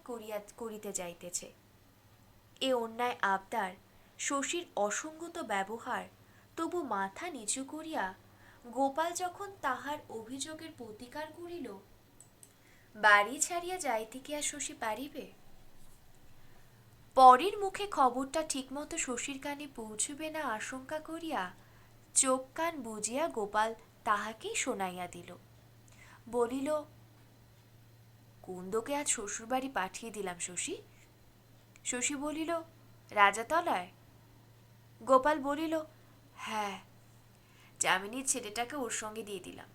Speaker 1: করিতে যাইতেছে। এ অন্যায় আবদার, শশীর অসঙ্গত ব্যবহার, তবু মাথা নিচু করিয়া গোপাল যখন তাহার অভিযোগের প্রতিকার করিল, বাড়ি ছাড়িয়া যাইতে কি আর শশী পারিবে? পরের মুখে খবরটা ঠিকমতো শশীর কানে পৌঁছবে না আশঙ্কা করিয়া চোখ কান বুজিয়া গোপাল তাহাকেই শোনাইয়া দিল। বলিল, কুন্দকে আজ শ্বশুরবাড়ি পাঠিয়ে দিলাম শশী। শশী বলিল, রাজাতলায়? গোপাল বলিল, হ্যাঁ, যামিনীর ছেলেটাকে ওর সঙ্গে দিয়ে দিলাম।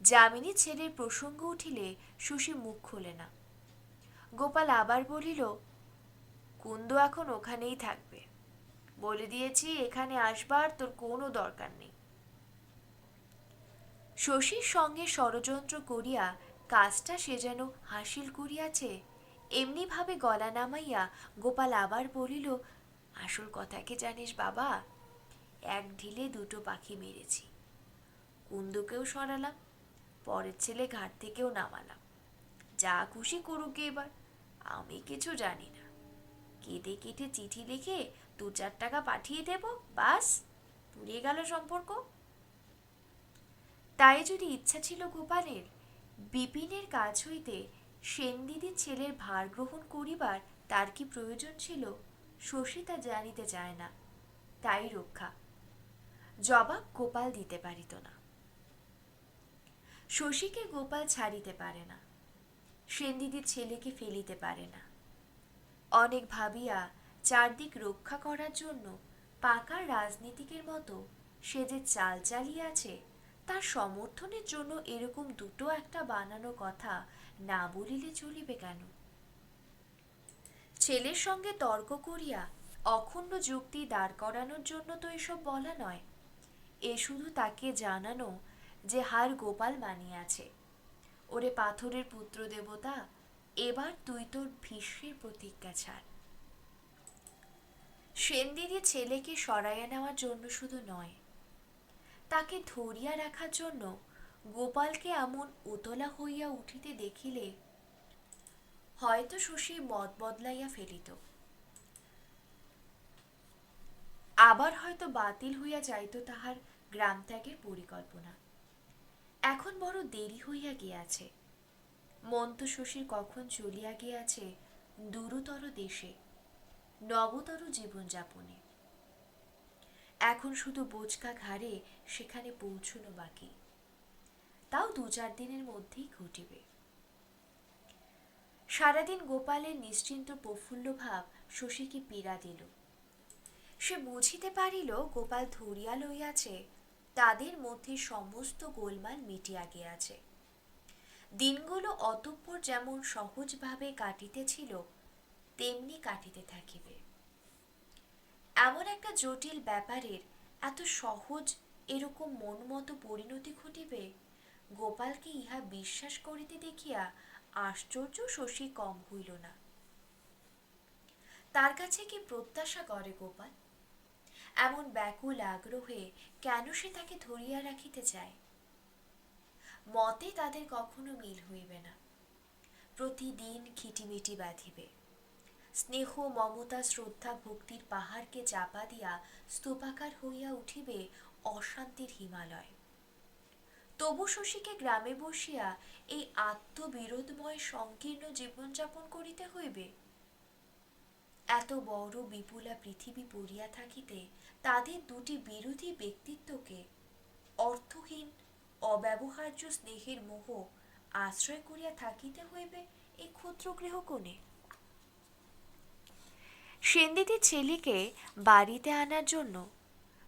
Speaker 1: যামিনীর ছেলের প্রসঙ্গ উঠিলে শশী মুখ খোলে না। গোপাল আবার বলিল, কুন্দ এখন ওখানেই থাকবে। বলে দিয়েছি এখানে আসবার তোর কোনো দরকার নেই। শশীর সঙ্গে ষড়যন্ত্র করিয়া কাজটা সে যেন হাসিল করিয়াছে এমনি ভাবে গলা নামাইয়া গোপাল আবার বলিল, আসল কথা কি জানিস বাবা, এক ঢিলে দুটো পাখি মেরেছি। কুন্দকেও সরালাম, পরের ছেলে ঘাট থেকেও নামালাম। যা খুশি করুক এবার, আমি কিছু জানি না। কেটে কেটে চিঠি লিখে 2-4 টাকা পাঠিয়ে দেব, বাস পুড়িয়ে গেল সম্পর্ক। তাই যদি ইচ্ছা ছিল গোপালের বিপিনের কাছ হইতে সেনদিদির ছেলের ভার গ্রহণ করিবার তার কি প্রয়োজন ছিল, শশী তা জানিতে চায় না। তাই রক্ষা। জবাব গোপাল দিতে পারিত না। শশীকে গোপাল ছাড়িতে পারে না, সেনদিদির ছেলেকে ফেলিতে পারে না। অনেক ভাবিয়া চারদিক রক্ষা করার জন্য পাকা রাজনীতিকের মতো সে যে চাল চালিয়াছে, তার সমর্থনের জন্য এরকম দুটো একটা বানানো কথা না বলিলে চলিবে কেন? ছেলের সঙ্গে তর্ক করিয়া অখণ্ড যুক্তি দাঁড় করানোর জন্য তো এসব বলা নয়। এ শুধু তাকে জানানো যে হার গোপাল মানিয়াছে। ওরে পাথরের পুত্র দেবতা, এবার তুই তোর ভীষ্মের প্রতিজ্ঞা ছাড়। সেনদিদি ছেলেকে সরাইয়া নেওয়ার জন্য শুধু নয়, তাকে ধরিয়া রাখার জন্য গোপালকে এমন উতলা হইয়া উঠিতে দেখিলে হয়তো শশী মত বদলাইয়া ফেলিত, আবার হয়তো বাতিল হইয়া যাইত তাহার গ্রাম ত্যাগের পরিকল্পনা। এখন বড় দেরি হইয়া গিয়াছে। মন তো শশীর কখন চলিয়া গিয়াছে দূরতর দেশে, নবতর জীবনযাপনে। এখন শুধু বোচকা ঘাড়ে সেখানে পৌঁছনো বাকি, তাও 2-4 দিনের মধ্যেই ঘটিবে। সারাদিন গোপালের নিশ্চিন্ত প্রফুল্ল ভাব শশীকে পীড়া দিল। সে বুঝিতে পারিল গোপাল ধরিয়া লইয়াছে, তাদের মধ্যে সমস্ত গোলমাল মিটিয়া গিয়াছে। দিনগুলো অতঃপর যেমন সহজভাবে কাটিতেছিল তেমনি কাটিতে থাকিবে। এমন একটা জটিল ব্যাপারের এত সহজ এরকম মনমতো পরিণতি ঘটিবে, গোপালকে ইহা বিশ্বাস করিতে দেখিয়া আশ্চর্য শশী কম হইল না। তার কাছে কি প্রত্যাশা করে গোপাল? এমন ব্যাকুল আগ্রহে কেন সে তাকে ধরিয়া রাখিতে চায়? মতে তাদের কখনো মিল হইবে না। প্রতিদিন খিটিমিটি বাঁধিবে। স্নেহ, মমতা, শ্রদ্ধা, ভক্তির পাহাড়কে চাপা দিয়া স্তূপাকার হইয়া উঠিবে অশান্তির হিমালয়। তবু শশীকে গ্রামে বসিয়া এই আত্মবিরোধময় সংকীর্ণ জীবনযাপন করিতে হইবে। এত বড় বিপুলা পৃথিবী পড়িয়া থাকিতে তাদের দুটি বিরোধী ব্যক্তিত্বকে অর্থহীন অব্যবহার্য স্নেহের মোহ আশ্রয় করিয়া থাকিতে হইবে এই ক্ষুদ্র গৃহকোণে। সেনদিদির ছেলেকে বাড়িতে আনার জন্য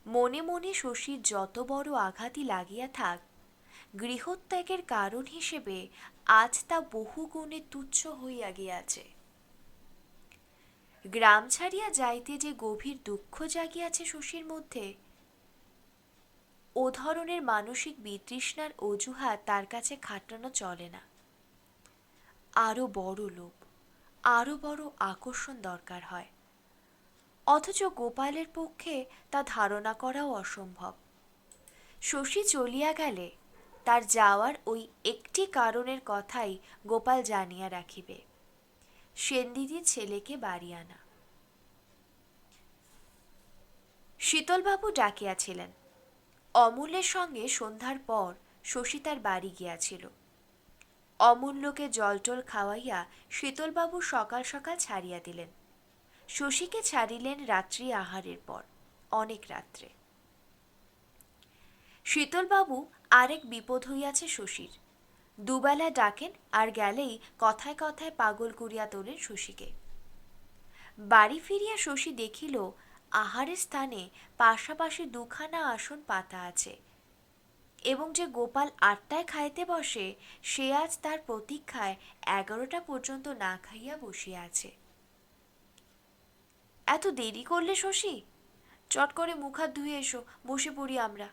Speaker 1: মনে মনে শশীর যত বড় আঘাতই লাগিয়া থাক, গৃহত্যাগের কারণ হিসেবে আজ তা বহু গুণে তুচ্ছ হইয়া গিয়াছে। গ্রাম ছাড়িয়া যাইতে যে গভীর দুঃখ জাগিয়াছে শশীর মধ্যে, ও ধরনের মানসিক বিতৃষ্ণার অজুহাত তার কাছে খাটানো চলে না। আরো বড় লোভ, আরো বড় আকর্ষণ দরকার হয়, অথচ গোপালের পক্ষে তা ধারণা করাও অসম্ভব। শশী চলিয়া গেলে তার যাওয়ার ওই একটি কারণের কথাই গোপাল জানিয়া রাখিবে, সেনদিদির ছেলেকে বাড়ি আনা। শীতলবাবু ডাকিয়াছিলেন। অমূল্যের সঙ্গে সন্ধ্যার পর শশী তার বাড়ি গিয়াছিল। অমূল্যকে জলটল খাওয়াইয়া শীতলবাবু সকাল সকাল ছাড়িয়া দিলেন। শশীকে ছাড়িলেন রাত্রি আহারের পর, অনেক রাত্রে। শীতলবাবু আরেক বিপদ হইয়াছে শশীর। দুবেলা ডাকেন, আর গেলেই কথায় কথায় পাগল করিয়া তোলেন শশীকে। বাড়ি ফিরিয়া শশী দেখিল আহারের স্থানে পাশাপাশি দুখানা আসন পাতা আছে, এবং যে গোপাল ৮টায় খাইতে বসে সে আজ তার প্রতীক্ষায় ১১টা পর্যন্ত না খাইয়া বসিয়া আছে। এত দেরি করলে শশী? চট করে মুখ হাত ধুয়ে এসো, বসে পড়ি আমরা।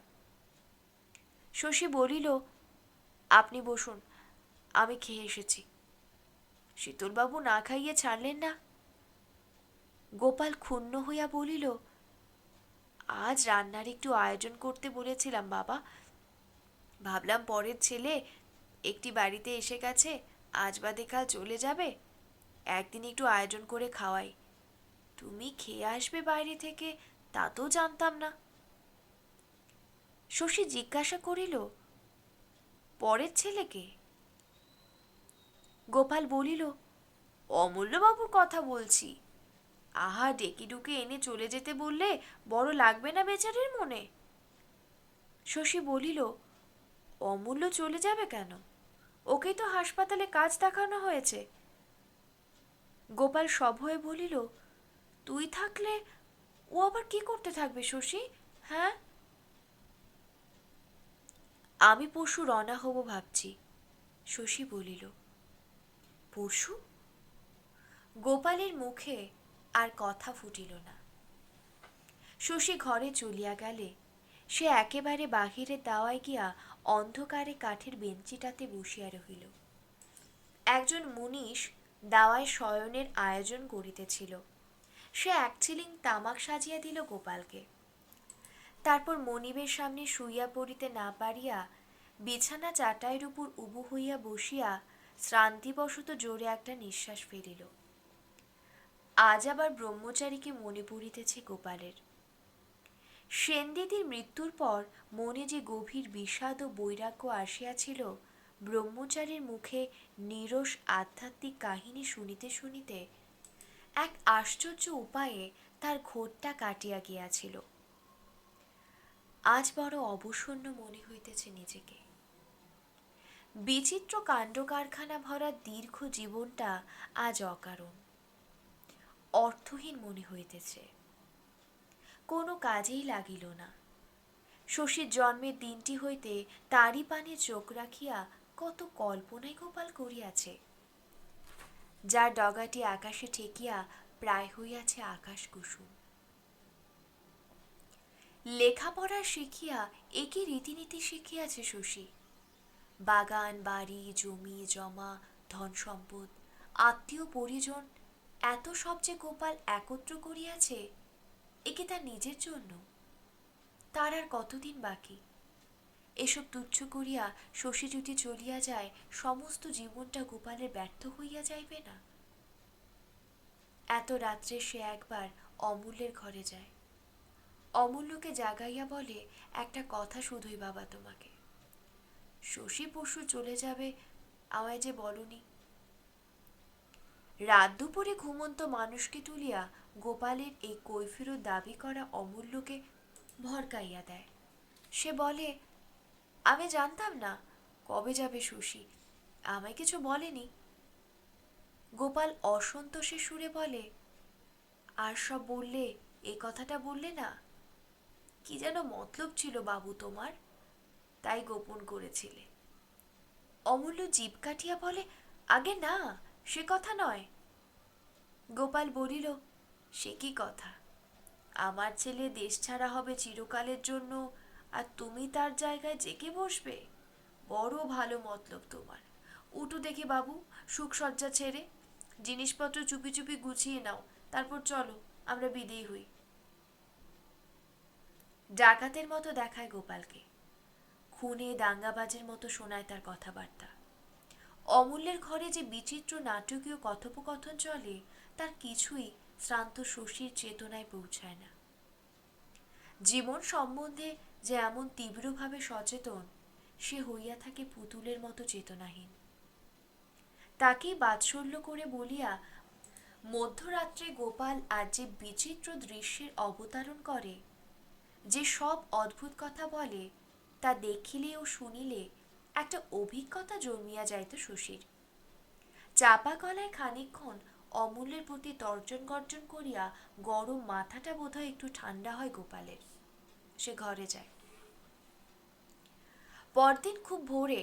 Speaker 1: শশী বলিল, আপনি বসুন, আমি খেয়ে এসেছি। শীতলবাবু না খাইয়ে ছাড়লেন না। গোপাল ক্ষুণ্ণ হইয়া বলিল, আজ রান্নার একটু আয়োজন করতে বলেছিলাম বাবা, ভাবলাম পরের ছেলে একটি বাড়িতে এসে গেছে, আজ বাদে কাল চলে যাবে, একদিন একটু আয়োজন করে খাওয়াই। তুমি খেয়ে আসবে বাইরে থেকে, তা তো জানতাম না। শশী জিজ্ঞাসা করিল, পরের ছেলেকে? গোপাল বলিল, অমূল্যবাবুর কথা বলছি। আহা, ডেকে ডুকে এনে চলে যেতে বললে বড় লাগবে না বেচারির মনে? শশী বলিল, অমূল্য চলে যাবে কেন? ওকেই তো হাসপাতালে কাজ দেখানো হয়েছে। গোপাল সভয়ে বলিল, তুই থাকলে ও আবার কি করতে থাকবে শশী? হ্যাঁ, আমি পরশু রওনা হব ভাবছি। শশী বলিল, পরশু? গোপালের মুখে আর কথা ফুটিল না। শশী ঘরে চলিয়া গেলে সে একেবারে বাহিরের দাওয়ায় গিয়া অন্ধকারে কাঠের বেঞ্চিটাতে বসিয়া রহিল। একজন মুনিশ দাওয়ায় শয়নের আয়োজন করিতেছিল। সে ১ ছিলিং তামাক সাজিয়া দিল গোপালকে। তারপর মনিবের সামনে শুইয়া পড়িতে না পারিয়া বিছানা চাটাইয়ের উপর উবু হইয়া বসিয়া শ্রান্তিবশত জোরে একটা নিঃশ্বাস ফেলিল। আজ আবার ব্রহ্মচারীকে মনে পড়িতেছে গোপালের। সেনদিদির মৃত্যুর পর মনে যে গভীর বিষাদ ও বৈরাগ্য আসিয়াছিল, ব্রহ্মচারীর মুখে নিরস আধ্যাত্মিক কাহিনী শুনিতে শুনিতে এক আশ্চর্য উপায়ে তার ঘোরটা কাটিয়া গিয়াছিল। আজ বড় অবসন্ন মনে হইতেছে নিজেকে। বিচিত্র কাণ্ড কারখানা ভরা দীর্ঘ জীবনটা আজ অকারণ, অর্থহীন মনে হইতেছে। কোনো কাজেই লাগিল না। শশীর জন্মের দিনটি হইতে তারই পানে চোখ রাখিয়া কত কল্পনাই গোপাল করিয়াছে। যার ডগাটি আকাশে ঠেকিয়া প্রায় হইয়াছে আকাশ কুসুম। লেখাপড়া শিখিয়া একই রীতিনীতি শিখিয়াছে শশী। বাগান, বাড়ি, জমি জমা, ধন সম্পদ, আত্মীয় পরিজন, এত সব যে গোপাল একত্র করিয়াছে, একে তার নিজের জন্য? তার আর কতদিন বাকি? এসব তুচ্ছ করিয়া শশী যদি চলিয়া যায়, সমস্ত জীবনটা গোপালের ব্যর্থ হইয়া যাইবে না? এত রাত্রে সে একবার অমূল্যের ঘরে যায়। অমূল্যকে জাগাইয়া বলে, একটা কথা শুধুই বাবা তোমাকে, শশী পরশু চলে যাবে, আমায় যে বলনি। রাত দুপুরে ঘুমন্ত মানুষকে তুলিয়া গোপালের এই কৈফিয়ত দাবি করা অমূল্যকে ভরকাইয়া দেয়। সে বলে, আমি জানতাম না কবে যাবে শশী, আমায় কিছু বলেনি। গোপাল অসন্তোষের সুরে বলে, আর সব বললে, এই কথাটা বললে না? কি যেন মতলব ছিল বাবু তোমার, তাই গোপন করেছিলে। অমূল্য জিভ কাটিয়া বলে, আগে না, সে কথা নয়। গোপাল বলিল, সে কি কথা? আমার ছেলে দেশ ছাড়া হবে চিরকালের জন্য, আর তুমি তার জায়গায় জেকে বসবে? বড় ভালো মতলব তোমার। উঠো দেখি বাবু, সুখসজ্জা ছেড়ে জিনিসপত্র চুপি চুপি গুছিয়ে নাও, তারপর চলো আমরা বিদেয় হই। ডাকাতের মতো দেখায় গোপালকে, খুনে দাঙ্গাবাজের মতো শোনায় তার কথাবার্তা। অমূল্যের ঘরে যে বিচিত্র নাটকীয় কথোপকথন চলে, তার কিছুই শ্রান্ত শশীর চেতনায় পৌঁছায় না। জীবন সম্বন্ধে যে এমন তীব্রভাবে সচেতন, সে হইয়া থাকে পুতুলের মতো চেতনাহীন। তাকেই বাৎসল্য করে বলিয়া মধ্যরাত্রে গোপাল আর যে বিচিত্র দৃশ্যের অবতারণ করে, যে সব অদ্ভুত কথা বলে, তা দেখিলে ও শুনিলে একটা অভিজ্ঞতা জন্মিয়া যাইত শশীর। চাপা গলায় খানিকক্ষণ অমূল্যের প্রতি তর্জন গর্জন করিয়া গরম মাথাটা বোধহয় একটু ঠান্ডা হয় গোপালের। সে ঘরে যায়। পরদিন খুব ভোরে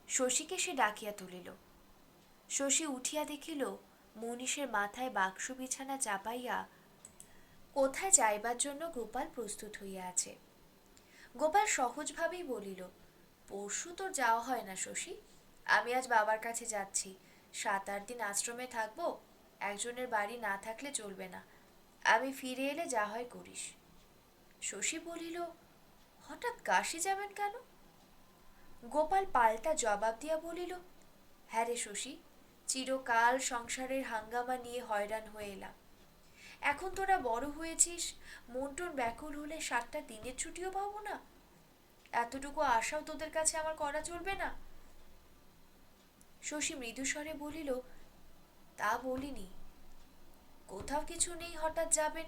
Speaker 1: শশীকে সে ডাকিয়া তুলিল। শশী উঠিয়া দেখিল মনীষের মাথায় বাক্স বিছানা চাপাইয়া কোথায় যাইবার জন্য গোপাল প্রস্তুত হইয়া আছে। গোপাল সহজভাবেই বলিল, পরশু তোর যাওয়া হয় না শশী, আমি আজ বাবার কাছে যাচ্ছি। 7-8 দিন আশ্রমে থাকবো, একজনের বাড়ি না থাকলে চলবে না। আমি ফিরে এলে যা হয় করিস। শশী বলিল, হঠাৎ কাশী যাবেন কেন? গোপাল পাল্টা জবাব দিয়া বলিল, হ্যাঁ রে শশী, চিরকাল সংসারের হাঙ্গামা নিয়ে হয়রান হয়ে এলাম। এখন তোরা বড় হয়েছিস, মন টন ব্যাকুল হলে 7টা দিনের ছুটিও পাবো না। এতটুকু আশাও তোদের কাছে আমার করা চলবে না? শশী মৃদুস্বরে বলিল, তা বলিনি। কোথাও কিছু নেই, হঠাৎ যাবেন,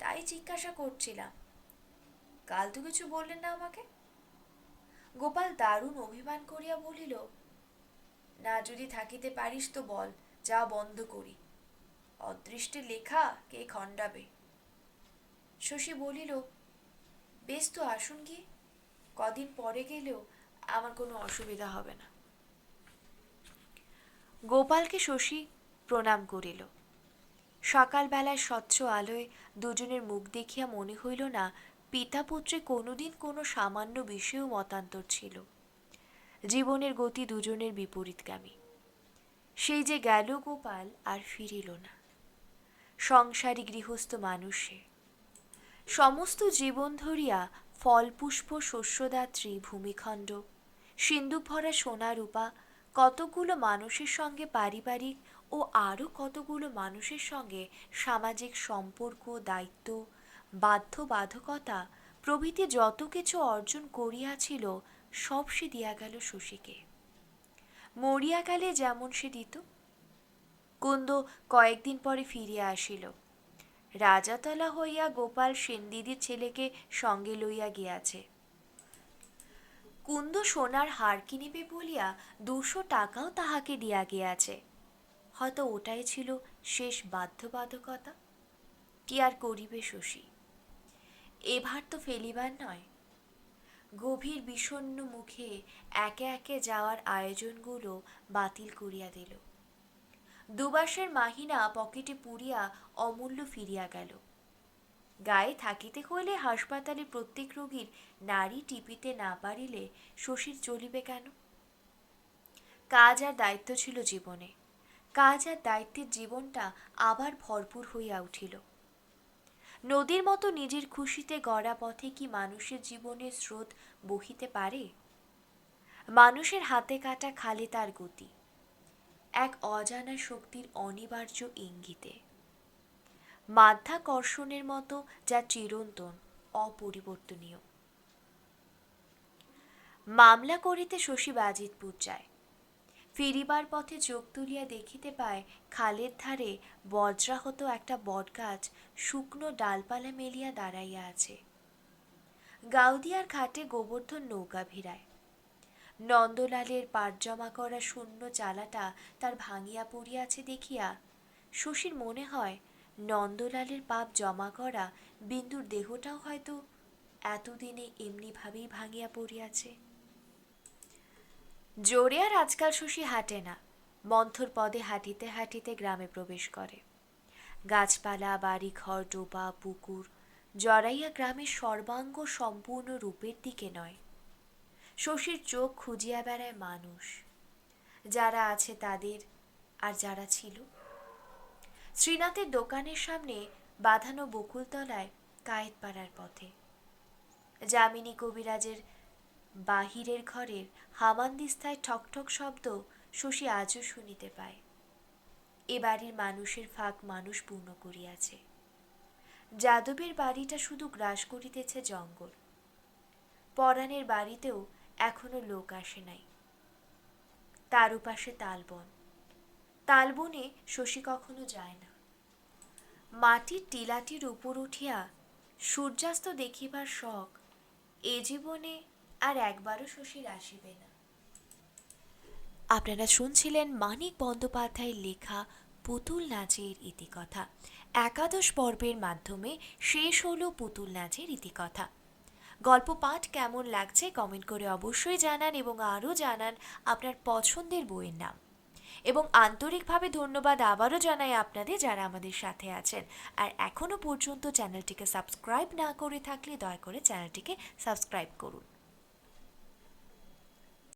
Speaker 1: তাই জিজ্ঞাসা করছিলাম। কাল তো কিছু বললেন না আমাকে। গোপাল দারুণ অভিমান করিয়া বলিল, না যদি থাকিতে পারিস তো বল, যা বন্ধ করি। অদৃষ্টে লেখা কে খণ্ডাবে? শশী বলিল, বেশ তো আসুন গিয়ে, কদিন পরে গেলেও আমার কোনো অসুবিধা হবে না। গোপালকে শশী প্রণাম করিল। সকালবেলায় স্বচ্ছ আলোয় দুজনের মুখ দেখিয়া মনে হইল না পিতা পুত্রে কোনোদিন কোনো সামান্য বিষয়েও মতান্তর ছিল। জীবনের গতি দুজনের বিপরীতগামী। সেই যে গেল গোপাল আর ফিরিল না। সংসারী গৃহস্থ মানুষে সমস্ত জীবন ধরিয়া ফলপুষ্প শস্যদাত্রী ভূমিখণ্ড, সিন্দুক ভরা সোনা রূপা, কতগুলো মানুষের সঙ্গে পারিবারিক ও আরও কতগুলো মানুষের সঙ্গে সামাজিক সম্পর্ক, দায়িত্ব, বাধ্যবাধকতা প্রভৃতি যত কিছু অর্জন করিয়াছিল, সব সে দিয়া গেল শশীকে। মরিয়া গেলে যেমন সে দিত। কুন্দ কয়েকদিন পরে ফিরিয়া আসিল। রাজাতলা হইয়া গোপাল সেনদিদির ছেলেকে সঙ্গে লইয়া গিয়াছে। কুন্দ সোনার হার কিনিবে বলিয়া 200 টাকাও তাহাকে দিয়া গিয়াছে। হয়তো ওটাই ছিল শেষ বাধ্যবাধকতা। কি আর করিবে শশী? এভার তো ফেলিবার নয়। গভীর বিষণ্ণ মুখে একে একে যাওয়ার আয়োজনগুলো বাতিল করিয়া দিল। 2 মাসের মাহিনা পকেটে পুরিয়া অমূল্য ফিরিয়া গেল। গায়ে থাকিতে হইলে হাসপাতালে প্রত্যেক রোগীর নাড়ি টিপিতে না পারিলে শশীর চলিবে কেন? কাজ আর দায়িত্ব ছিল জীবনে। কাজ আর দায়িত্বের জীবনটা আবার ভরপুর হইয়া উঠিল। নদীর মতো নিজের খুশিতে গড়া পথে কি মানুষের জীবনের স্রোত বহিতে পারে? মানুষের হাতে কাটা খালে তার গতি, এক অজানা শক্তির অনিবার্য ইঙ্গিতে। মাধ্যাকর্ষণের মতো, যা চিরন্তন, অপরিবর্তনীয়। মামলা করিতে শশী বাজিতপুর যায়। ফিরিবার পথে চোখ তুলিয়া দেখিতে পায় খালের ধারে বজ্রাহত একটা বটগাছ শুকনো ডালপালা মেলিয়া দাঁড়াইয়া আছে। গাউদিয়ার ঘাটে গোবর্ধন নৌকা ভিড়ায়। নন্দলালের পাট জমা করা শূন্য চালাটা তার ভাঙিয়া পড়িয়াছে দেখিয়া শশীর মনে হয় নন্দলালের পাপ জমা করা বিন্দুর দেহটাও হয়তো এতদিনে এমনিভাবেই ভাঙিয়া পড়িয়াছে। জোরে আর আজকাল শশী হাঁটে না, মন্থর পদে হাঁটিতে হাঁটিতে গ্রামে প্রবেশ করে। গাছপালা, বাড়িঘর, ডোবা, পুকুর জড়াইয়া গ্রামের সর্বাঙ্গ সম্পূর্ণ রূপের দিকে নয়। শশীর চোখ খুঁজিয়া বেড়ায় মানুষ, যারা আছে তাদের, আর যারা ছিল। শ্রীনাথের দোকানের সামনে বাঁধানো বকুলতলায় কায়েতপাড়ার পথে যামিনী কবিরাজের বাহিরের ঘরের হামানদিস্তায় ঠকঠক শব্দ শশী আজও শুনিতে পায়। এ বাড়ির মানুষের ফাঁক মানুষ পূর্ণ করিয়াছে। যাদবের বাড়িটা শুধু গ্রাস করিতেছে জঙ্গল। পরাণের বাড়িতেও এখনো লোক আসে নাই। তার উপাসে তালবন। তালবনে শশী কখনো যায় না। মাটির টিলাটির উপর উঠিয়া সূর্যাস্ত দেখিবার শখ এ জীবনে আর একবারও শশীর আসিবে না। আপনারা শুনছিলেন মানিক বন্দ্যোপাধ্যায়ের লেখা পুতুল নাচের ইতিকথা। 11 পর্বের মাধ্যমে শেষ হলো পুতুল নাচের ইতিকথা। গল্প পাঠ কেমন লাগছে কমেন্ট করে অবশ্যই জানান এবং আরও জানান আপনার পছন্দের বইয়ের নাম। এবং আন্তরিকভাবে ধন্যবাদ আবারও জানাই আপনাদের যারা আমাদের সাথে আছেন। আর এখনও পর্যন্ত চ্যানেলটিকে সাবস্ক্রাইব না করে থাকলে দয়া করে চ্যানেলটিকে সাবস্ক্রাইব করুন।